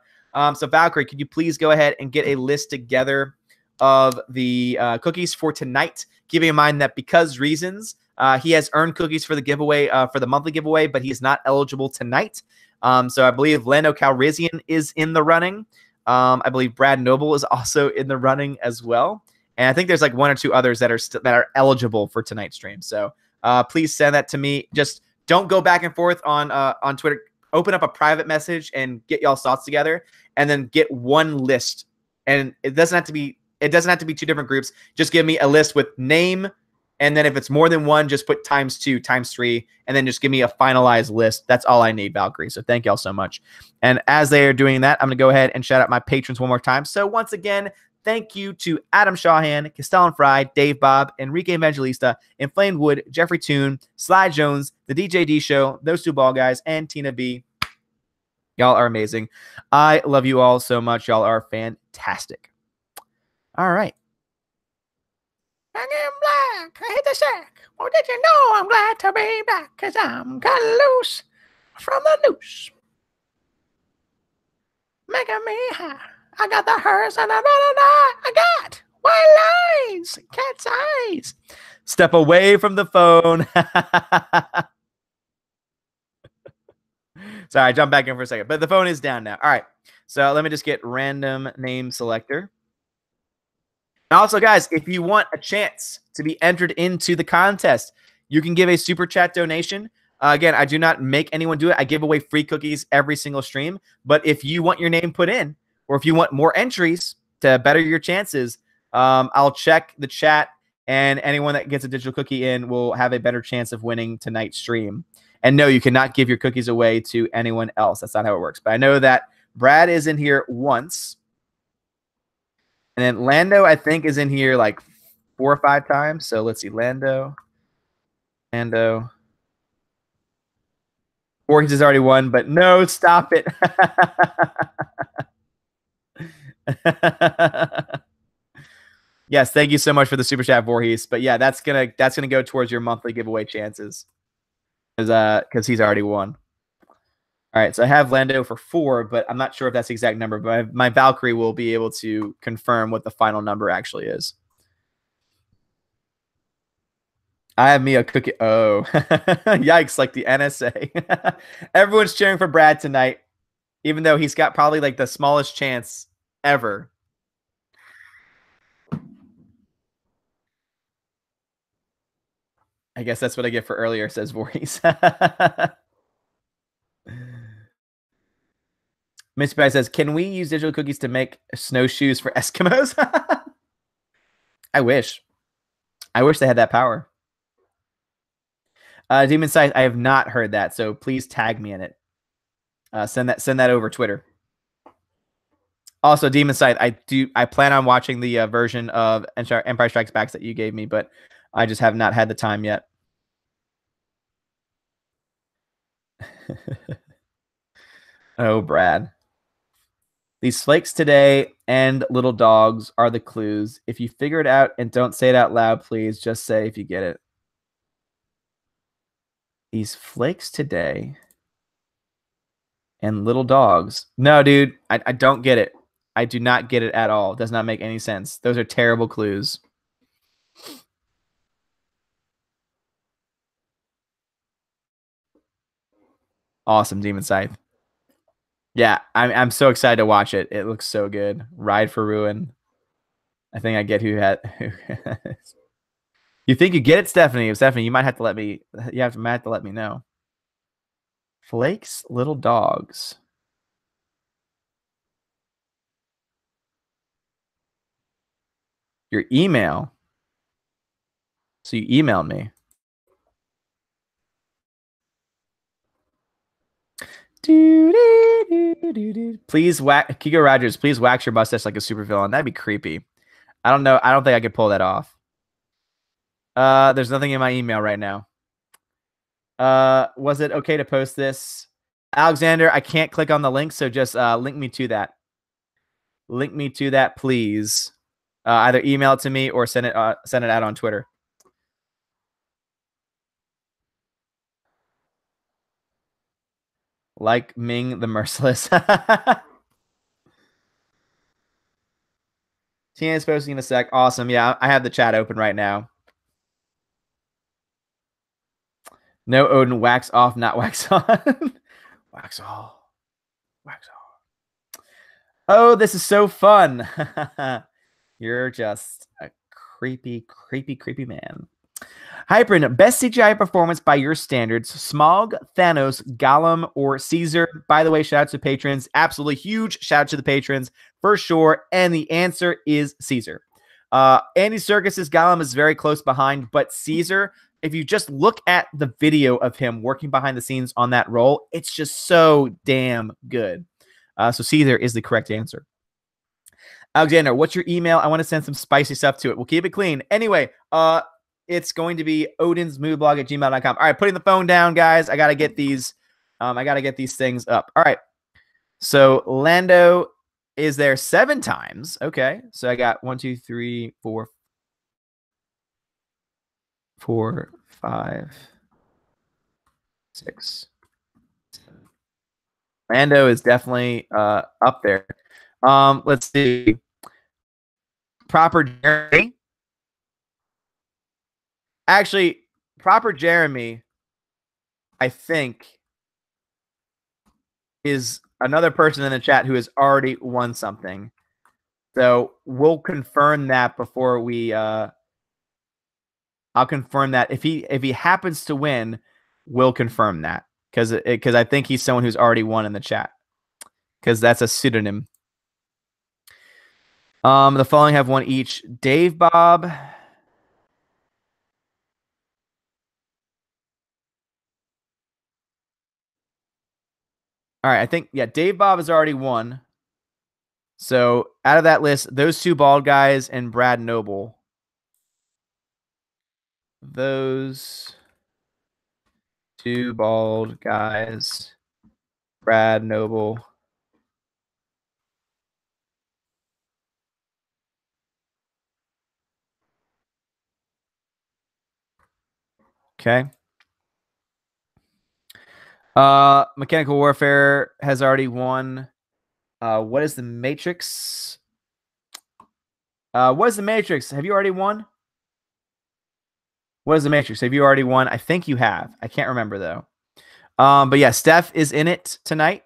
So, Valkyrie, could you please go ahead and get a list together of the cookies for tonight, keeping in mind that because reasons, he has earned cookies for the giveaway, for the monthly giveaway, but he's not eligible tonight. So I believe Lando Calrissian is in the running. I believe Brad Noble is also in the running as well. And I think there's like one or two others that are eligible for tonight's stream. So please send that to me. Just don't go back and forth on Twitter. Open up a private message and get y'all's thoughts together, and then get one list. And it doesn't have to be two different groups. Just give me a list with name, and then if it's more than one, just put ×2, ×3, and then just give me a finalized list. That's all I need, Valkyrie. So thank y'all so much. And as they are doing that, I'm going to go ahead and shout out my patrons one more time. So once again, thank you to Adam Shawhan, Castellan Fry, Dave Bob, Enrique Evangelista, Inflamed Wood, Jeffrey Toon, Sly Jones, the DJ D Show, those two ball guys, and Tina B. Y'all are amazing. I love you all so much. Y'all are fantastic. All right. I am black. I hit the sack. Well, did you know I'm glad to be back? Because I'm cut loose from the noose. Making me high. I got the hearse and I got white lines, cat's eyes. Step away from the phone. Sorry, I jumped back in for a second, but the phone is down now. All right. So let me just get random name selector. And also, guys, if you want a chance to be entered into the contest, you can give a super chat donation. Again, I do not make anyone do it. I give away free cookies every single stream. But if you want your name put in, or if you want more entries to better your chances, I'll check the chat, and anyone that gets a digital cookie in will have a better chance of winning tonight's stream. And no, you cannot give your cookies away to anyone else. That's not how it works. But I know that Brad is in here once. And then Lando, I think, is in here like 4 or 5 times. So let's see. Lando. Voorhees has already won, but no, stop it. Yes, thank you so much for the super chat, Voorhees. But yeah, that's gonna go towards your monthly giveaway chances, because he's already won. All right, so I have Lando for 4, but I'm not sure if that's the exact number. But my Valkyrie will be able to confirm what the final number actually is. I have me a cookie. Oh, yikes! Like the NSA. Everyone's cheering for Brad tonight, even though he's got probably like the smallest chance ever. I guess that's what I get for earlier, says Voorhees. Mr. Pie says, can we use digital cookies to make snowshoes for Eskimos? I wish. I wish they had that power. Demon Sight, I have not heard that, so please tag me in it. Send that over Twitter. Also, Demon Sight, I plan on watching the version of Empire Strikes Back that you gave me, but I just have not had the time yet. Oh, Brad. These flakes today and little dogs are the clues. If you figure it out and don't say it out loud, please just say if you get it. These flakes today and little dogs. No, dude, I don't get it. I do not get it at all. It does not make any sense. Those are terrible clues. Awesome, Demon Scythe. Yeah, I'm so excited to watch it. It looks so good. Ride for Ruin. I think I get who had. You think you get it, Stephanie? Stephanie, you might have to let me. Might have to let me know. Flakes, little dogs. Your email. So you emailed me. Please Kiko Rogers, please wax your mustache like a supervillain. That'd be creepy. I don't know. I don't think I could pull that off. There's nothing in my email right now. Was it okay to post this? Alexander, I can't click on the link, so just link me to that. Link me to that, please. Either email it to me or send it out on Twitter. Like Ming the Merciless. Tina's posting in a sec. Awesome. Yeah, I have the chat open right now. No Odin, wax off, not wax on. Wax off. Wax off. Oh, this is so fun. You're just a creepy, creepy, creepy man. Hypern, best CGI performance by your standards, Smaug, Thanos, Gollum, or Caesar? By the way, shout out to patrons. Absolutely huge shout out to the patrons for sure. And the answer is Caesar. Andy Serkis's Gollum is very close behind, but Caesar, if you just look at the video of him working behind the scenes on that role, it's just so damn good. So Caesar is the correct answer. Alexander, what's your email? I want to send some spicy stuff to it. We'll keep it clean. Anyway, it's going to be odinsmovieblog@gmail.com. All right, putting the phone down, guys. I got to get these. I got to get these things up. All right. So Lando is there 7 times. Okay. So I got 1, 2, 3, 4, 5, 6, 7. Lando is definitely up there. Let's see. Proper Jeremy. Actually, Proper Jeremy, I think, is another person in the chat who has already won something. So we'll confirm that before we I'll confirm that. If he happens to win, we'll confirm that. Because I think he's someone who's already won in the chat. Because that's a pseudonym. The following have one each. Dave Bob. All right, I think, yeah, Dave Bob has already won. So out of that list, those 2 bald guys and Brad Noble. Those 2 bald guys, Brad Noble. Okay. Mechanical Warfare has already won. What is the Matrix? What is the Matrix? Have you already won? What is the Matrix? Have you already won? I think you have. I can't remember, though. But yeah, Steph is in it tonight.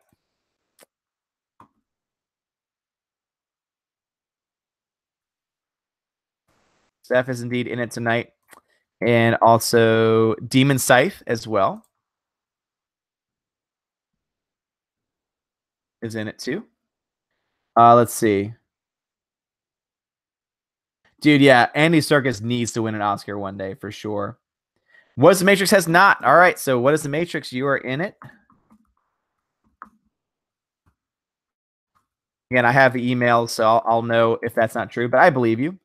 Steph is indeed in it tonight. And also Demon Scythe as well is in it too. Let's see. Dude, yeah, Andy Serkis needs to win an Oscar one day for sure. What is the Matrix has not. All right, so what is the Matrix? You are in it. Again, I have the emails, so I'll know if that's not true, but I believe you.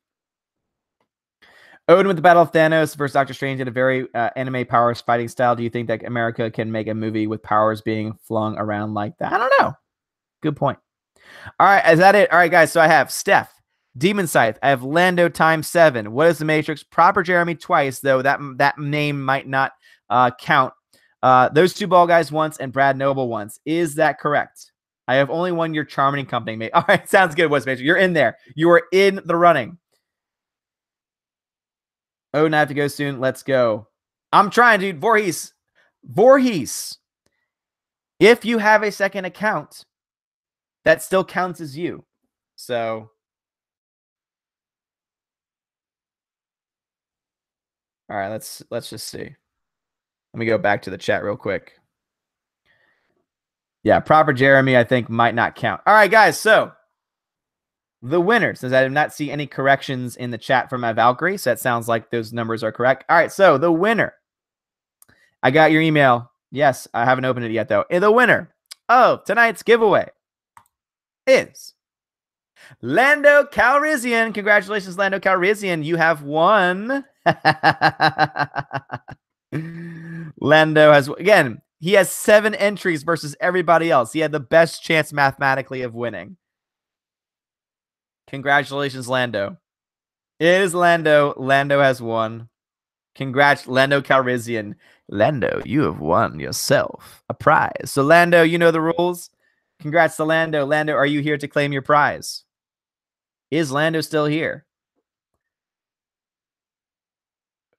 Odin with the Battle of Thanos versus Doctor Strange in a very anime powers fighting style. Do you think that America can make a movie with powers being flung around like that? I don't know. Good point. All right, is that it? All right, guys, so I have Steph, Demon Scythe. I have Lando times 7. What is the Matrix? Proper Jeremy twice, though. That name might not count. Those two ball guys once and Brad Noble once. Is that correct? I have only one your charming company mate. All right, sounds good. What's Matrix? You're in there. You are in the running. Oh, I have to go soon. Let's go. I'm trying, dude. Voorhees. If you have a second account, that still counts as you. So, all right, let's just see. Let me go back to the chat real quick. Yeah, proper Jeremy, I think, might not count. All right, guys, so the winner, since I did not see any corrections in the chat from my Valkyrie, so that sounds like those numbers are correct. All right, so the winner. I got your email. Yes, I haven't opened it yet, though. And the winner of tonight's giveaway is Lando Calrissian. Congratulations, Lando Calrissian. You have won. Lando has, again, he has 7 entries versus everybody else. He had the best chance mathematically of winning. Congratulations, Lando. It is Lando. Lando has won. Congrats, Lando Calrissian. Lando, you have won yourself a prize. So, Lando, you know the rules. Congrats to Lando. Lando, are you here to claim your prize? Is Lando still here?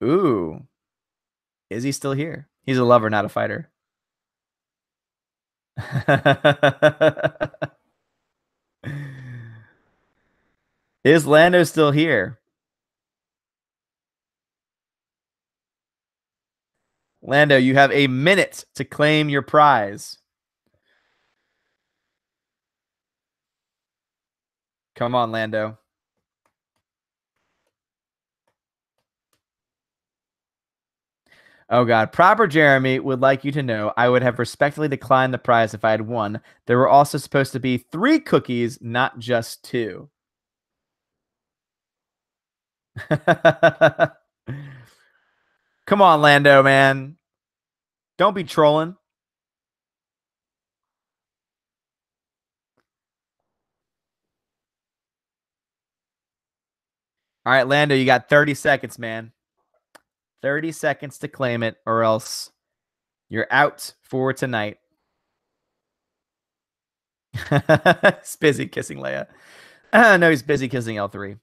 Ooh. Is he still here? He's a lover, not a fighter. Is Lando still here? Lando, you have a minute to claim your prize. Come on, Lando. Oh, God. Proper Jeremy would like you to know I would have respectfully declined the prize if I had won. There were also supposed to be 3 cookies, not just 2. Come on, Lando, man. Don't be trolling. All right, Lando, you got 30 seconds, man. 30 seconds to claim it, or else you're out for tonight. He's busy kissing Leia. No, he's busy kissing L3.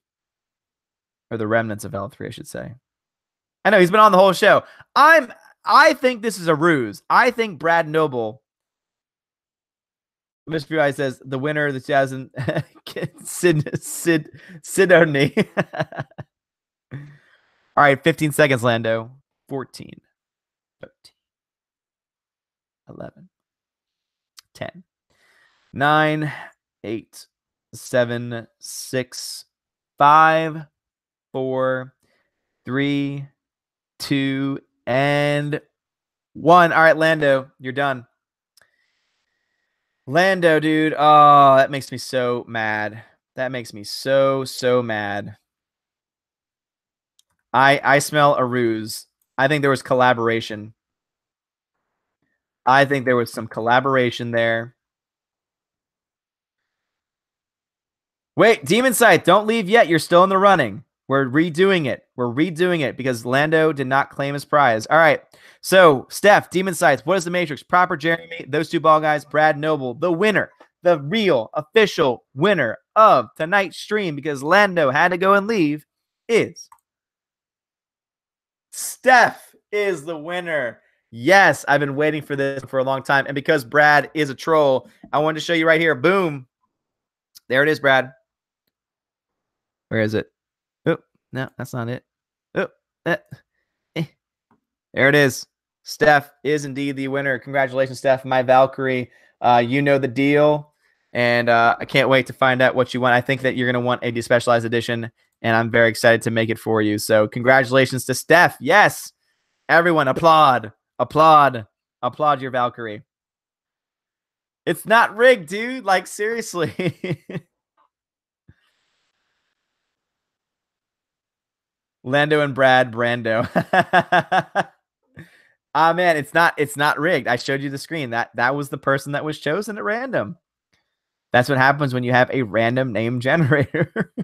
Or the remnants of L3, I should say. I know, he's been on the whole show. I think this is a ruse. I think Brad Noble, Mr. UI says, the winner of the 2000 Sidney. All right, 15 seconds, Lando. 14, 13, 11, 10, 9, 8, 7, 6, 5, 4, 3, 2, and 1. All right, Lando, you're done. Lando, dude. Oh, that makes me so mad. That makes me so mad. I smell a ruse. I think there was collaboration. I think there was some collaboration there. Wait, Demon Scythe, don't leave yet. You're still in the running. We're redoing it. We're redoing it because Lando did not claim his prize. All right. So, Steph, Demon Scythe, what is the Matrix? Proper Jeremy, those 2 ball guys, Brad Noble, the winner, the real official winner of tonight's stream because Lando had to go and leave is Steph is the winner. Yes, I've been waiting for this for a long time. And because Brad is a troll, I wanted to show you right here. Boom. There it is, Brad. Where is it? Oh, no, that's not it. Oh, there it is. Steph is indeed the winner. Congratulations, Steph, my Valkyrie. You know the deal. And I can't wait to find out what you want. I think that you're going to want a despecialized edition, and I'm very excited to make it for you. So congratulations to Steph. Yes. Everyone applaud. Applaud. Applaud your Valkyrie. It's not rigged, dude. Like, seriously. Lando and Brad Brando. Man, it's not rigged. I showed you the screen. That was the person that was chosen at random. That's what happens when you have a random name generator.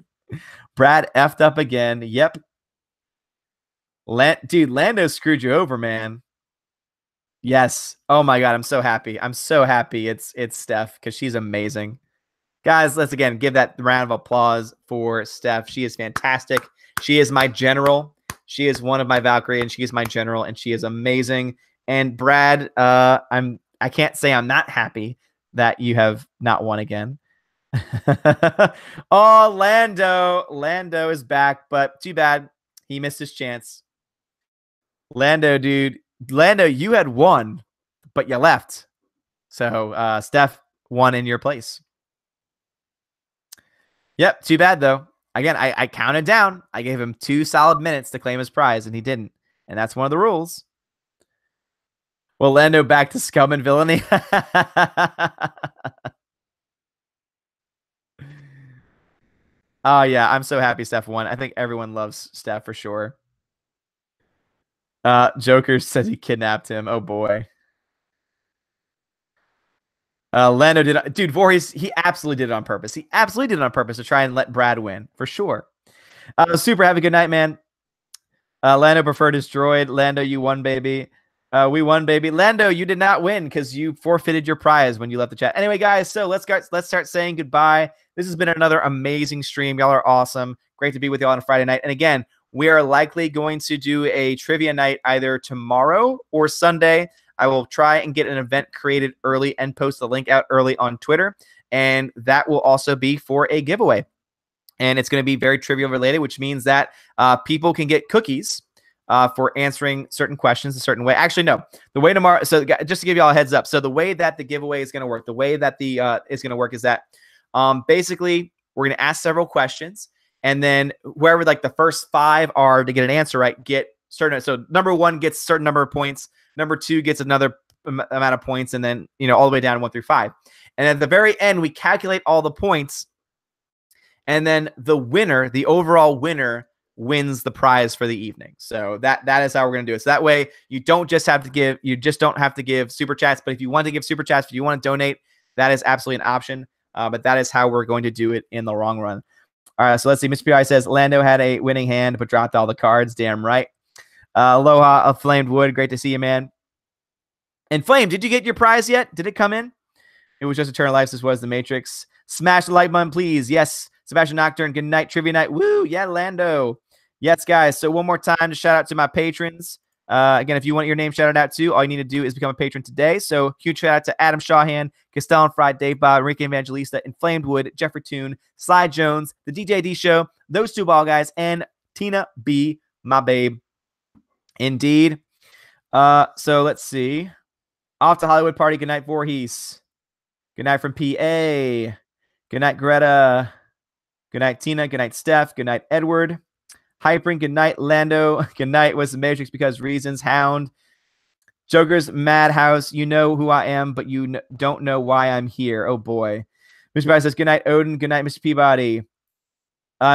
Brad effed up again. Yep. Dude, Lando screwed you over, man. Yes. Oh my God, I'm so happy. I'm so happy it's Steph because she's amazing. Guys, let's again give that round of applause for Steph. She is fantastic. She is my general. She is one of my Valkyrie, and she is my general, and she is amazing. And Brad, I can't say I'm not happy that you have not won again. Oh, Lando is back, but too bad he missed his chance. Lando, dude. Lando, you had won, but you left. So Steph won in your place. Yep, too bad, though. Again, I counted down. I gave him 2 solid minutes to claim his prize, and he didn't. And that's one of the rules. Well, Lando back to scum and villainy. Oh, yeah, I'm so happy Steph won. I think everyone loves Steph for sure. Joker says he kidnapped him. Oh, boy. Lando did, dude. Voorhees, he absolutely did it on purpose. He absolutely did it on purpose to try and let Brad win for sure. Super, have a good night, man. Lando preferred his droid. Lando, you won, baby. We won, baby. Lando, you did not win because you forfeited your prize when you left the chat. Anyway, guys, so let's start saying goodbye. This has been another amazing stream. Y'all are awesome. Great to be with y'all on a Friday night. And again, we are likely going to do a trivia night either tomorrow or Sunday. I will try and get an event created early and post the link out early on Twitter. And that will also be for a giveaway. And it's going to be very trivial related, which means that people can get cookies for answering certain questions a certain way. Actually, no. The way tomorrow, so just to give you all a heads up. So the way that the giveaway is going to work, the way that is going to work is that basically we're going to ask several questions. And then whoever like the first 5 are to get an answer right, get certain. So number 1 gets a certain number of points. Number 2 gets another amount of points. And then, all the way down 1 through 5. And at the very end, we calculate all the points. And then the winner, the overall winner, wins the prize for the evening. So that is how we're going to do it. So that way you don't just have to give super chats. But if you want to give super chats, if you want to donate, that is absolutely an option. But that is how we're going to do it in the long run. All right, so let's see. Mr. PI says Lando had a winning hand but dropped all the cards. Damn right. Aloha of Flamed Wood. Great to see you, man. And Flame, did you get your prize yet? Did it come in? It was just Eternal Life. This was the Matrix. Smash the like button, please. Yes. Sebastian Nocturne. Good night. Trivia night. Woo. Yeah, Lando. Yes, guys. So one more time to shout out to my patrons. Again, if you want your name shouted out too, all you need to do is become a patron today. So huge shout out to Adam Shawhan, Castellan Fried, Dave Bob, Enrique Evangelista, Inflamed Wood, Jeffrey Toon, Sly Jones, the DJD Show, those 2 ball guys, and Tina B, my babe. Indeed. So let's see. Off to Hollywood Party. Good night, Voorhees. Good night from PA. Good night, Greta. Good night, Tina. Good night, Steph. Good night, Edward. Hypering, good night, Lando. Good night was the Matrix because reasons. Hound. Joker's Madhouse. You know who I am, but you don't know why I'm here. Oh, boy. Mr. Peabody says, good night, Odin. Good night, Mr. Peabody.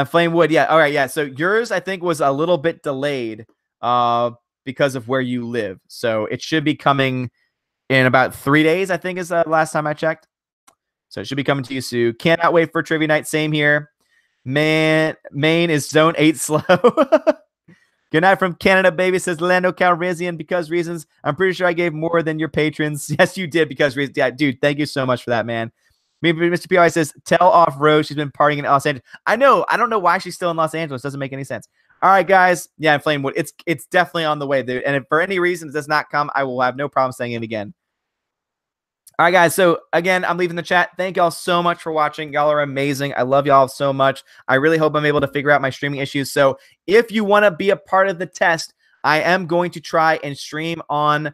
Flame Wood. Yeah. All right. Yeah. So yours, I think, was a little bit delayed because of where you live. So it should be coming in about 3 days, I think, is the last time I checked. So it should be coming to you soon. Cannot wait for trivia night. Same here. Man, Maine is zone 8 slow. Good night from Canada, baby, says Lando Calrissian. Because reasons. I'm pretty sure I gave more than your patrons. Yes, you did. Because reasons. Yeah, dude, thank you so much for that, man. Maybe Mr. PI says, tell off Rose. She's been partying in Los Angeles. I know. I don't know why she's still in Los Angeles. Doesn't make any sense. All right, guys. Yeah, and Flamewood, it's definitely on the way, dude. And if for any reason it does not come, I will have no problem saying it again. All right, guys. So again, I'm leaving the chat. Thank y'all so much for watching. Y'all are amazing. I love y'all so much. I really hope I'm able to figure out my streaming issues. So if you want to be a part of the test, I am going to try and stream on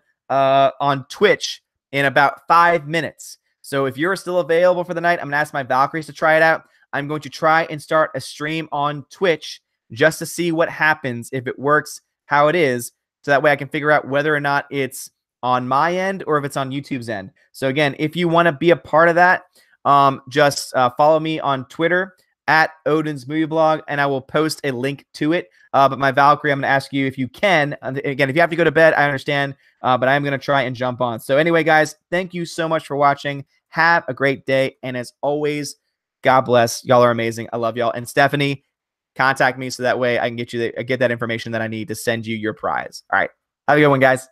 Twitch in about 5 minutes. So if you're still available for the night, I'm gonna ask my Valkyries to try it out. I'm going to try and start a stream on Twitch just to see what happens, if it works, how it is, so that way I can figure out whether or not it's on my end or if it's on YouTube's end. So again, if you want to be a part of that, just follow me on Twitter at Odin's Movie Blog, and I will post a link to it. But my Valkyrie, I'm going to ask you if you can. Again, if you have to go to bed, I understand, but I'm going to try and jump on. So anyway, guys, thank you so much for watching. Have a great day, and as always, God bless. Y'all are amazing. I love y'all. And Stephanie, contact me so that way I can get that information that I need to send you your prize. All right. Have a good one, guys.